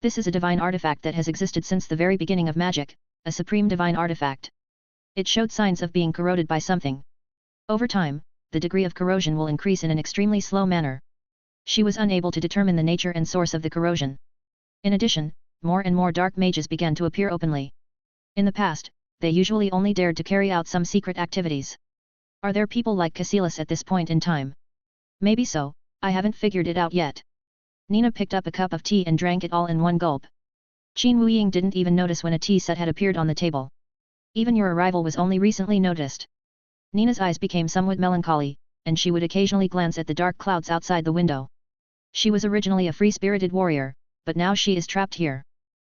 This is a divine artifact that has existed since the very beginning of magic, a supreme divine artifact. It showed signs of being corroded by something. Over time, the degree of corrosion will increase in an extremely slow manner. She was unable to determine the nature and source of the corrosion. In addition, more and more dark mages began to appear openly. In the past, they usually only dared to carry out some secret activities. Are there people like Cassilis at this point in time? Maybe so, I haven't figured it out yet. Nina picked up a cup of tea and drank it all in one gulp. Qin Wuying didn't even notice when a tea set had appeared on the table. Even your arrival was only recently noticed. Nina's eyes became somewhat melancholy, and she would occasionally glance at the dark clouds outside the window. She was originally a free-spirited warrior, but now she is trapped here.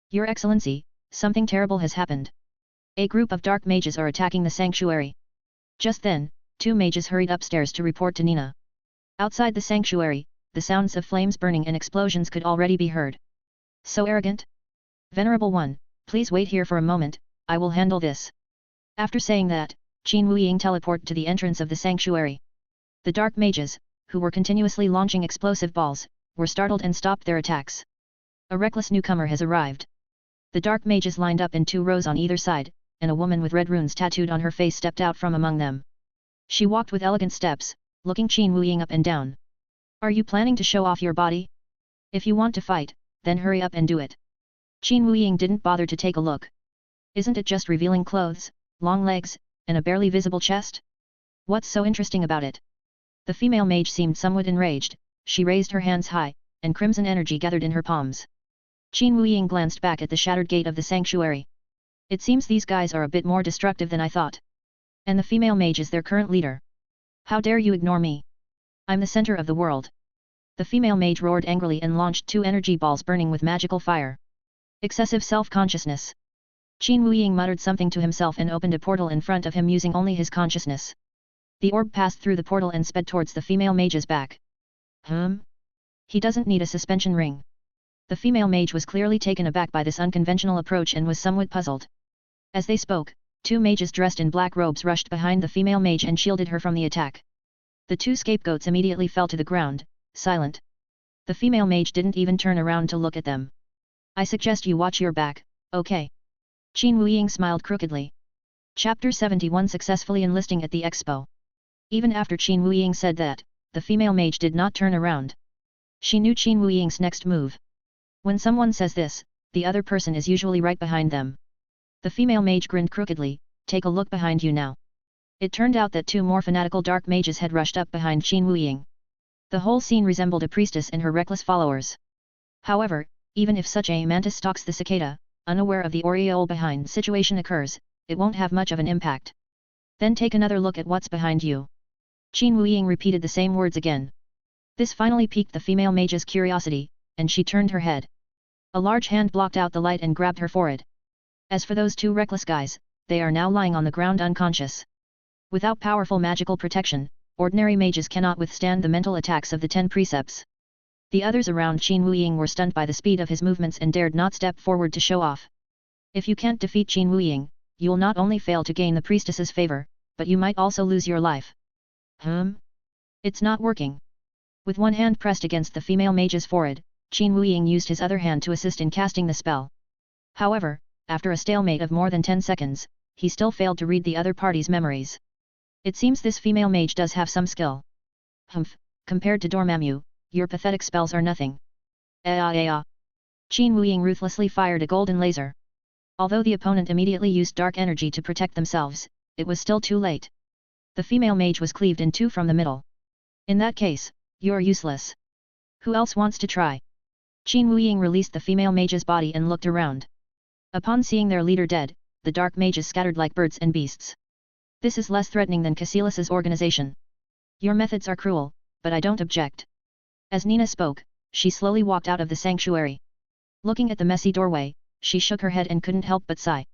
Your Excellency, something terrible has happened. A group of dark mages are attacking the sanctuary. Just then, two mages hurried upstairs to report to Nina. Outside the sanctuary, the sounds of flames burning and explosions could already be heard. So arrogant? Venerable One, please wait here for a moment, I will handle this. After saying that, Qin Wuying teleported to the entrance of the sanctuary. The dark mages, who were continuously launching explosive balls, were startled and stopped their attacks. A reckless newcomer has arrived. The dark mages lined up in 2 rows on either side, and a woman with red runes tattooed on her face stepped out from among them. She walked with elegant steps, looking Qin Wuying up and down. Are you planning to show off your body? If you want to fight, then hurry up and do it. Qin Wuying didn't bother to take a look. Isn't it just revealing clothes, long legs, and a barely visible chest? What's so interesting about it? The female mage seemed somewhat enraged, she raised her hands high, and crimson energy gathered in her palms. Qin Wuying glanced back at the shattered gate of the sanctuary. It seems these guys are a bit more destructive than I thought. And the female mage is their current leader. How dare you ignore me? I'm the center of the world. The female mage roared angrily and launched 2 energy balls burning with magical fire. Excessive self-consciousness. Qin Wuying muttered something to himself and opened a portal in front of him using only his consciousness. The orb passed through the portal and sped towards the female mage's back. He doesn't need a suspension ring. The female mage was clearly taken aback by this unconventional approach and was somewhat puzzled. As they spoke, two mages dressed in black robes rushed behind the female mage and shielded her from the attack. The two scapegoats immediately fell to the ground, silent. The female mage didn't even turn around to look at them. I suggest you watch your back, okay? Qin Wuying smiled crookedly. Chapter 71 Successfully enlisting at the expo. Even after Qin Wuying said that, the female mage did not turn around. She knew Qin Wuying's next move. When someone says this, the other person is usually right behind them. The female mage grinned crookedly, take a look behind you now. It turned out that two more fanatical dark mages had rushed up behind Qin Wuying. The whole scene resembled a priestess and her reckless followers. However, even if such a mantis stalks the cicada, unaware of the aureole behind situation occurs, it won't have much of an impact. Then take another look at what's behind you. Qin Wuying repeated the same words again. This finally piqued the female mage's curiosity, and she turned her head. A large hand blocked out the light and grabbed her forehead. As for those two reckless guys, they are now lying on the ground unconscious. Without powerful magical protection, ordinary mages cannot withstand the mental attacks of the 10 precepts. The others around Qin Wuying were stunned by the speed of his movements and dared not step forward to show off. If you can't defeat Qin Wuying, you'll not only fail to gain the priestess's favor, but you might also lose your life. It's not working. With one hand pressed against the female mage's forehead, Qin Wuying used his other hand to assist in casting the spell. However, after a stalemate of more than 10 seconds, he still failed to read the other party's memories. It seems this female mage does have some skill. Compared to Dormammu, your pathetic spells are nothing. Qin Wuying ruthlessly fired a golden laser. Although the opponent immediately used dark energy to protect themselves, it was still too late. The female mage was cleaved in two from the middle. In that case, you're useless. Who else wants to try? Qin Wuying released the female mage's body and looked around. Upon seeing their leader dead, the dark mages scattered like birds and beasts. This is less threatening than Cassilis's organization. Your methods are cruel, but I don't object. As Nina spoke, she slowly walked out of the sanctuary. Looking at the messy doorway, she shook her head and couldn't help but sigh.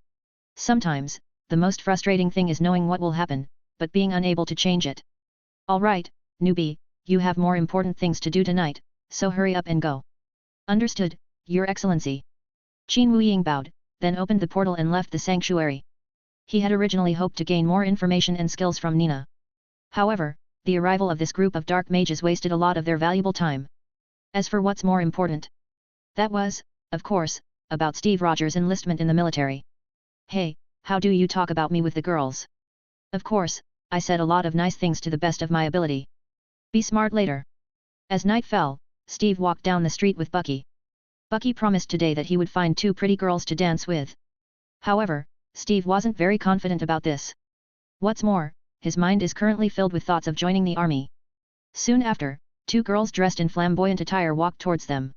Sometimes, the most frustrating thing is knowing what will happen, but being unable to change it. All right, newbie, you have more important things to do tonight, so hurry up and go. Understood, Your Excellency. Qin Wuying bowed, then opened the portal and left the sanctuary. He had originally hoped to gain more information and skills from Nina. However, the arrival of this group of dark mages wasted a lot of their valuable time. As for what's more important, that was, of course, about Steve Rogers' enlistment in the military. Hey, how do you talk about me with the girls? Of course, I said a lot of nice things to the best of my ability. Be smart later. As night fell, Steve walked down the street with Bucky. Bucky promised today that he would find 2 pretty girls to dance with. However, Steve wasn't very confident about this. What's more, his mind is currently filled with thoughts of joining the army. Soon after, 2 girls dressed in flamboyant attire walked towards them.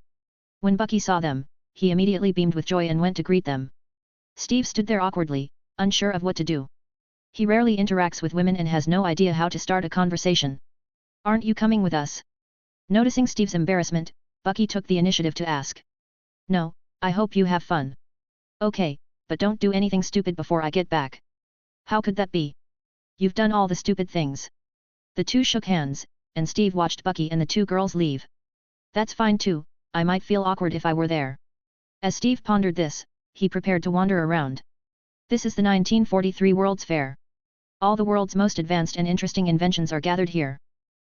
When Bucky saw them, he immediately beamed with joy and went to greet them. Steve stood there awkwardly, unsure of what to do. He rarely interacts with women and has no idea how to start a conversation. Aren't you coming with us? Noticing Steve's embarrassment, Bucky took the initiative to ask. No, I hope you have fun. Okay, but don't do anything stupid before I get back. How could that be? You've done all the stupid things. The two shook hands, and Steve watched Bucky and the 2 girls leave. That's fine too, I might feel awkward if I were there. As Steve pondered this, he prepared to wander around. This is the 1943 World's Fair. All the world's most advanced and interesting inventions are gathered here.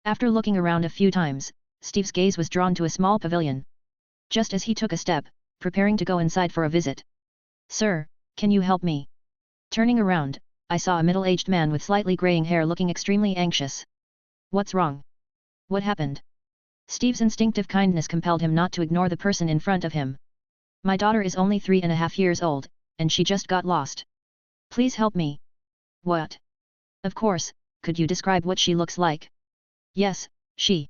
After looking around a few times, Steve's gaze was drawn to a small pavilion. Just as he took a step, preparing to go inside for a visit. Sir, can you help me? Turning around, I saw a middle-aged man with slightly graying hair looking extremely anxious. What's wrong? What happened? Steve's instinctive kindness compelled him not to ignore the person in front of him. My daughter is only 3.5 years old, and she just got lost. Please help me. What? Of course, could you describe what she looks like? Yes, she.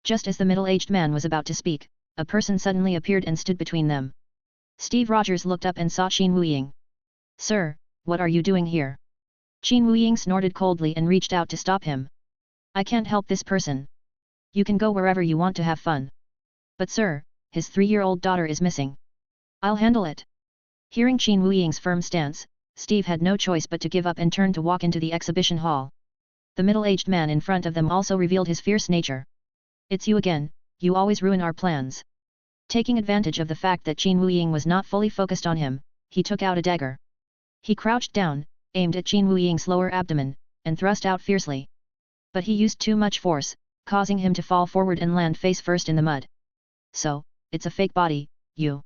Just as the middle-aged man was about to speak, a person suddenly appeared and stood between them. Steve Rogers looked up and saw Qin Wuying. Sir, what are you doing here? Qin Wuying snorted coldly and reached out to stop him. I can't help this person. You can go wherever you want to have fun. But sir, his 3-year-old daughter is missing. I'll handle it. Hearing Qin Wuying's firm stance, Steve had no choice but to give up and turn to walk into the exhibition hall. The middle-aged man in front of them also revealed his fierce nature. "It's you again, you always ruin our plans." Taking advantage of the fact that Qin Wuying was not fully focused on him, he took out a dagger. He crouched down, aimed at Qin Wuying's lower abdomen, and thrust out fiercely. But he used too much force, causing him to fall forward and land face first in the mud. "So, it's a fake body, you."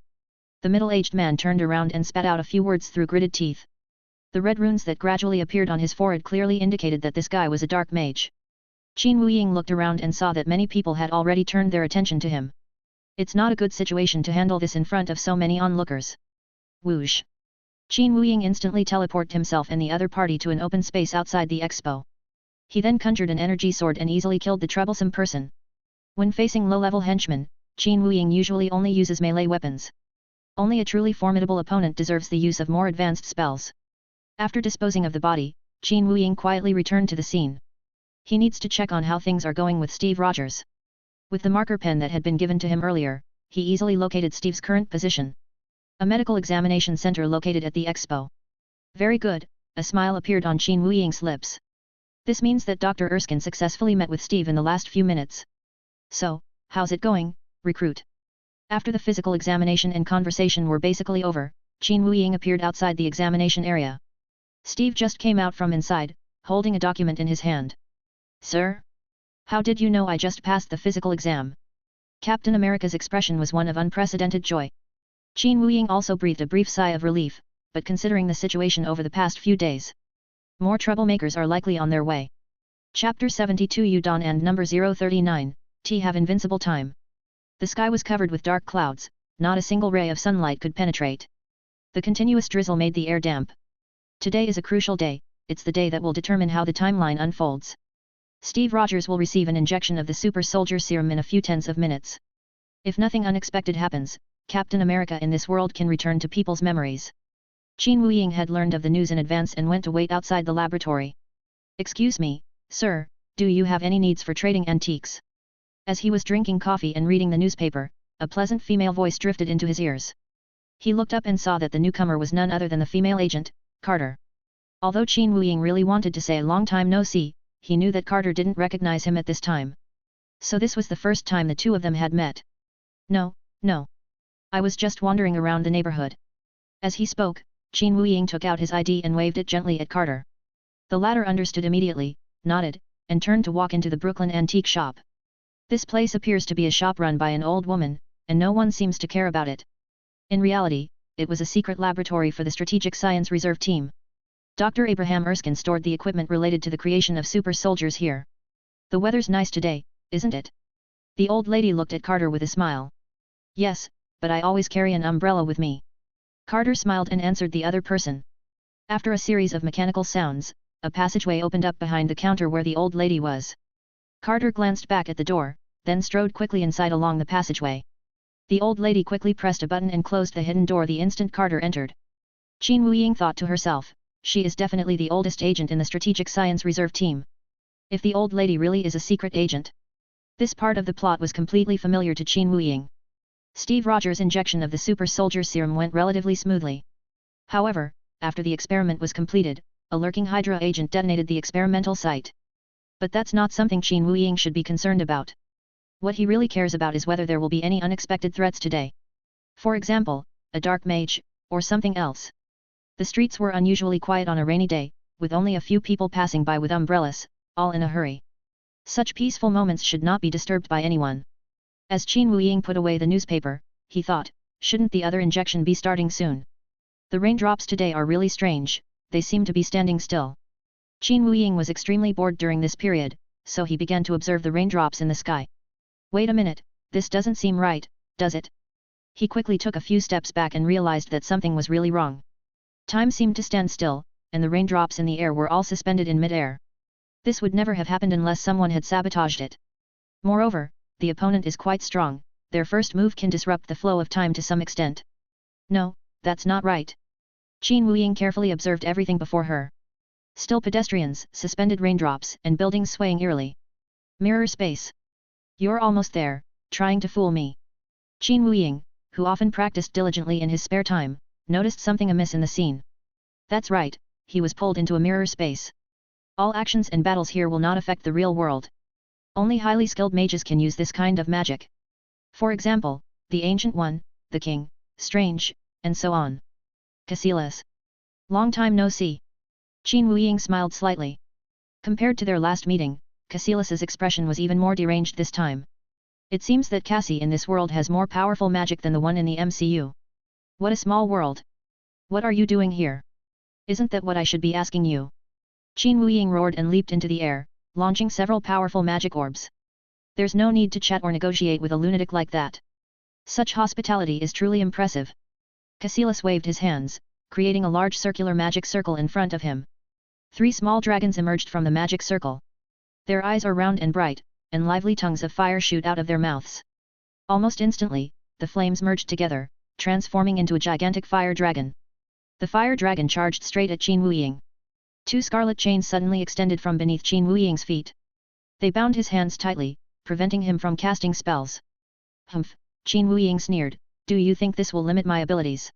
The middle-aged man turned around and spat out a few words through gritted teeth. The red runes that gradually appeared on his forehead clearly indicated that this guy was a dark mage. Qin Wuying looked around and saw that many people had already turned their attention to him. It's not a good situation to handle this in front of so many onlookers. Whoosh! Qin Wuying instantly teleported himself and the other party to an open space outside the expo. He then conjured an energy sword and easily killed the troublesome person. When facing low-level henchmen, Qin Wuying usually only uses melee weapons. Only a truly formidable opponent deserves the use of more advanced spells. After disposing of the body, Qin Wuying quietly returned to the scene. He needs to check on how things are going with Steve Rogers. With the marker pen that had been given to him earlier, he easily located Steve's current position. A medical examination center located at the expo. Very good, a smile appeared on Qin Wuying's lips. This means that Dr. Erskine successfully met with Steve in the last few minutes. "So, how's it going, recruit?" After the physical examination and conversation were basically over, Qin Wuying appeared outside the examination area. Steve just came out from inside, holding a document in his hand. "Sir? How did you know I just passed the physical exam?" Captain America's expression was one of unprecedented joy. Qin Wuying also breathed a brief sigh of relief, but considering the situation over the past few days, more troublemakers are likely on their way. Chapter 72 Udon and number 039, T have invincible time. The sky was covered with dark clouds, not a single ray of sunlight could penetrate. The continuous drizzle made the air damp. Today is a crucial day, it's the day that will determine how the timeline unfolds. Steve Rogers will receive an injection of the super soldier serum in a few tens of minutes. If nothing unexpected happens, Captain America in this world can return to people's memories. Qin Wuying had learned of the news in advance and went to wait outside the laboratory. "Excuse me, sir, do you have any needs for trading antiques?" As he was drinking coffee and reading the newspaper, a pleasant female voice drifted into his ears. He looked up and saw that the newcomer was none other than the female agent, Carter. Although Qin Wuying really wanted to say a long time no see, he knew that Carter didn't recognize him at this time. So this was the first time the two of them had met. No. I was just wandering around the neighborhood." As he spoke, Qin Wuying took out his ID and waved it gently at Carter. The latter understood immediately, nodded, and turned to walk into the Brooklyn antique shop. This place appears to be a shop run by an old woman, and no one seems to care about it. In reality, it was a secret laboratory for the Strategic Science Reserve Team. Dr. Abraham Erskine stored the equipment related to the creation of super soldiers here. "The weather's nice today, isn't it?" The old lady looked at Carter with a smile. "Yes, but I always carry an umbrella with me." Carter smiled and answered the other person. After a series of mechanical sounds, a passageway opened up behind the counter where the old lady was. Carter glanced back at the door, then strode quickly inside along the passageway. The old lady quickly pressed a button and closed the hidden door the instant Carter entered. Qin Wuying thought to herself, she is definitely the oldest agent in the Strategic Science Reserve Team. If the old lady really is a secret agent. This part of the plot was completely familiar to Qin Wuying. Steve Rogers' injection of the super soldier serum went relatively smoothly. However, after the experiment was completed, a lurking Hydra agent detonated the experimental site. But that's not something Qin Wuying should be concerned about. What he really cares about is whether there will be any unexpected threats today. For example, a dark mage, or something else. The streets were unusually quiet on a rainy day, with only a few people passing by with umbrellas, all in a hurry. Such peaceful moments should not be disturbed by anyone. As Qin Wuying put away the newspaper, he thought, shouldn't the other injection be starting soon? The raindrops today are really strange, they seem to be standing still. Qin Wuying was extremely bored during this period, so he began to observe the raindrops in the sky. Wait a minute, this doesn't seem right, does it? He quickly took a few steps back and realized that something was really wrong. Time seemed to stand still, and the raindrops in the air were all suspended in mid-air. This would never have happened unless someone had sabotaged it. Moreover, the opponent is quite strong, their first move can disrupt the flow of time to some extent. No, that's not right. Qin Wuying carefully observed everything before her. Still pedestrians, suspended raindrops, and buildings swaying eerily. Mirror space. You're almost there, trying to fool me. Qin Wuying, who often practiced diligently in his spare time, noticed something amiss in the scene. That's right, he was pulled into a mirror space. All actions and battles here will not affect the real world. Only highly skilled mages can use this kind of magic. For example, the Ancient One, the King, Strange, and so on. Casillas. Long time no see. Qin Wuying smiled slightly. Compared to their last meeting, Casillas's expression was even more deranged this time. It seems that Cassie in this world has more powerful magic than the one in the MCU. What a small world. What are you doing here? Isn't that what I should be asking you? Qin Wuying roared and leaped into the air, launching several powerful magic orbs. There's no need to chat or negotiate with a lunatic like that. Such hospitality is truly impressive. Casillas waved his hands, creating a large circular magic circle in front of him. 3 small dragons emerged from the magic circle. Their eyes are round and bright, and lively tongues of fire shoot out of their mouths. Almost instantly, the flames merged together, transforming into a gigantic fire dragon. The fire dragon charged straight at Qin Wuying. 2 scarlet chains suddenly extended from beneath Qin Wuying's feet. They bound his hands tightly, preventing him from casting spells. Humph, Qin Wuying sneered, do you think this will limit my abilities?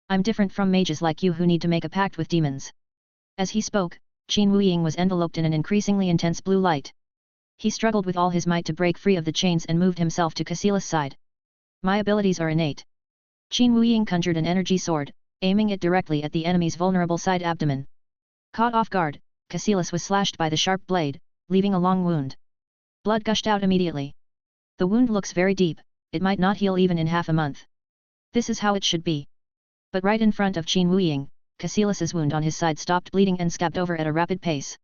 I'm different from mages like you who need to make a pact with demons. As he spoke, Qin Wuying was enveloped in an increasingly intense blue light. He struggled with all his might to break free of the chains and moved himself to Casillas' side. My abilities are innate. Qin Wuying conjured an energy sword, aiming it directly at the enemy's vulnerable side abdomen. Caught off guard, Casillas was slashed by the sharp blade, leaving a long wound. Blood gushed out immediately. The wound looks very deep, it might not heal even in half a month. This is how it should be. But right in front of Qin Wuying, Casillas's wound on his side stopped bleeding and scabbed over at a rapid pace.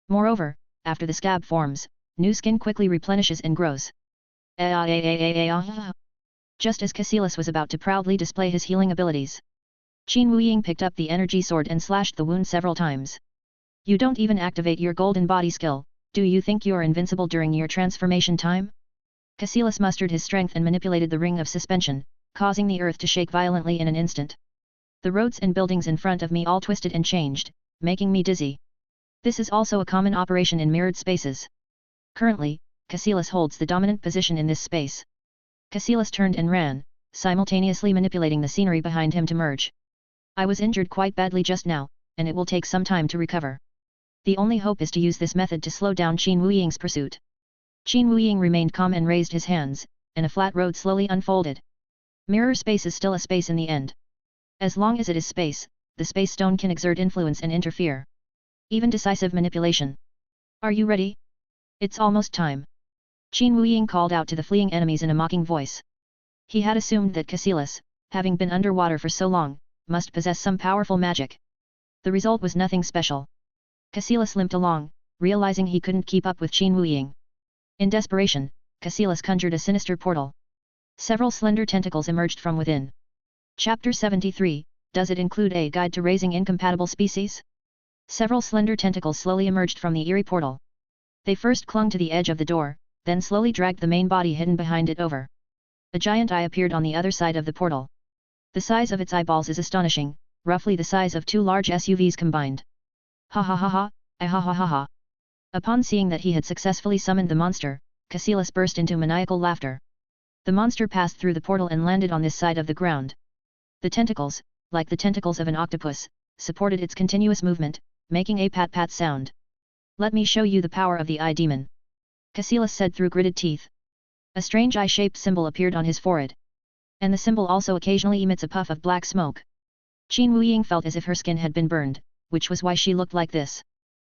Moreover, after the scab forms, new skin quickly replenishes and grows. Just as Casillas was about to proudly display his healing abilities, Qin Wuying picked up the energy sword and slashed the wound several times. You don't even activate your golden body skill, do you think you are invincible during your transformation time? Casillas mustered his strength and manipulated the ring of suspension, causing the earth to shake violently in an instant. The roads and buildings in front of me all twisted and changed, making me dizzy. This is also a common operation in mirrored spaces. Currently, Casillas holds the dominant position in this space. Casillas turned and ran, simultaneously manipulating the scenery behind him to merge. I was injured quite badly just now, and it will take some time to recover. The only hope is to use this method to slow down Qin Wuying's pursuit. Qin Wuying remained calm and raised his hands, and a flat road slowly unfolded. Mirror space is still a space in the end. As long as it is space, the space stone can exert influence and interfere. Even decisive manipulation. Are you ready? It's almost time. Qin Wuying called out to the fleeing enemies in a mocking voice. He had assumed that Casillas, having been underwater for so long, must possess some powerful magic. The result was nothing special. Casillas limped along, realizing he couldn't keep up with Qin Wuying. In desperation, Casillas conjured a sinister portal. Several slender tentacles emerged from within. Chapter 73, does it include a guide to raising incompatible species? Several slender tentacles slowly emerged from the eerie portal. They first clung to the edge of the door, then slowly dragged the main body hidden behind it over. A giant eye appeared on the other side of the portal. The size of its eyeballs is astonishing, roughly the size of 2 large SUVs combined. Ha ha ha ha, ha ha ha ha. Upon seeing that he had successfully summoned the monster, Casillas burst into maniacal laughter. The monster passed through the portal and landed on this side of the ground. The tentacles, like the tentacles of an octopus, supported its continuous movement, making a pat-pat sound. Let me show you the power of the eye demon. Casillas said through gritted teeth. A strange eye-shaped symbol appeared on his forehead. And the symbol also occasionally emits a puff of black smoke. Qin Wuying felt as if her skin had been burned, which was why she looked like this.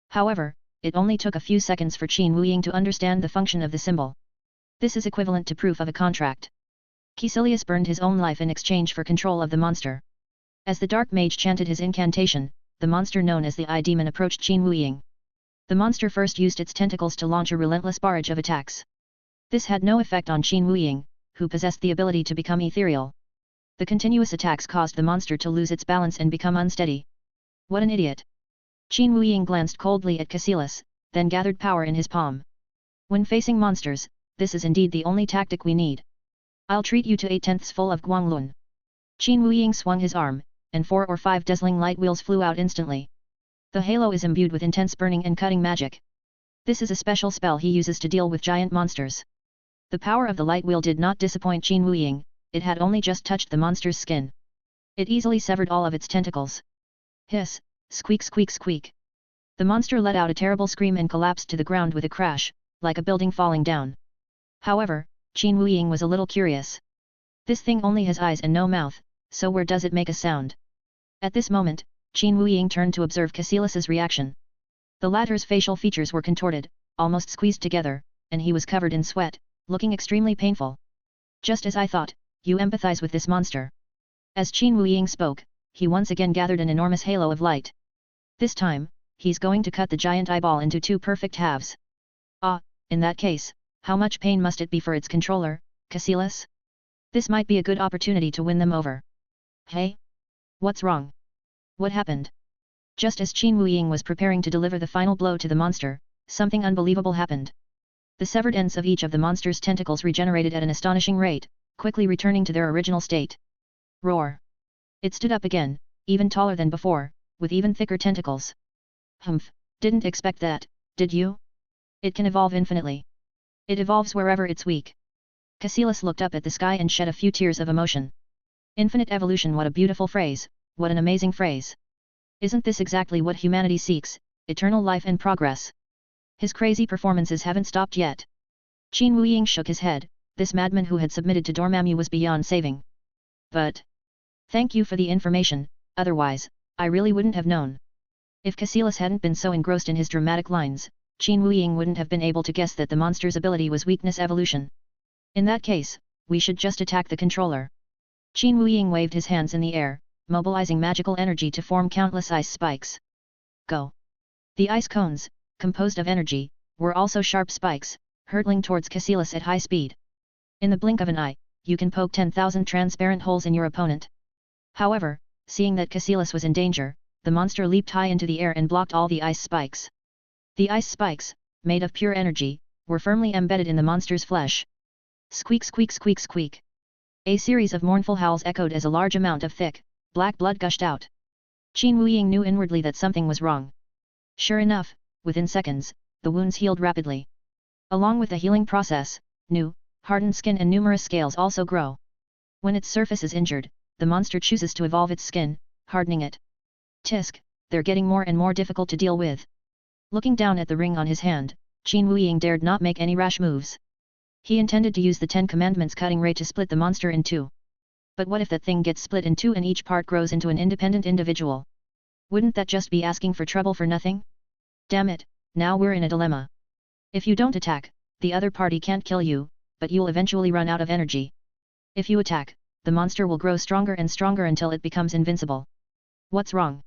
However, it only took a few seconds for Qin Wuying to understand the function of the symbol. This is equivalent to proof of a contract. Casillas burned his own life in exchange for control of the monster. As the dark mage chanted his incantation, the monster known as the Eye Demon approached Qin Wuying. The monster first used its tentacles to launch a relentless barrage of attacks. This had no effect on Qin Wuying, who possessed the ability to become ethereal. The continuous attacks caused the monster to lose its balance and become unsteady. What an idiot! Qin Wuying glanced coldly at Casillas, then gathered power in his palm. When facing monsters, this is indeed the only tactic we need. I'll treat you to 8/10 full of Guanglun. Qin Wuying swung his arm, and 4 or 5 dazzling light wheels flew out instantly. The halo is imbued with intense burning and cutting magic. This is a special spell he uses to deal with giant monsters. The power of the light wheel did not disappoint Qin Wuying, it had only just touched the monster's skin. It easily severed all of its tentacles. Hiss, squeak squeak squeak. The monster let out a terrible scream and collapsed to the ground with a crash, like a building falling down. However, Qin Wuying was a little curious. This thing only has eyes and no mouth, so where does it make a sound? At this moment, Qin Wuying turned to observe Cassilus's reaction. The latter's facial features were contorted, almost squeezed together, and he was covered in sweat, looking extremely painful. Just as I thought, you empathize with this monster. As Qin Wuying spoke, he once again gathered an enormous halo of light. This time, he's going to cut the giant eyeball into 2 perfect halves. Ah, in that case, how much pain must it be for its controller, Cassilus? This might be a good opportunity to win them over. Hey? What's wrong? What happened? Just as Qin Wuying was preparing to deliver the final blow to the monster, something unbelievable happened. The severed ends of each of the monster's tentacles regenerated at an astonishing rate, quickly returning to their original state. Roar! It stood up again, even taller than before, with even thicker tentacles. Humph, didn't expect that, did you? It can evolve infinitely. It evolves wherever it's weak. Cassilus looked up at the sky and shed a few tears of emotion. Infinite evolution, what a beautiful phrase, what an amazing phrase. Isn't this exactly what humanity seeks, eternal life and progress? His crazy performances haven't stopped yet. Qin Wuying shook his head, this madman who had submitted to Dormammu was beyond saving. But... thank you for the information, otherwise, I really wouldn't have known. If Cassilus hadn't been so engrossed in his dramatic lines, Qin Wuying wouldn't have been able to guess that the monster's ability was weakness evolution. In that case, we should just attack the controller. Qin Wuying waved his hands in the air, mobilizing magical energy to form countless ice spikes. Go! The ice cones, composed of energy, were also sharp spikes, hurtling towards Cassilus at high speed. In the blink of an eye, you can poke 10,000 transparent holes in your opponent. However, seeing that Cassilus was in danger, the monster leaped high into the air and blocked all the ice spikes. The ice spikes, made of pure energy, were firmly embedded in the monster's flesh. Squeak squeak squeak squeak. A series of mournful howls echoed as a large amount of thick, black blood gushed out. Qin Wuying knew inwardly that something was wrong. Sure enough, within seconds, the wounds healed rapidly. Along with the healing process, new, hardened skin and numerous scales also grow. When its surface is injured, the monster chooses to evolve its skin, hardening it. Tisk, they're getting more and more difficult to deal with. Looking down at the ring on his hand, Qin Wuying dared not make any rash moves. He intended to use the 10 Commandments cutting ray to split the monster in 2. But what if that thing gets split in 2 and each part grows into an independent individual? Wouldn't that just be asking for trouble for nothing? Damn it, now we're in a dilemma. If you don't attack, the other party can't kill you, but you'll eventually run out of energy. If you attack, the monster will grow stronger and stronger until it becomes invincible. What's wrong?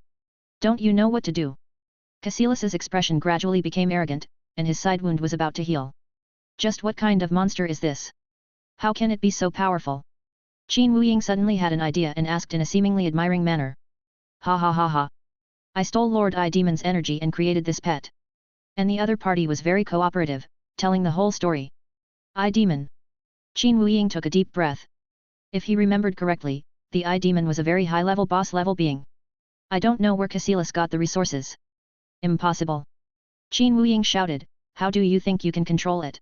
Don't you know what to do? Cassillus's expression gradually became arrogant, and his side wound was about to heal. Just what kind of monster is this? How can it be so powerful? Qin Wuying suddenly had an idea and asked in a seemingly admiring manner. Ha ha ha ha. I stole Lord I Demon's energy and created this pet. And the other party was very cooperative, telling the whole story. I Demon. Qin Wuying took a deep breath. If he remembered correctly, the I Demon was a very high-level boss-level being. I don't know where Cassilus got the resources. Impossible. Qin Wuying shouted, how do you think you can control it?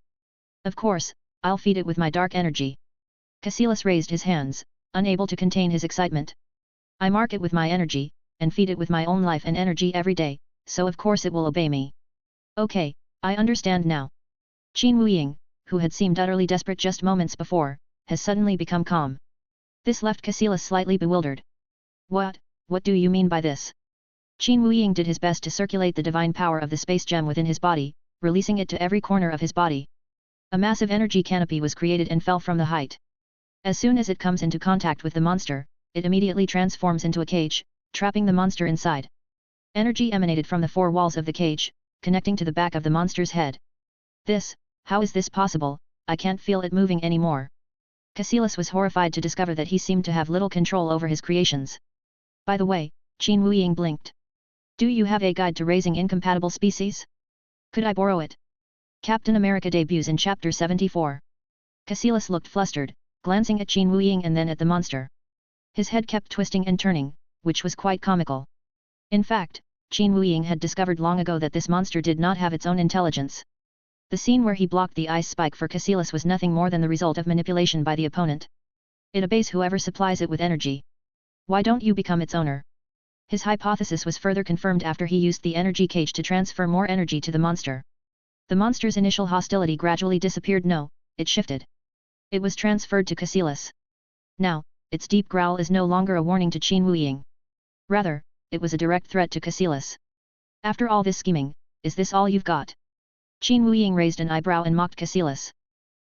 Of course, I'll feed it with my dark energy. Cassilus raised his hands, unable to contain his excitement. I mark it with my energy, and feed it with my own life and energy every day, so of course it will obey me. Okay, I understand now. Qin Wuying, who had seemed utterly desperate just moments before, has suddenly become calm. This left Cassilus slightly bewildered. What do you mean by this? Qin Wuying did his best to circulate the divine power of the space gem within his body, releasing it to every corner of his body. A massive energy canopy was created and fell from the height. As soon as it comes into contact with the monster, it immediately transforms into a cage, trapping the monster inside. Energy emanated from the 4 walls of the cage, connecting to the back of the monster's head. How is this possible? I can't feel it moving anymore. Cassilus was horrified to discover that he seemed to have little control over his creations. By the way, Qin Wuying blinked. Do you have a guide to raising incompatible species? Could I borrow it? Captain America debuts in Chapter 74. Cassilus looked flustered, glancing at Qin Wuying and then at the monster. His head kept twisting and turning, which was quite comical. In fact, Qin Wuying had discovered long ago that this monster did not have its own intelligence. The scene where he blocked the ice spike for Cassilus was nothing more than the result of manipulation by the opponent. It obeys whoever supplies it with energy. Why don't you become its owner? His hypothesis was further confirmed after he used the energy cage to transfer more energy to the monster. The monster's initial hostility gradually disappeared. No, it shifted. It was transferred to Cassilis. Now, its deep growl is no longer a warning to Qin Wuying. Rather, it was a direct threat to Cassilis. After all this scheming, is this all you've got? Qin Wuying raised an eyebrow and mocked Cassilis.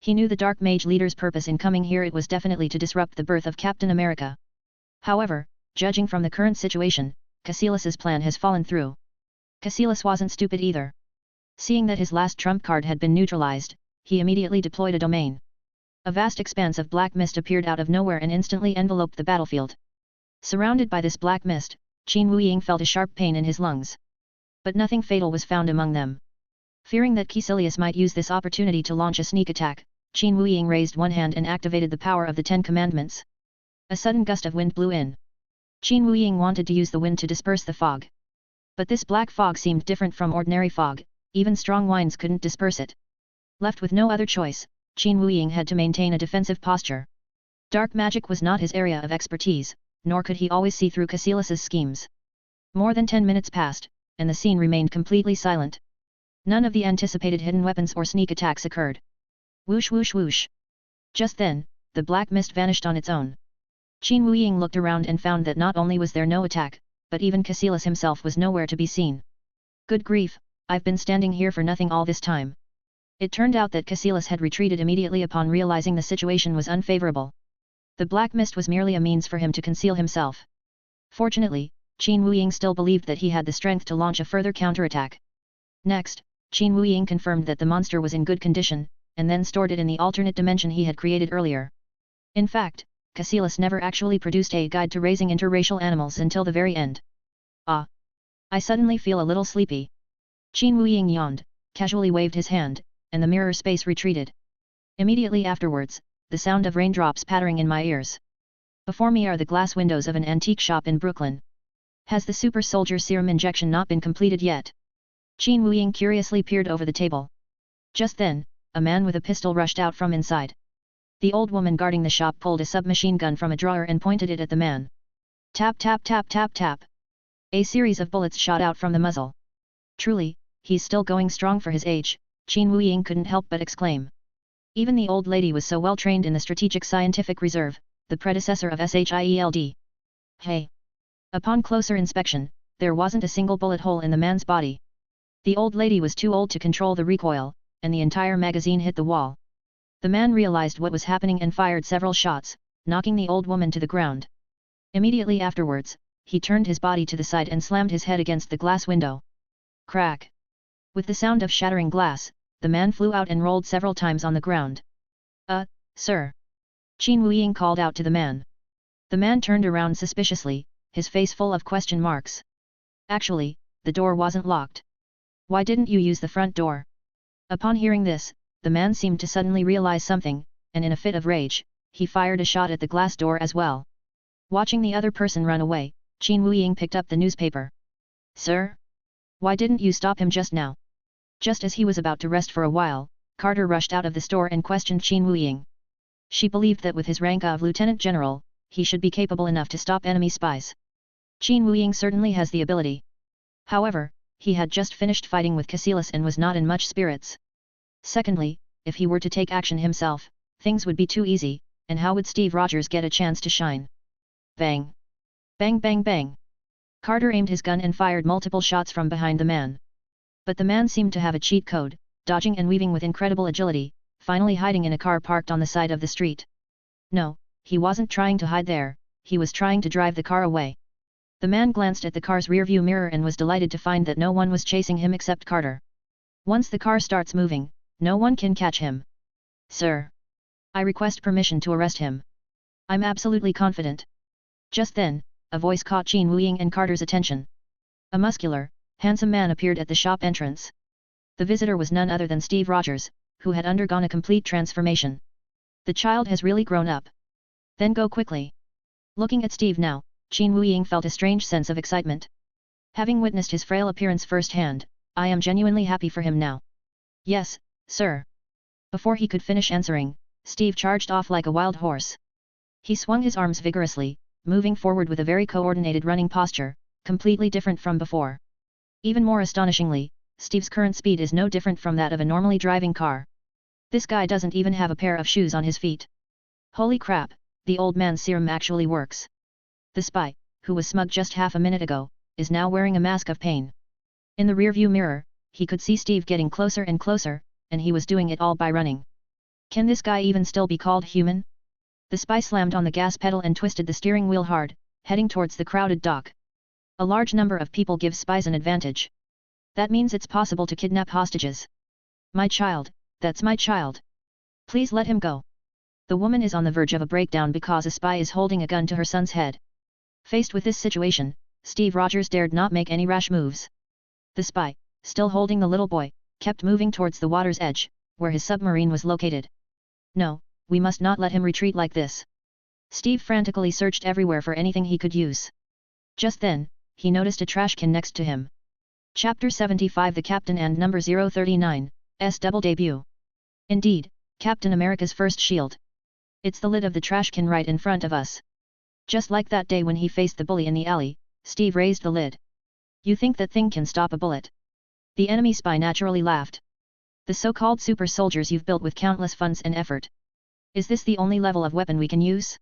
He knew the Dark Mage leader's purpose in coming here. It was definitely to disrupt the birth of Captain America. However, judging from the current situation, Cassilis's plan has fallen through. Cassilis wasn't stupid either. Seeing that his last trump card had been neutralized, he immediately deployed a domain. A vast expanse of black mist appeared out of nowhere and instantly enveloped the battlefield. Surrounded by this black mist, Qin Wuying felt a sharp pain in his lungs. But nothing fatal was found among them. Fearing that Cassilis might use this opportunity to launch a sneak attack, Qin Wuying raised one hand and activated the power of the 10 Commandments. A sudden gust of wind blew in. Qin Wuying wanted to use the wind to disperse the fog. But this black fog seemed different from ordinary fog, even strong winds couldn't disperse it. Left with no other choice, Qin Wuying had to maintain a defensive posture. Dark magic was not his area of expertise, nor could he always see through Cassilis's schemes. More than 10 minutes passed, and the scene remained completely silent. None of the anticipated hidden weapons or sneak attacks occurred. Whoosh whoosh whoosh. Just then, the black mist vanished on its own. Qin Wuying looked around and found that not only was there no attack, but even Cassilis himself was nowhere to be seen. Good grief, I've been standing here for nothing all this time. It turned out that Cassilis had retreated immediately upon realizing the situation was unfavorable. The black mist was merely a means for him to conceal himself. Fortunately, Qin Wuying still believed that he had the strength to launch a further counterattack. Next, Qin Wuying confirmed that the monster was in good condition, and then stored it in the alternate dimension he had created earlier. In fact, Cassilis never actually produced a guide to raising interracial animals until the very end. Ah! I suddenly feel a little sleepy. Qin Wuying yawned, casually waved his hand, and the mirror space retreated. Immediately afterwards, the sound of raindrops pattering in my ears. Before me are the glass windows of an antique shop in Brooklyn. Has the super soldier serum injection not been completed yet? Qin Wuying curiously peered over the table. Just then, a man with a pistol rushed out from inside. The old woman guarding the shop pulled a submachine gun from a drawer and pointed it at the man. Tap tap tap tap tap. A series of bullets shot out from the muzzle. Truly, he's still going strong for his age, Qin Wuying couldn't help but exclaim. Even the old lady was so well trained in the Strategic Scientific Reserve, the predecessor of SHIELD. Hey! Upon closer inspection, there wasn't a single bullet hole in the man's body. The old lady was too old to control the recoil, and the entire magazine hit the wall. The man realized what was happening and fired several shots, knocking the old woman to the ground. Immediately afterwards, he turned his body to the side and slammed his head against the glass window. Crack! With the sound of shattering glass, the man flew out and rolled several times on the ground. Sir! Qin Wuying called out to the man. The man turned around suspiciously, his face full of question marks. Actually, the door wasn't locked. Why didn't you use the front door? Upon hearing this, the man seemed to suddenly realize something, and in a fit of rage, he fired a shot at the glass door as well. Watching the other person run away, Qin Wuying picked up the newspaper. Sir? Why didn't you stop him just now? Just as he was about to rest for a while, Carter rushed out of the store and questioned Qin Wuying. She believed that with his rank of lieutenant general, he should be capable enough to stop enemy spies. Qin Wuying certainly has the ability. However, he had just finished fighting with Cassilis and was not in much spirits. Secondly, if he were to take action himself, things would be too easy, and how would Steve Rogers get a chance to shine? Bang! Bang bang bang! Carter aimed his gun and fired multiple shots from behind the man. But the man seemed to have a cheat code, dodging and weaving with incredible agility, finally hiding in a car parked on the side of the street. No, he wasn't trying to hide there, he was trying to drive the car away. The man glanced at the car's rearview mirror and was delighted to find that no one was chasing him except Carter. Once the car starts moving, no one can catch him. Sir! I request permission to arrest him. I'm absolutely confident. Just then, a voice caught Qin Wuying and Carter's attention. A muscular, handsome man appeared at the shop entrance. The visitor was none other than Steve Rogers, who had undergone a complete transformation. The child has really grown up. Then go quickly. Looking at Steve now, Qin Wuying felt a strange sense of excitement. Having witnessed his frail appearance firsthand, I am genuinely happy for him now. Yes, sir. Before he could finish answering, Steve charged off like a wild horse. He swung his arms vigorously, moving forward with a very coordinated running posture, completely different from before. Even more astonishingly, Steve's current speed is no different from that of a normally driving car. This guy doesn't even have a pair of shoes on his feet. Holy crap, the old man's serum actually works. The spy, who was smug just half a minute ago, is now wearing a mask of pain. In the rearview mirror, he could see Steve getting closer and closer, and he was doing it all by running. Can this guy even still be called human? The spy slammed on the gas pedal and twisted the steering wheel hard, heading towards the crowded dock. A large number of people give spies an advantage. That means it's possible to kidnap hostages. My child, that's my child. Please let him go. The woman is on the verge of a breakdown because a spy is holding a gun to her son's head. Faced with this situation, Steve Rogers dared not make any rash moves. The spy, still holding the little boy, kept moving towards the water's edge, where his submarine was located. No, we must not let him retreat like this. Steve frantically searched everywhere for anything he could use. Just then, he noticed a trash can next to him. Chapter 75 The Captain and Number 039's double debut. Indeed, Captain America's first shield. It's the lid of the trash can right in front of us. Just like that day when he faced the bully in the alley, Steve raised the lid. You think that thing can stop a bullet? The enemy spy naturally laughed. The so-called super soldiers you've built with countless funds and effort. Is this the only level of weapon we can use?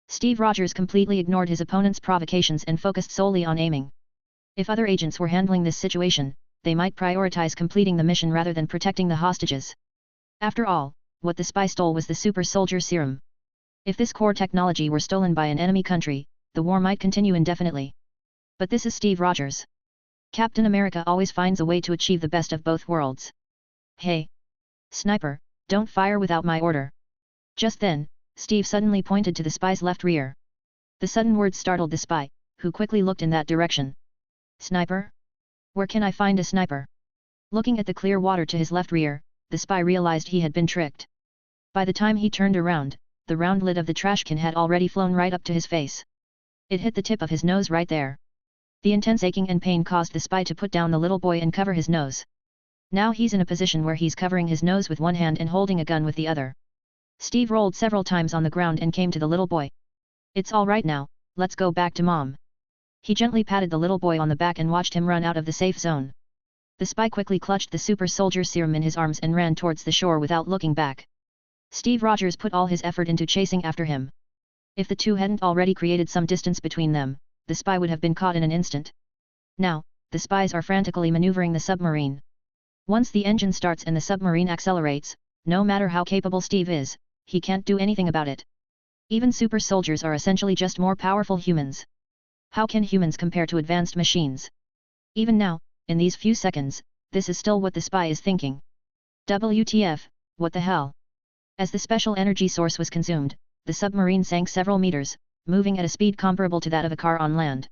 Steve Rogers completely ignored his opponent's provocations and focused solely on aiming. If other agents were handling this situation, they might prioritize completing the mission rather than protecting the hostages. After all, what the spy stole was the super soldier serum. If this core technology were stolen by an enemy country, the war might continue indefinitely. But this is Steve Rogers. Captain America always finds a way to achieve the best of both worlds. Hey! Sniper, don't fire without my order. Just then, Steve suddenly pointed to the spy's left rear. The sudden words startled the spy, who quickly looked in that direction. Sniper? Where can I find a sniper? Looking at the clear water to his left rear, the spy realized he had been tricked. By the time he turned around, the round lid of the trash can had already flown right up to his face. It hit the tip of his nose right there. The intense aching and pain caused the spy to put down the little boy and cover his nose. Now he's in a position where he's covering his nose with one hand and holding a gun with the other. Steve rolled several times on the ground and came to the little boy. It's all right now, let's go back to Mom. He gently patted the little boy on the back and watched him run out of the safe zone. The spy quickly clutched the super soldier serum in his arms and ran towards the shore without looking back. Steve Rogers put all his effort into chasing after him. If the two hadn't already created some distance between them, the spy would have been caught in an instant. Now, the spies are frantically maneuvering the submarine. Once the engine starts and the submarine accelerates, no matter how capable Steve is, he can't do anything about it. Even super soldiers are essentially just more powerful humans. How can humans compare to advanced machines? Even now, in these few seconds, this is still what the spy is thinking. WTF, what the hell? As the special energy source was consumed, the submarine sank several meters, moving at a speed comparable to that of a car on land.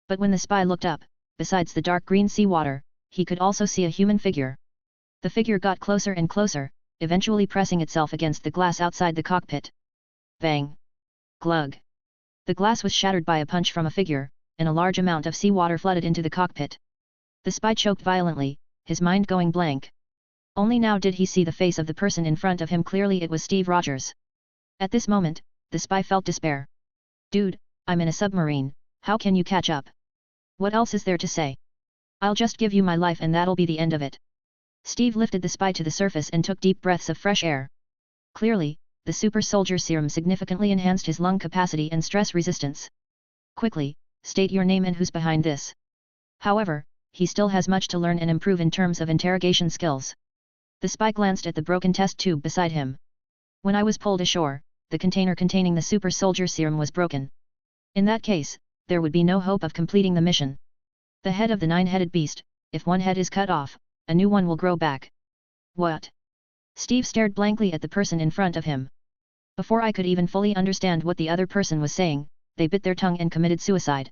But when the spy looked up, besides the dark green seawater, he could also see a human figure. The figure got closer and closer, eventually pressing itself against the glass outside the cockpit. Bang! Glug! The glass was shattered by a punch from a figure, and a large amount of seawater flooded into the cockpit. The spy choked violently, his mind going blank. Only now did he see the face of the person in front of him clearly. It was Steve Rogers. At this moment, the spy felt despair. Dude, I'm in a submarine, how can you catch up? What else is there to say? I'll just give you my life and that'll be the end of it. Steve lifted the spy to the surface and took deep breaths of fresh air. Clearly, the super soldier serum significantly enhanced his lung capacity and stress resistance. Quickly, state your name and who's behind this. However, he still has much to learn and improve in terms of interrogation skills. The spy glanced at the broken test tube beside him. When I was pulled ashore, the container containing the super soldier serum was broken. In that case, there would be no hope of completing the mission. The head of the nine-headed beast, if one head is cut off, a new one will grow back. What? Steve stared blankly at the person in front of him. Before I could even fully understand what the other person was saying, they bit their tongue and committed suicide.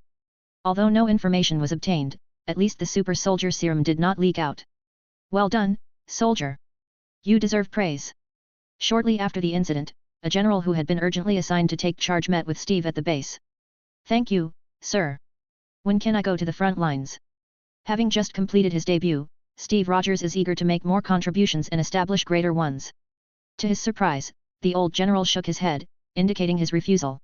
Although no information was obtained, at least the super soldier serum did not leak out. Well done, soldier. You deserve praise. Shortly after the incident, a general who had been urgently assigned to take charge met with Steve at the base. Thank you, sir. When can I go to the front lines? Having just completed his debut, Steve Rogers is eager to make more contributions and establish greater ones. To his surprise, the old general shook his head, indicating his refusal.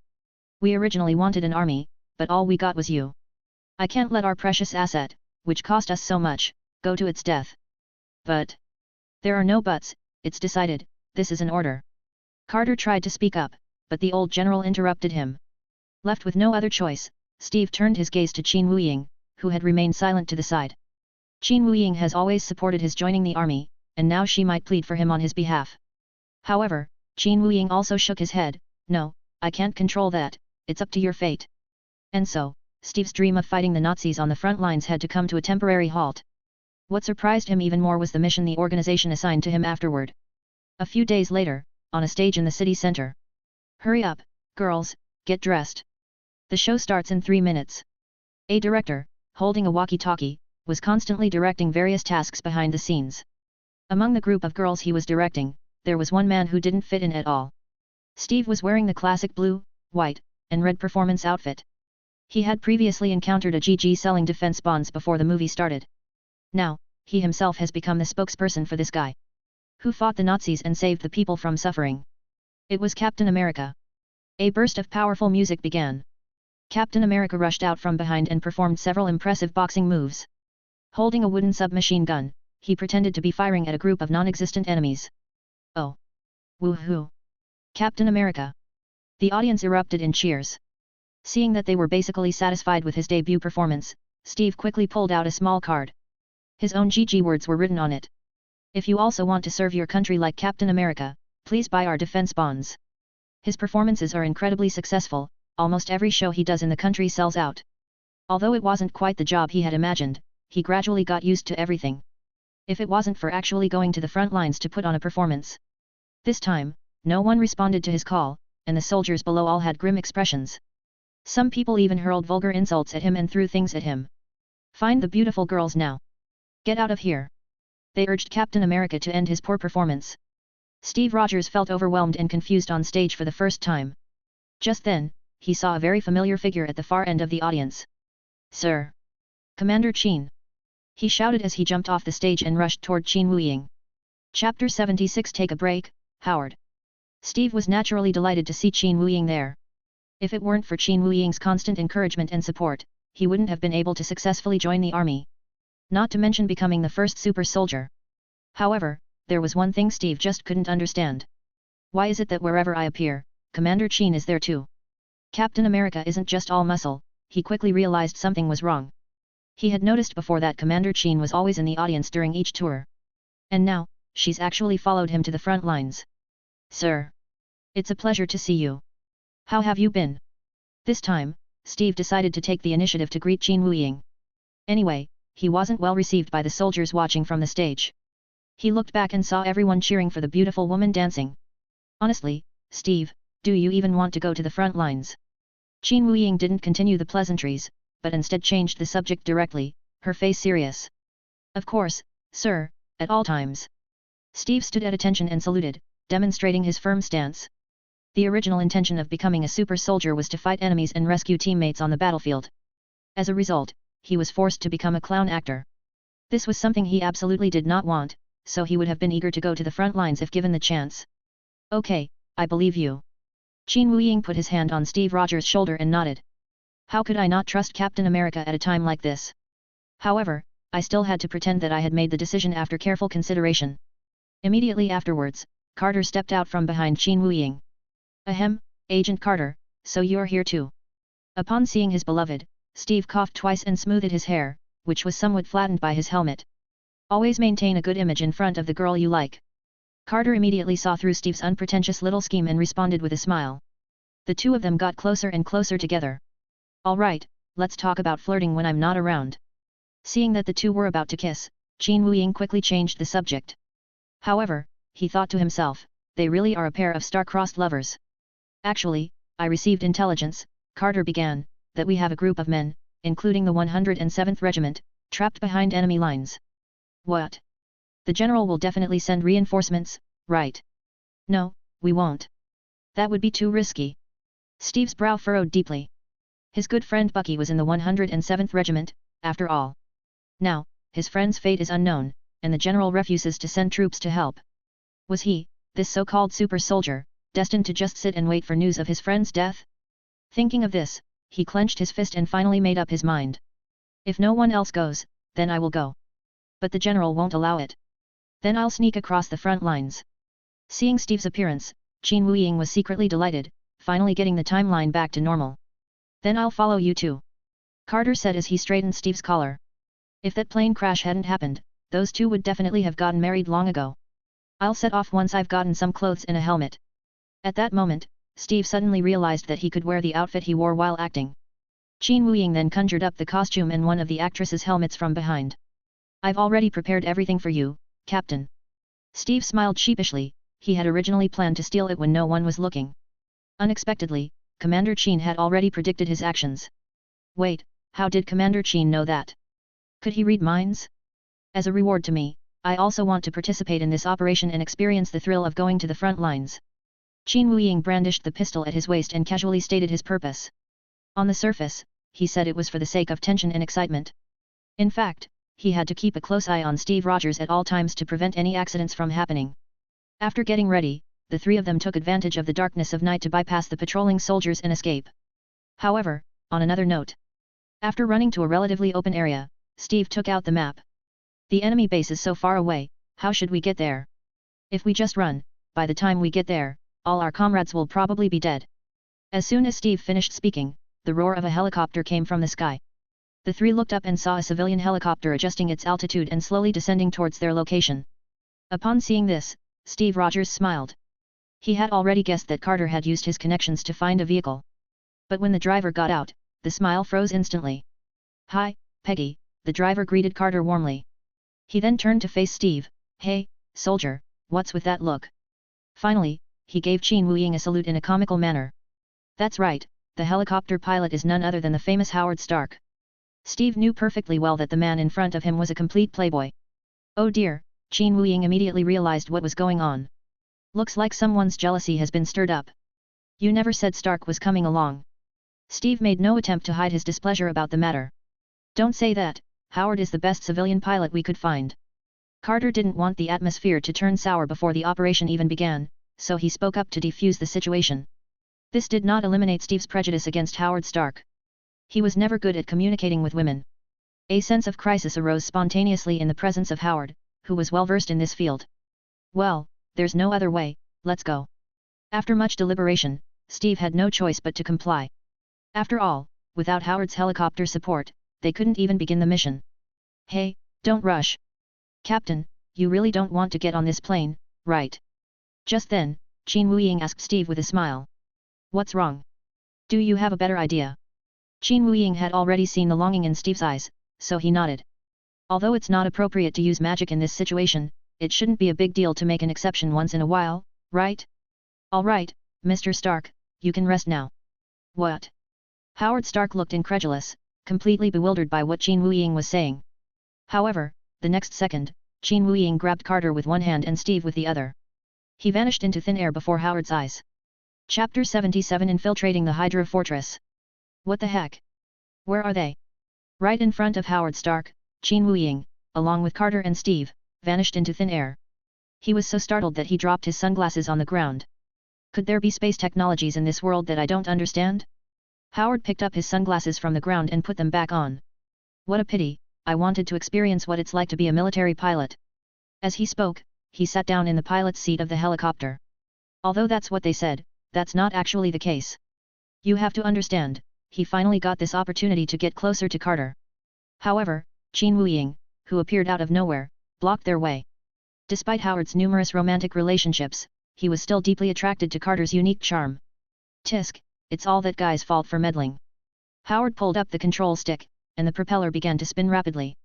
We originally wanted an army, but all we got was you. I can't let our precious asset, which cost us so much, go to its death. But... There are no buts, it's decided, this is an order. Carter tried to speak up, but the old general interrupted him. Left with no other choice, Steve turned his gaze to Qin Wuying, who had remained silent to the side. Qin Wuying has always supported his joining the army, and now she might plead for him on his behalf. However, Qin Wuying also shook his head, no, I can't control that, it's up to your fate. And so, Steve's dream of fighting the Nazis on the front lines had to come to a temporary halt. What surprised him even more was the mission the organization assigned to him afterward. A few days later, on a stage in the city center. Hurry up, girls, get dressed. The show starts in 3 minutes. A director, holding a walkie-talkie, was constantly directing various tasks behind the scenes. Among the group of girls he was directing, there was one man who didn't fit in at all. Steve was wearing the classic blue, white, and red performance outfit. He had previously encountered a GG selling defense bonds before the movie started. Now, he himself has become the spokesperson for this guy. Who fought the Nazis and saved the people from suffering. It was Captain America. A burst of powerful music began. Captain America rushed out from behind and performed several impressive boxing moves. Holding a wooden submachine gun, he pretended to be firing at a group of non-existent enemies. Oh! Woohoo! Captain America! The audience erupted in cheers. Seeing that they were basically satisfied with his debut performance, Steve quickly pulled out a small card. His own GG words were written on it. If you also want to serve your country like Captain America, please buy our defense bonds. His performances are incredibly successful, almost every show he does in the country sells out. Although it wasn't quite the job he had imagined, he gradually got used to everything. If it wasn't for actually going to the front lines to put on a performance. This time, no one responded to his call, and the soldiers below all had grim expressions. Some people even hurled vulgar insults at him and threw things at him. Find the beautiful girls now. Get out of here. They urged Captain America to end his poor performance. Steve Rogers felt overwhelmed and confused on stage for the first time. Just then, he saw a very familiar figure at the far end of the audience. Sir! Commander Qin! He shouted as he jumped off the stage and rushed toward Qin Wuying. Chapter 76 Take a break, Howard. Steve was naturally delighted to see Qin Wuying there. If it weren't for Qin Wuying's constant encouragement and support, he wouldn't have been able to successfully join the army. Not to mention becoming the first super soldier. However, there was one thing Steve just couldn't understand. Why is it that wherever I appear, Commander Qin is there too? Captain America isn't just all muscle, he quickly realized something was wrong. He had noticed before that Commander Qin was always in the audience during each tour. And now, she's actually followed him to the front lines. Sir! It's a pleasure to see you. How have you been? This time, Steve decided to take the initiative to greet Qin Wuying. Anyway, he wasn't well received by the soldiers watching from the stage. He looked back and saw everyone cheering for the beautiful woman dancing. Honestly, Steve, do you even want to go to the front lines? Qin Wuying didn't continue the pleasantries, but instead changed the subject directly, her face serious. Of course, sir, at all times. Steve stood at attention and saluted, demonstrating his firm stance. The original intention of becoming a super soldier was to fight enemies and rescue teammates on the battlefield. As a result, he was forced to become a clown actor. This was something he absolutely did not want, so he would have been eager to go to the front lines if given the chance. Okay, I believe you. Qin Wuying put his hand on Steve Rogers' shoulder and nodded. How could I not trust Captain America at a time like this? However, I still had to pretend that I had made the decision after careful consideration. Immediately afterwards, Carter stepped out from behind Qin Wuying. Ahem, Agent Carter, so you're here too. Upon seeing his beloved, Steve coughed twice and smoothed his hair, which was somewhat flattened by his helmet. Always maintain a good image in front of the girl you like. Carter immediately saw through Steve's unpretentious little scheme and responded with a smile. The two of them got closer and closer together. Alright, let's talk about flirting when I'm not around. Seeing that the two were about to kiss, Qin Wuying quickly changed the subject. However, he thought to himself, they really are a pair of star-crossed lovers. Actually, I received intelligence, Carter began, that we have a group of men, including the 107th Regiment, trapped behind enemy lines. What? The general will definitely send reinforcements, right? No, we won't. That would be too risky. Steve's brow furrowed deeply. His good friend Bucky was in the 107th Regiment, after all. Now, his friend's fate is unknown, and the general refuses to send troops to help. Was he, this so-called super soldier, destined to just sit and wait for news of his friend's death? Thinking of this, he clenched his fist and finally made up his mind. If no one else goes, then I will go. But the general won't allow it. Then I'll sneak across the front lines. Seeing Steve's appearance, Qin Wuying was secretly delighted, finally getting the timeline back to normal. Then I'll follow you too. Carter said as he straightened Steve's collar. If that plane crash hadn't happened, those two would definitely have gotten married long ago. I'll set off once I've gotten some clothes and a helmet. At that moment, Steve suddenly realized that he could wear the outfit he wore while acting. Qin Wuying then conjured up the costume and one of the actress's helmets from behind. I've already prepared everything for you, Captain. Steve smiled sheepishly. He had originally planned to steal it when no one was looking. Unexpectedly, Commander Qin had already predicted his actions. Wait, how did Commander Qin know that? Could he read minds? As a reward to me, I also want to participate in this operation and experience the thrill of going to the front lines. Qin Wuying brandished the pistol at his waist and casually stated his purpose. On the surface, he said it was for the sake of tension and excitement. In fact, he had to keep a close eye on Steve Rogers at all times to prevent any accidents from happening. After getting ready, the three of them took advantage of the darkness of night to bypass the patrolling soldiers and escape. However, on another note, after running to a relatively open area, Steve took out the map. The enemy base is so far away, how should we get there? If we just run, by the time we get there, all our comrades will probably be dead. As soon as Steve finished speaking, the roar of a helicopter came from the sky. The three looked up and saw a civilian helicopter adjusting its altitude and slowly descending towards their location. Upon seeing this, Steve Rogers smiled. He had already guessed that Carter had used his connections to find a vehicle. But when the driver got out, the smile froze instantly. Hi, Peggy, the driver greeted Carter warmly. He then turned to face Steve. Hey, soldier, what's with that look? Finally, he gave Qin Wuying a salute in a comical manner. That's right, the helicopter pilot is none other than the famous Howard Stark. Steve knew perfectly well that the man in front of him was a complete playboy. Oh dear, Qin Wuying immediately realized what was going on. Looks like someone's jealousy has been stirred up. You never said Stark was coming along. Steve made no attempt to hide his displeasure about the matter. Don't say that, Howard is the best civilian pilot we could find. Carter didn't want the atmosphere to turn sour before the operation even began, so he spoke up to defuse the situation. This did not eliminate Steve's prejudice against Howard Stark. He was never good at communicating with women. A sense of crisis arose spontaneously in the presence of Howard, who was well versed in this field. Well, there's no other way, let's go. After much deliberation, Steve had no choice but to comply. After all, without Howard's helicopter support, they couldn't even begin the mission. Hey, don't rush. Captain, you really don't want to get on this plane, right? Just then, Qin Wuying asked Steve with a smile. What's wrong? Do you have a better idea? Qin Wuying had already seen the longing in Steve's eyes, so he nodded. Although it's not appropriate to use magic in this situation, it shouldn't be a big deal to make an exception once in a while, right? All right, Mr. Stark, you can rest now. What? Howard Stark looked incredulous, completely bewildered by what Qin Wuying was saying. However, the next second, Qin Wuying grabbed Carter with one hand and Steve with the other. He vanished into thin air before Howard's eyes. Chapter 77 Infiltrating the Hydra Fortress. What the heck? Where are they? Right in front of Howard Stark, Qin Wuying, along with Carter and Steve, vanished into thin air. He was so startled that he dropped his sunglasses on the ground. Could there be space technologies in this world that I don't understand? Howard picked up his sunglasses from the ground and put them back on. What a pity, I wanted to experience what it's like to be a military pilot. As he spoke, he sat down in the pilot's seat of the helicopter. Although that's what they said, that's not actually the case. You have to understand, he finally got this opportunity to get closer to Carter. However, Qin Wuying, who appeared out of nowhere, blocked their way. Despite Howard's numerous romantic relationships, he was still deeply attracted to Carter's unique charm. Tisk, it's all that guy's fault for meddling. Howard pulled up the control stick, and the propeller began to spin rapidly.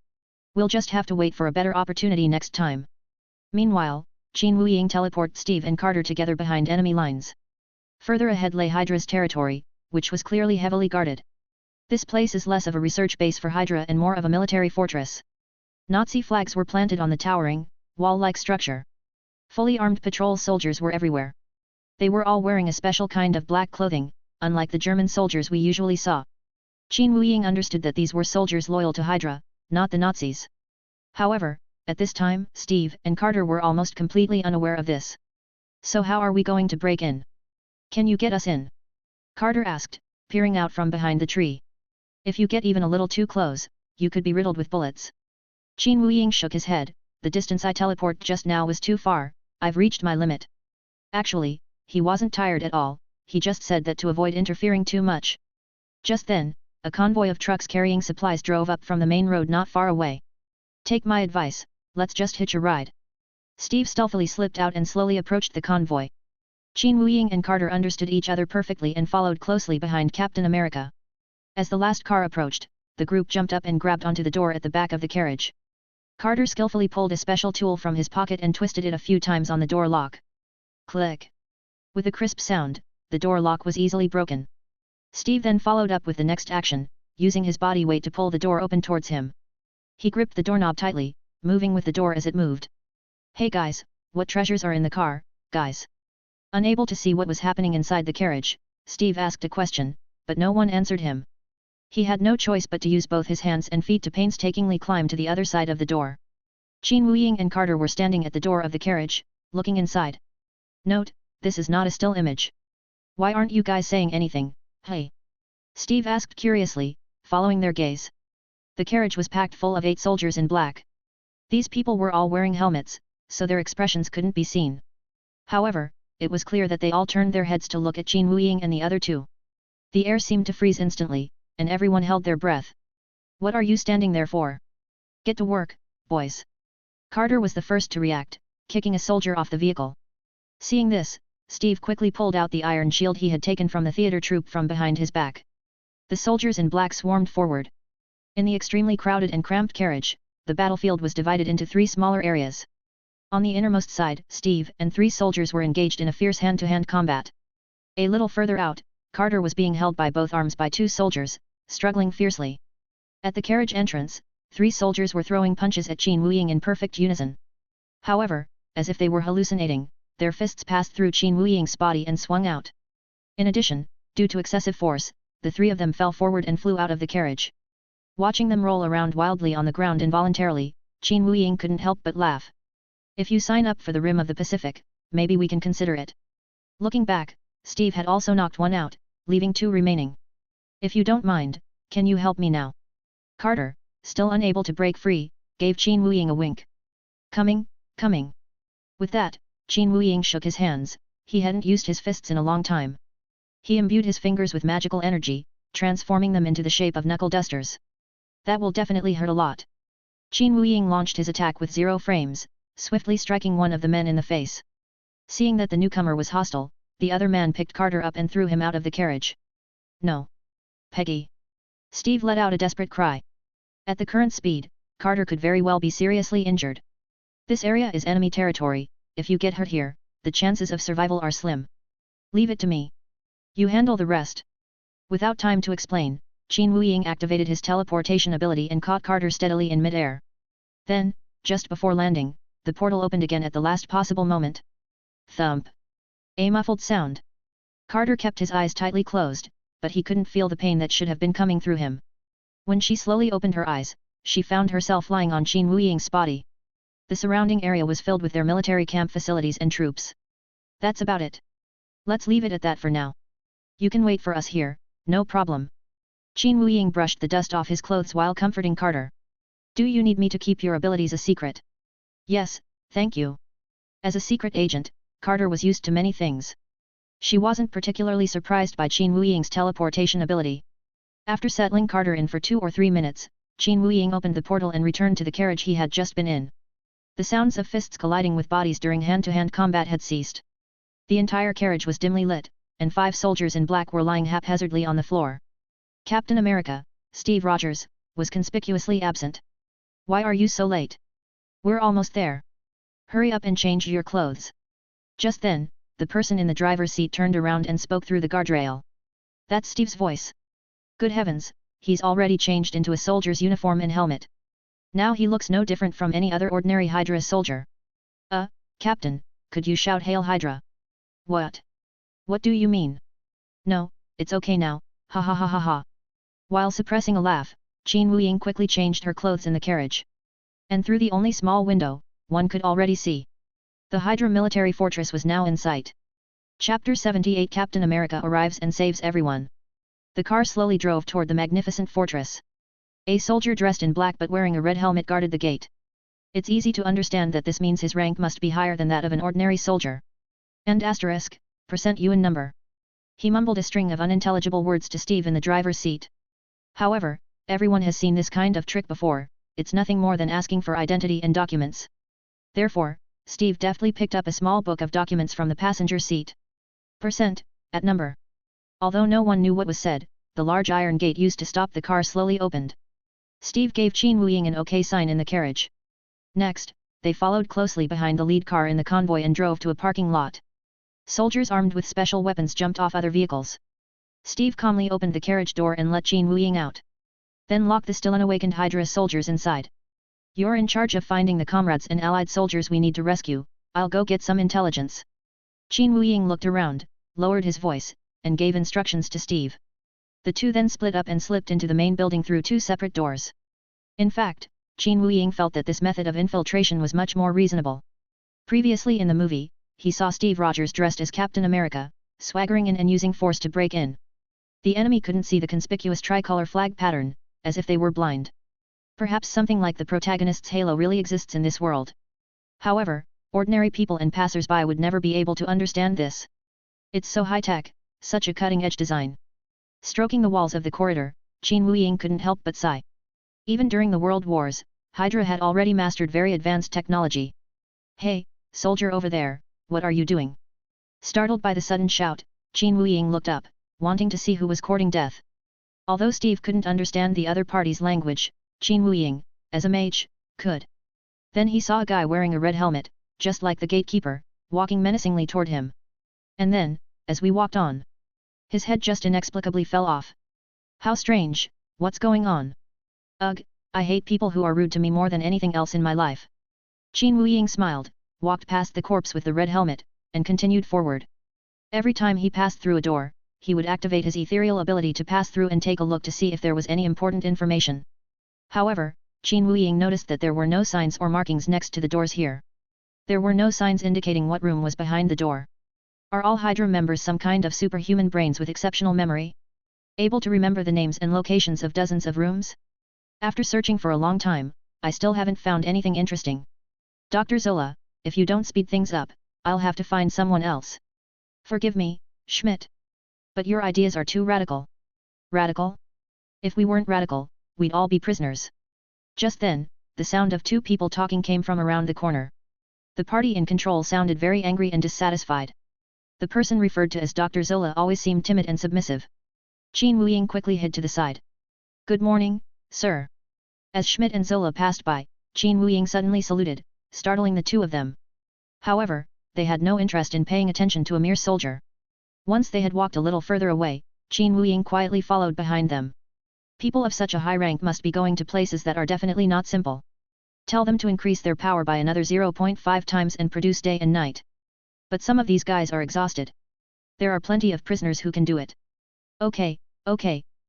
We'll just have to wait for a better opportunity next time. Meanwhile, Qin Wuying teleported Steve and Carter together behind enemy lines. Further ahead lay Hydra's territory, which was clearly heavily guarded. This place is less of a research base for Hydra and more of a military fortress. Nazi flags were planted on the towering, wall-like structure. Fully armed patrol soldiers were everywhere. They were all wearing a special kind of black clothing, unlike the German soldiers we usually saw. Qin Wuying understood that these were soldiers loyal to Hydra, not the Nazis. However, at this time, Steve and Carter were almost completely unaware of this. So how are we going to break in? Can you get us in? Carter asked, peering out from behind the tree. If you get even a little too close, you could be riddled with bullets. Qin Wuying shook his head. The distance I teleport just now was too far, I've reached my limit. Actually, he wasn't tired at all, he just said that to avoid interfering too much. Just then, a convoy of trucks carrying supplies drove up from the main road not far away. Take my advice, let's just hitch a ride. Steve stealthily slipped out and slowly approached the convoy. Qin Wuying and Carter understood each other perfectly and followed closely behind Captain America. As the last car approached, the group jumped up and grabbed onto the door at the back of the carriage. Carter skillfully pulled a special tool from his pocket and twisted it a few times on the door lock. Click! With a crisp sound, the door lock was easily broken. Steve then followed up with the next action, using his body weight to pull the door open towards him. He gripped the doorknob tightly, moving with the door as it moved. Hey guys, what treasures are in the car, guys? Unable to see what was happening inside the carriage, Steve asked a question, but no one answered him. He had no choice but to use both his hands and feet to painstakingly climb to the other side of the door. Qin Wuying and Carter were standing at the door of the carriage, looking inside. Note, this is not a still image. Why aren't you guys saying anything, hey? Steve asked curiously, following their gaze. The carriage was packed full of 8 soldiers in black. These people were all wearing helmets, so their expressions couldn't be seen. However, it was clear that they all turned their heads to look at Qin Wuying and the other two. The air seemed to freeze instantly, and everyone held their breath. What are you standing there for? Get to work, boys. Carter was the first to react, kicking a soldier off the vehicle. Seeing this, Steve quickly pulled out the iron shield he had taken from the theater troupe from behind his back. The soldiers in black swarmed forward. In the extremely crowded and cramped carriage, the battlefield was divided into 3 smaller areas. On the innermost side, Steve and 3 soldiers were engaged in a fierce hand-to-hand combat. A little further out, Carter was being held by both arms by 2 soldiers, struggling fiercely. At the carriage entrance, 3 soldiers were throwing punches at Qin Wuying in perfect unison. However, as if they were hallucinating, their fists passed through Qin Wuying's body and swung out. In addition, due to excessive force, the 3 of them fell forward and flew out of the carriage. Watching them roll around wildly on the ground involuntarily, Qin Wuying couldn't help but laugh. If you sign up for the Rim of the Pacific, maybe we can consider it. Looking back, Steve had also knocked one out, leaving 2 remaining. If you don't mind, can you help me now? Carter, still unable to break free, gave Qin Wuying a wink. Coming, coming. With that, Qin Wuying shook his hands, he hadn't used his fists in a long time. He imbued his fingers with magical energy, transforming them into the shape of knuckle dusters. That will definitely hurt a lot. Qin Wuying launched his attack with 0 frames, swiftly striking one of the men in the face. Seeing that the newcomer was hostile, the other man picked Carter up and threw him out of the carriage. No. Peggy. Steve let out a desperate cry. At the current speed, Carter could very well be seriously injured. This area is enemy territory, if you get hurt here, the chances of survival are slim. Leave it to me. You handle the rest. Without time to explain, Qin Wuying activated his teleportation ability and caught Carter steadily in mid-air. Then, just before landing, the portal opened again at the last possible moment. Thump. A muffled sound. Carter kept his eyes tightly closed, but he couldn't feel the pain that should have been coming through him. When she slowly opened her eyes, she found herself lying on Qin Wuying's body. The surrounding area was filled with their military camp facilities and troops. That's about it. Let's leave it at that for now. You can wait for us here, no problem. Qin Wuying brushed the dust off his clothes while comforting Carter. Do you need me to keep your abilities a secret? Yes, thank you. As a secret agent, Carter was used to many things. She wasn't particularly surprised by Qin Wuying's teleportation ability. After settling Carter in for 2 or 3 minutes, Qin Wuying opened the portal and returned to the carriage he had just been in. The sounds of fists colliding with bodies during hand-to-hand combat had ceased. The entire carriage was dimly lit, and 5 soldiers in black were lying haphazardly on the floor. Captain America, Steve Rogers, was conspicuously absent. Why are you so late? We're almost there. Hurry up and change your clothes. Just then, the person in the driver's seat turned around and spoke through the guardrail. That's Steve's voice. Good heavens, he's already changed into a soldier's uniform and helmet. Now he looks no different from any other ordinary Hydra soldier. Captain, could you shout Hail Hydra? What? What do you mean? No, it's okay now, ha ha ha ha ha. While suppressing a laugh, Qin Wuying quickly changed her clothes in the carriage. And through the only small window, one could already see. The Hydra military fortress was now in sight. Chapter 78 Captain America arrives and saves everyone. The car slowly drove toward the magnificent fortress. A soldier dressed in black but wearing a red helmet guarded the gate. It's easy to understand that this means his rank must be higher than that of an ordinary soldier. And % Yuan number. He mumbled a string of unintelligible words to Steve in the driver's seat. However, everyone has seen this kind of trick before, it's nothing more than asking for identity and documents. Therefore, Steve deftly picked up a small book of documents from the passenger seat. At number. Although no one knew what was said, the large iron gate used to stop the car slowly opened. Steve gave Qin Wuying an OK sign in the carriage. Next, they followed closely behind the lead car in the convoy and drove to a parking lot. Soldiers armed with special weapons jumped off other vehicles. Steve calmly opened the carriage door and let Qin Wuying out. Then locked the still unawakened Hydra soldiers inside. You're in charge of finding the comrades and allied soldiers we need to rescue, I'll go get some intelligence. Qin Wuying looked around, lowered his voice, and gave instructions to Steve. The two then split up and slipped into the main building through two separate doors. In fact, Qin Wuying felt that this method of infiltration was much more reasonable. Previously in the movie, he saw Steve Rogers dressed as Captain America, swaggering in and using force to break in. The enemy couldn't see the conspicuous tricolor flag pattern, as if they were blind. Perhaps something like the protagonist's halo really exists in this world. However, ordinary people and passers-by would never be able to understand this. It's so high-tech, such a cutting-edge design. Stroking the walls of the corridor, Qin Wuying couldn't help but sigh. Even during the World Wars, Hydra had already mastered very advanced technology. Hey, soldier over there, what are you doing? Startled by the sudden shout, Qin Wuying looked up, wanting to see who was courting death. Although Steve couldn't understand the other party's language, Qin Wuying, as a mage, could. Then he saw a guy wearing a red helmet, just like the gatekeeper, walking menacingly toward him. And then, as we walked on, his head just inexplicably fell off. How strange, what's going on? Ugh, I hate people who are rude to me more than anything else in my life. Qin Wuying smiled, walked past the corpse with the red helmet, and continued forward. Every time he passed through a door, he would activate his ethereal ability to pass through and take a look to see if there was any important information. However, Qin Wuying noticed that there were no signs or markings next to the doors here. There were no signs indicating what room was behind the door. Are all Hydra members some kind of superhuman brains with exceptional memory? Able to remember the names and locations of dozens of rooms? After searching for a long time, I still haven't found anything interesting. Dr. Zola, if you don't speed things up, I'll have to find someone else. Forgive me, Schmidt. But your ideas are too radical. Radical? If we weren't radical, we'd all be prisoners. Just then, the sound of two people talking came from around the corner. The party in control sounded very angry and dissatisfied. The person referred to as Dr. Zola always seemed timid and submissive. Qin Wuying quickly hid to the side. Good morning, sir. As Schmidt and Zola passed by, Qin Wuying suddenly saluted, startling the two of them. However, they had no interest in paying attention to a mere soldier. Once they had walked a little further away, Qin Wuying quietly followed behind them. People of such a high rank must be going to places that are definitely not simple. Tell them to increase their power by another 0.5 times and produce day and night. But some of these guys are exhausted. There are plenty of prisoners who can do it. Okay,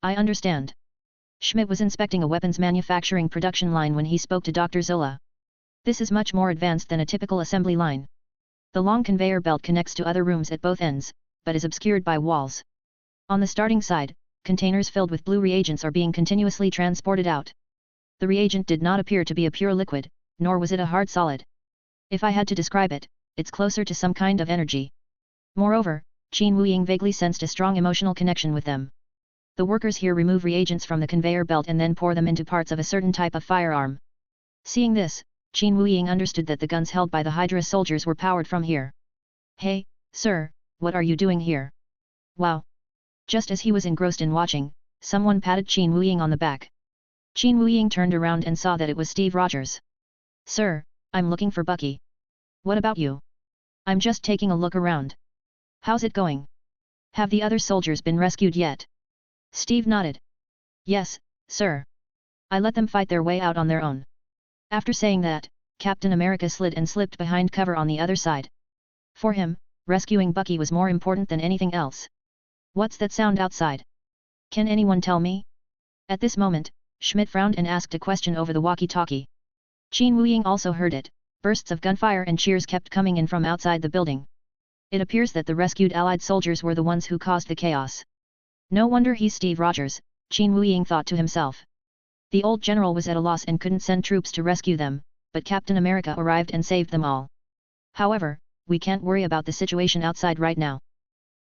I understand. Schmidt was inspecting a weapons manufacturing production line when he spoke to Dr. Zola. This is much more advanced than a typical assembly line. The long conveyor belt connects to other rooms at both ends, but is obscured by walls. On the starting side, containers filled with blue reagents are being continuously transported out. The reagent did not appear to be a pure liquid, nor was it a hard solid. If I had to describe it, it's closer to some kind of energy. Moreover, Qin Wuying vaguely sensed a strong emotional connection with them. The workers here remove reagents from the conveyor belt and then pour them into parts of a certain type of firearm. Seeing this, Qin Wuying understood that the guns held by the Hydra soldiers were powered from here. Hey, sir, what are you doing here? Wow! Just as he was engrossed in watching, someone patted Qin Wuying on the back. Qin Wuying turned around and saw that it was Steve Rogers. Sir, I'm looking for Bucky. What about you? I'm just taking a look around. How's it going? Have the other soldiers been rescued yet? Steve nodded. Yes, sir. I let them fight their way out on their own. After saying that, Captain America slid and slipped behind cover on the other side. For him, rescuing Bucky was more important than anything else. What's that sound outside? Can anyone tell me? At this moment, Schmidt frowned and asked a question over the walkie-talkie. Qin Wuying also heard it. Bursts of gunfire and cheers kept coming in from outside the building. It appears that the rescued Allied soldiers were the ones who caused the chaos. No wonder he's Steve Rogers, Qin Wuying thought to himself. The old general was at a loss and couldn't send troops to rescue them, but Captain America arrived and saved them all. However, we can't worry about the situation outside right now.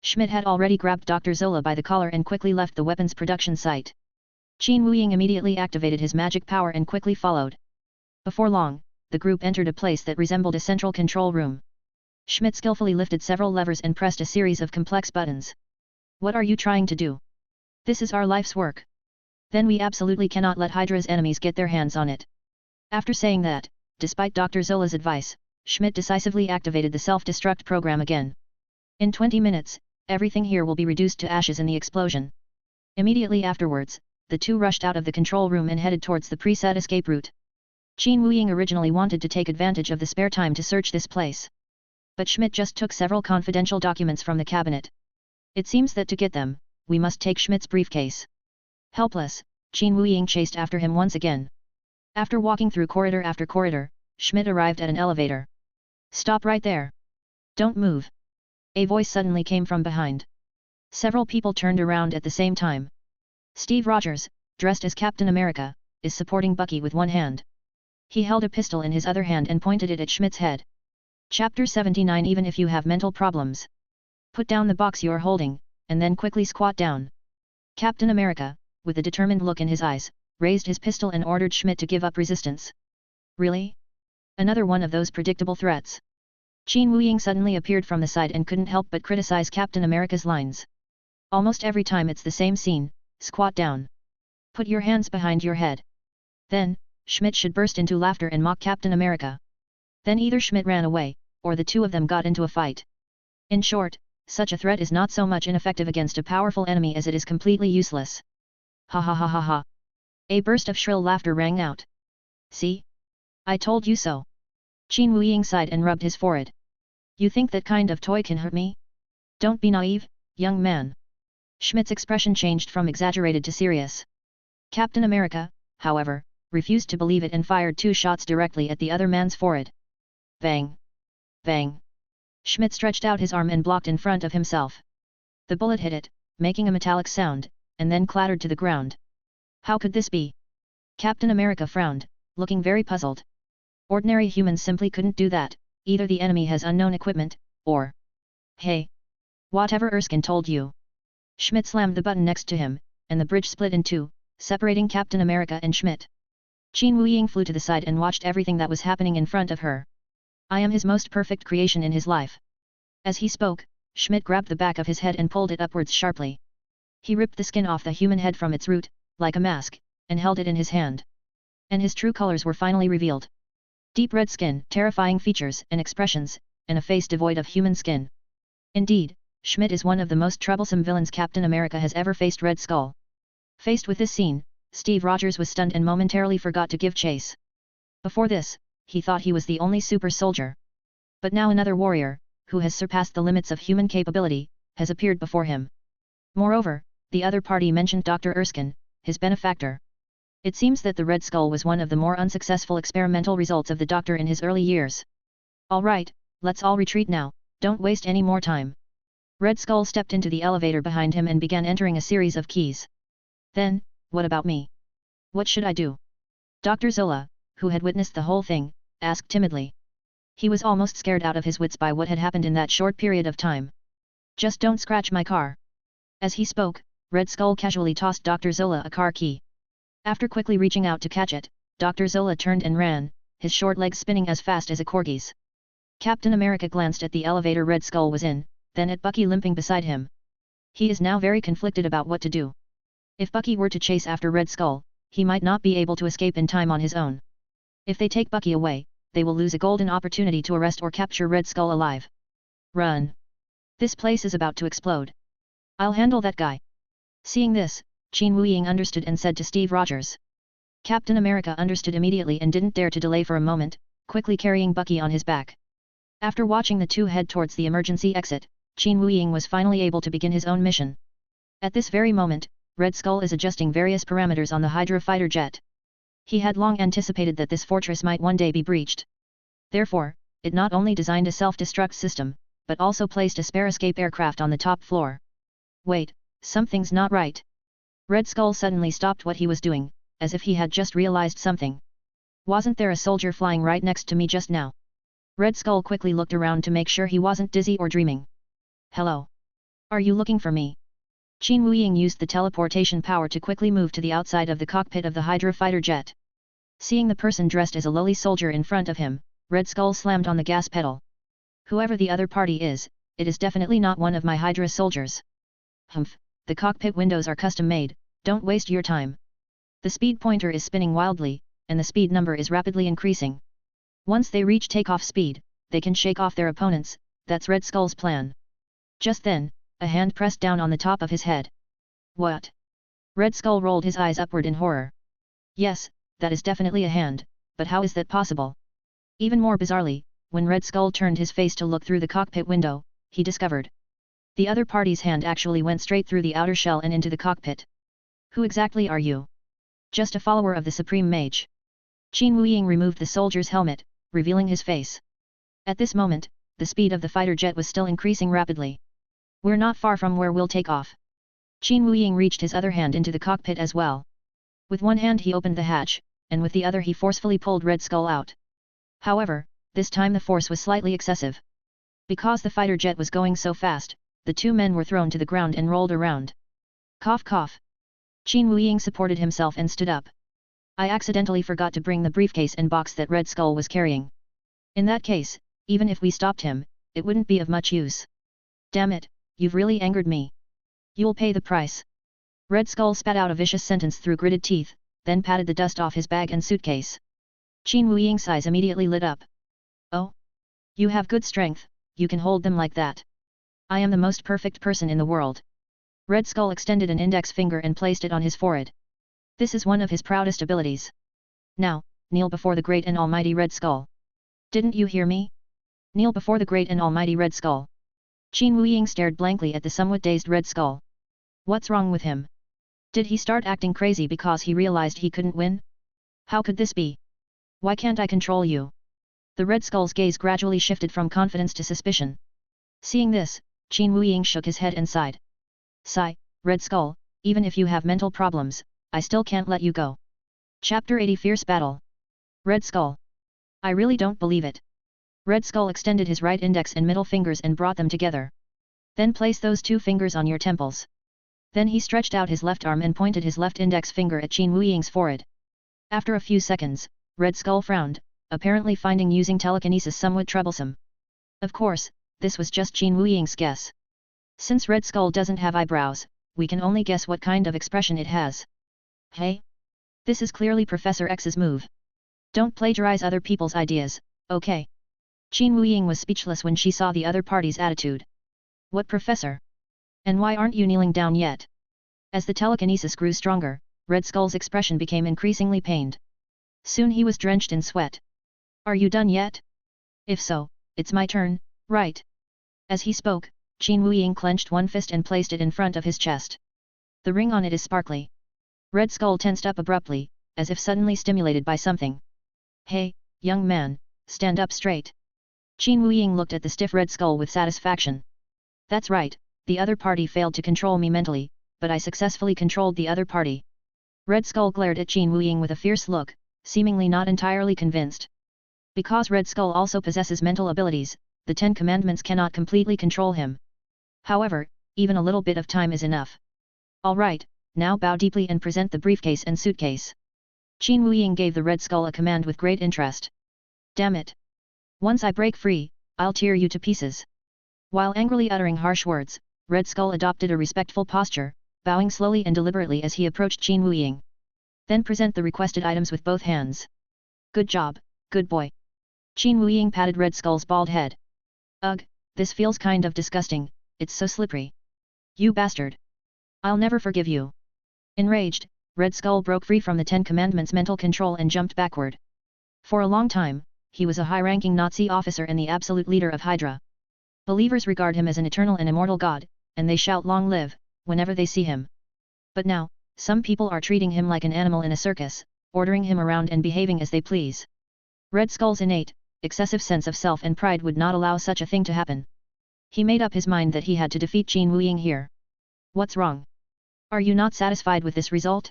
Schmidt had already grabbed Dr. Zola by the collar and quickly left the weapons production site. Qin Wuying immediately activated his magic power and quickly followed. Before long, the group entered a place that resembled a central control room. Schmidt skillfully lifted several levers and pressed a series of complex buttons. What are you trying to do? This is our life's work. Then we absolutely cannot let Hydra's enemies get their hands on it. After saying that, despite Dr. Zola's advice, Schmidt decisively activated the self-destruct program again. In 20 minutes, everything here will be reduced to ashes in the explosion. Immediately afterwards, the two rushed out of the control room and headed towards the preset escape route. Qin Wuying originally wanted to take advantage of the spare time to search this place. But Schmidt just took several confidential documents from the cabinet. It seems that to get them, we must take Schmidt's briefcase. Helpless, Qin Wuying chased after him once again. After walking through corridor after corridor, Schmidt arrived at an elevator. Stop right there. Don't move. A voice suddenly came from behind. Several people turned around at the same time. Steve Rogers, dressed as Captain America, is supporting Bucky with one hand. He held a pistol in his other hand and pointed it at Schmidt's head. Chapter 79. Even if you have mental problems, put down the box you're holding, and then quickly squat down. Captain America, with a determined look in his eyes, raised his pistol and ordered Schmidt to give up resistance. Really? Another one of those predictable threats. Qin Wuying suddenly appeared from the side and couldn't help but criticize Captain America's lines. Almost every time it's the same scene, squat down. Put your hands behind your head. Then, Schmidt should burst into laughter and mock Captain America. Then either Schmidt ran away, or the two of them got into a fight. In short, such a threat is not so much ineffective against a powerful enemy as it is completely useless. Ha ha ha ha ha. A burst of shrill laughter rang out. See? I told you so. Qin Wuying sighed and rubbed his forehead. You think that kind of toy can hurt me? Don't be naive, young man. Schmidt's expression changed from exaggerated to serious. Captain America, however, refused to believe it and fired 2 shots directly at the other man's forehead. Bang! Bang! Schmidt stretched out his arm and blocked in front of himself. The bullet hit it, making a metallic sound, and then clattered to the ground. How could this be? Captain America frowned, looking very puzzled. Ordinary humans simply couldn't do that, either the enemy has unknown equipment, or... Hey! Whatever Erskine told you. Schmidt slammed the button next to him, and the bridge split in two, separating Captain America and Schmidt. Qin Wuying flew to the side and watched everything that was happening in front of her. I am his most perfect creation in his life. As he spoke, Schmidt grabbed the back of his head and pulled it upwards sharply. He ripped the skin off the human head from its root, like a mask, and held it in his hand. And his true colors were finally revealed. Deep red skin, terrifying features and expressions, and a face devoid of human skin. Indeed, Schmidt is one of the most troublesome villains Captain America has ever faced. Red Skull. Faced with this scene, Steve Rogers was stunned and momentarily forgot to give chase. Before this, he thought he was the only super soldier. But now another warrior, who has surpassed the limits of human capability, has appeared before him. Moreover, the other party mentioned Dr. Erskine, his benefactor. It seems that the Red Skull was one of the more unsuccessful experimental results of the Doctor in his early years. All right, let's all retreat now, don't waste any more time. Red Skull stepped into the elevator behind him and began entering a series of keys. Then, what about me? What should I do? Dr. Zola, who had witnessed the whole thing, asked timidly. He was almost scared out of his wits by what had happened in that short period of time. Just don't scratch my car. As he spoke, Red Skull casually tossed Dr. Zola a car key. After quickly reaching out to catch it, Dr. Zola turned and ran, his short legs spinning as fast as a corgi's. Captain America glanced at the elevator Red Skull was in, then at Bucky limping beside him. He is now very conflicted about what to do. If Bucky were to chase after Red Skull, he might not be able to escape in time on his own. If they take Bucky away, they will lose a golden opportunity to arrest or capture Red Skull alive. Run! This place is about to explode. I'll handle that guy. Seeing this, Qin Wuying understood and said to Steve Rogers. Captain America understood immediately and didn't dare to delay for a moment, quickly carrying Bucky on his back. After watching the two head towards the emergency exit, Qin Wuying was finally able to begin his own mission. At this very moment, Red Skull is adjusting various parameters on the Hydra fighter jet. He had long anticipated that this fortress might one day be breached. Therefore, it not only designed a self-destruct system, but also placed a spare escape aircraft on the top floor. Wait, Something's not right. Red Skull suddenly stopped what he was doing, as if he had just realized something. Wasn't there a soldier flying right next to me just now? Red Skull quickly looked around to make sure he wasn't dizzy or dreaming. Hello? Are you looking for me? Qin Wuying used the teleportation power to quickly move to the outside of the cockpit of the Hydra fighter jet. Seeing the person dressed as a lowly soldier in front of him, Red Skull slammed on the gas pedal. Whoever the other party is, it is definitely not one of my Hydra soldiers. Humph, the cockpit windows are custom-made, don't waste your time. The speed pointer is spinning wildly, and the speed number is rapidly increasing. Once they reach takeoff speed, they can shake off their opponents, that's Red Skull's plan. Just then, a hand pressed down on the top of his head. What? Red Skull rolled his eyes upward in horror. Yes, that is definitely a hand, but how is that possible? Even more bizarrely, when Red Skull turned his face to look through the cockpit window, he discovered the other party's hand actually went straight through the outer shell and into the cockpit. Who exactly are you? Just a follower of the Supreme Mage. Qin Wuying removed the soldier's helmet, revealing his face. At this moment, the speed of the fighter jet was still increasing rapidly. We're not far from where we'll take off. Qin Wuying reached his other hand into the cockpit as well. With one hand he opened the hatch, and with the other he forcefully pulled Red Skull out. However, this time the force was slightly excessive. Because the fighter jet was going so fast, the two men were thrown to the ground and rolled around. Cough cough. Qin Wuying supported himself and stood up. I accidentally forgot to bring the briefcase and box that Red Skull was carrying. In that case, even if we stopped him, it wouldn't be of much use. Damn it, you've really angered me. You'll pay the price. Red Skull spat out a vicious sentence through gritted teeth, then patted the dust off his bag and suitcase. Qin Wuying's eyes immediately lit up. Oh? You have good strength, you can hold them like that. I am the most perfect person in the world. Red Skull extended an index finger and placed it on his forehead. This is one of his proudest abilities. Now, kneel before the great and almighty Red Skull. Didn't you hear me? Kneel before the great and almighty Red Skull. Qin Wuying stared blankly at the somewhat dazed Red Skull. What's wrong with him? Did he start acting crazy because he realized he couldn't win? How could this be? Why can't I control you? The Red Skull's gaze gradually shifted from confidence to suspicion. Seeing this, Qin Wuying shook his head and sighed. Sigh, Red Skull, even if you have mental problems, I still can't let you go. Chapter 80 Fierce Battle. Red Skull. I really don't believe it. Red Skull extended his right index and middle fingers and brought them together. Then place those two fingers on your temples. Then he stretched out his left arm and pointed his left index finger at Qin Wuying's forehead. After a few seconds, Red Skull frowned, apparently finding using telekinesis somewhat troublesome. Of course, this was just Qin Wuying's guess. Since Red Skull doesn't have eyebrows, we can only guess what kind of expression it has. Hey? This is clearly Professor X's move. Don't plagiarize other people's ideas, okay? Qin Wuying was speechless when she saw the other party's attitude. What professor? And why aren't you kneeling down yet? As the telekinesis grew stronger, Red Skull's expression became increasingly pained. Soon he was drenched in sweat. Are you done yet? If so, it's my turn, right? As he spoke, Qin Wuying clenched one fist and placed it in front of his chest. The ring on it is sparkly. Red Skull tensed up abruptly, as if suddenly stimulated by something. Hey, young man, stand up straight. Qin Wuying looked at the stiff Red Skull with satisfaction. That's right, the other party failed to control me mentally, but I successfully controlled the other party. Red Skull glared at Qin Wuying with a fierce look, seemingly not entirely convinced. Because Red Skull also possesses mental abilities, the 10 Commandments cannot completely control him. However, even a little bit of time is enough. Alright, now bow deeply and present the briefcase and suitcase. Qin Wuying gave the Red Skull a command with great interest. Damn it! Once I break free, I'll tear you to pieces. While angrily uttering harsh words, Red Skull adopted a respectful posture, bowing slowly and deliberately as he approached Qin Wuying. Then present the requested items with both hands. Good job, good boy. Qin Wuying patted Red Skull's bald head. Ugh, this feels kind of disgusting, it's so slippery. You bastard! I'll never forgive you. Enraged, Red Skull broke free from the 10 Commandments' mental control and jumped backward. For a long time, he was a high-ranking Nazi officer and the absolute leader of Hydra. Believers regard him as an eternal and immortal god, and they shout "Long live" whenever they see him. But now, some people are treating him like an animal in a circus, ordering him around and behaving as they please. Red Skull's innate, excessive sense of self and pride would not allow such a thing to happen. He made up his mind that he had to defeat Qin Wuying here. What's wrong? Are you not satisfied with this result?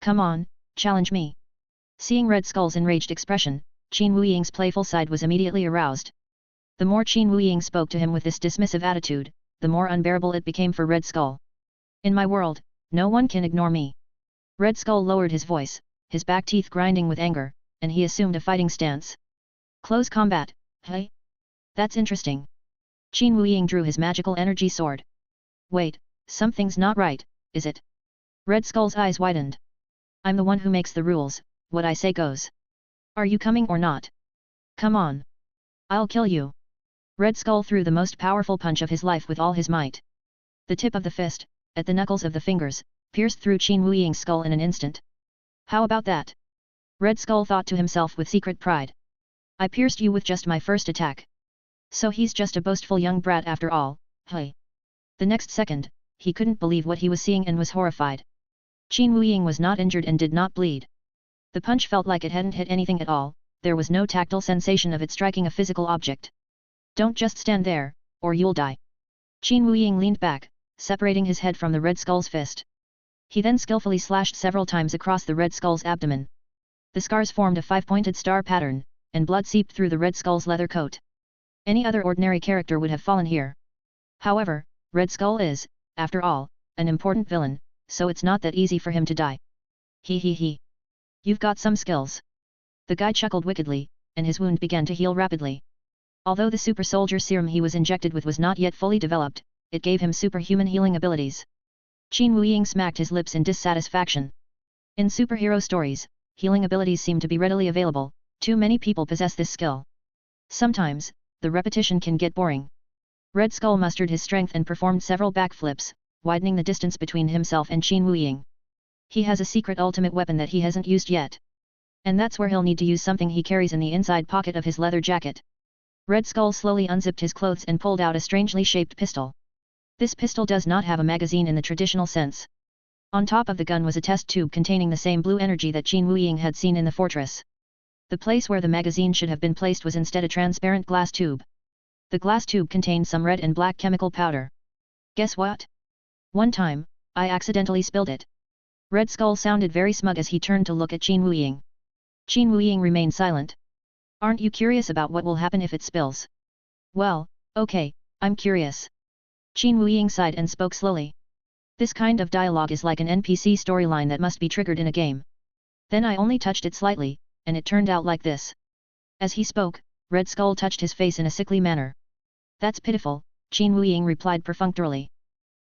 Come on, challenge me. Seeing Red Skull's enraged expression, Qin Wuying's playful side was immediately aroused. The more Qin Wuying spoke to him with this dismissive attitude, the more unbearable it became for Red Skull. In my world, no one can ignore me. Red Skull lowered his voice, his back teeth grinding with anger, and he assumed a fighting stance. Close combat, hey? That's interesting. Qin Wuying drew his magical energy sword. Wait, something's not right, is it? Red Skull's eyes widened. I'm the one who makes the rules, what I say goes. Are you coming or not? Come on. I'll kill you. Red Skull threw the most powerful punch of his life with all his might. The tip of the fist, at the knuckles of the fingers, pierced through Qin Wuying's skull in an instant. How about that? Red Skull thought to himself with secret pride. I pierced you with just my first attack. So he's just a boastful young brat after all, hey. The next second, he couldn't believe what he was seeing and was horrified. Qin Wuying was not injured and did not bleed. The punch felt like it hadn't hit anything at all, there was no tactile sensation of it striking a physical object. Don't just stand there, or you'll die. Qin Wuying leaned back, separating his head from the Red Skull's fist. He then skillfully slashed several times across the Red Skull's abdomen. The scars formed a five-pointed star pattern, and blood seeped through the Red Skull's leather coat. Any other ordinary character would have fallen here. However, Red Skull is, after all, an important villain, so it's not that easy for him to die. He. You've got some skills. The guy chuckled wickedly, and his wound began to heal rapidly. Although the super soldier serum he was injected with was not yet fully developed, it gave him superhuman healing abilities. Qin Wuying smacked his lips in dissatisfaction. In superhero stories, healing abilities seem to be readily available, too many people possess this skill. Sometimes, the repetition can get boring. Red Skull mustered his strength and performed several backflips, widening the distance between himself and Qin Wuying. He has a secret ultimate weapon that he hasn't used yet. And that's where he'll need to use something he carries in the inside pocket of his leather jacket. Red Skull slowly unzipped his clothes and pulled out a strangely shaped pistol. This pistol does not have a magazine in the traditional sense. On top of the gun was a test tube containing the same blue energy that Qin Wuying had seen in the fortress. The place where the magazine should have been placed was instead a transparent glass tube. The glass tube contained some red and black chemical powder. Guess what? One time, I accidentally spilled it. Red Skull sounded very smug as he turned to look at Qin Wuying. Qin Wuying remained silent. Aren't you curious about what will happen if it spills? Well, okay, I'm curious. Qin Wuying sighed and spoke slowly. This kind of dialogue is like an NPC storyline that must be triggered in a game. Then I only touched it slightly, and it turned out like this. As he spoke, Red Skull touched his face in a sickly manner. That's pitiful, Qin Wuying replied perfunctorily.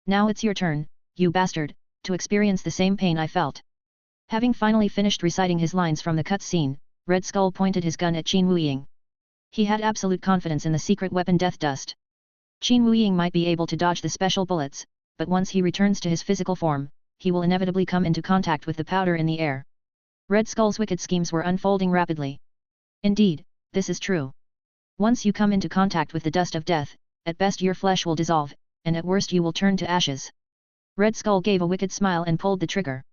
Now it's your turn, you bastard, to experience the same pain I felt. Having finally finished reciting his lines from the cutscene, Red Skull pointed his gun at Qin Wuying. He had absolute confidence in the secret weapon Death Dust. Qin Wuying might be able to dodge the special bullets, but once he returns to his physical form, he will inevitably come into contact with the powder in the air. Red Skull's wicked schemes were unfolding rapidly. Indeed, this is true. Once you come into contact with the dust of death, at best your flesh will dissolve, and at worst you will turn to ashes. Red Skull gave a wicked smile and pulled the trigger.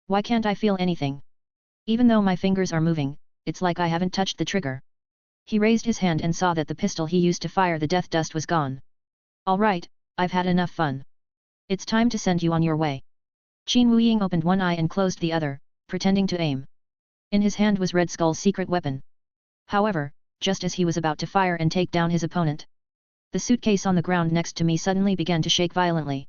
Why can't I feel anything? Even though my fingers are moving, it's like I haven't touched the trigger. He raised his hand and saw that the pistol he used to fire the death dust was gone. Alright, I've had enough fun. It's time to send you on your way. Qin Wuying opened one eye and closed the other, pretending to aim. In his hand was Red Skull's secret weapon. However, just as he was about to fire and take down his opponent, the suitcase on the ground next to me suddenly began to shake violently.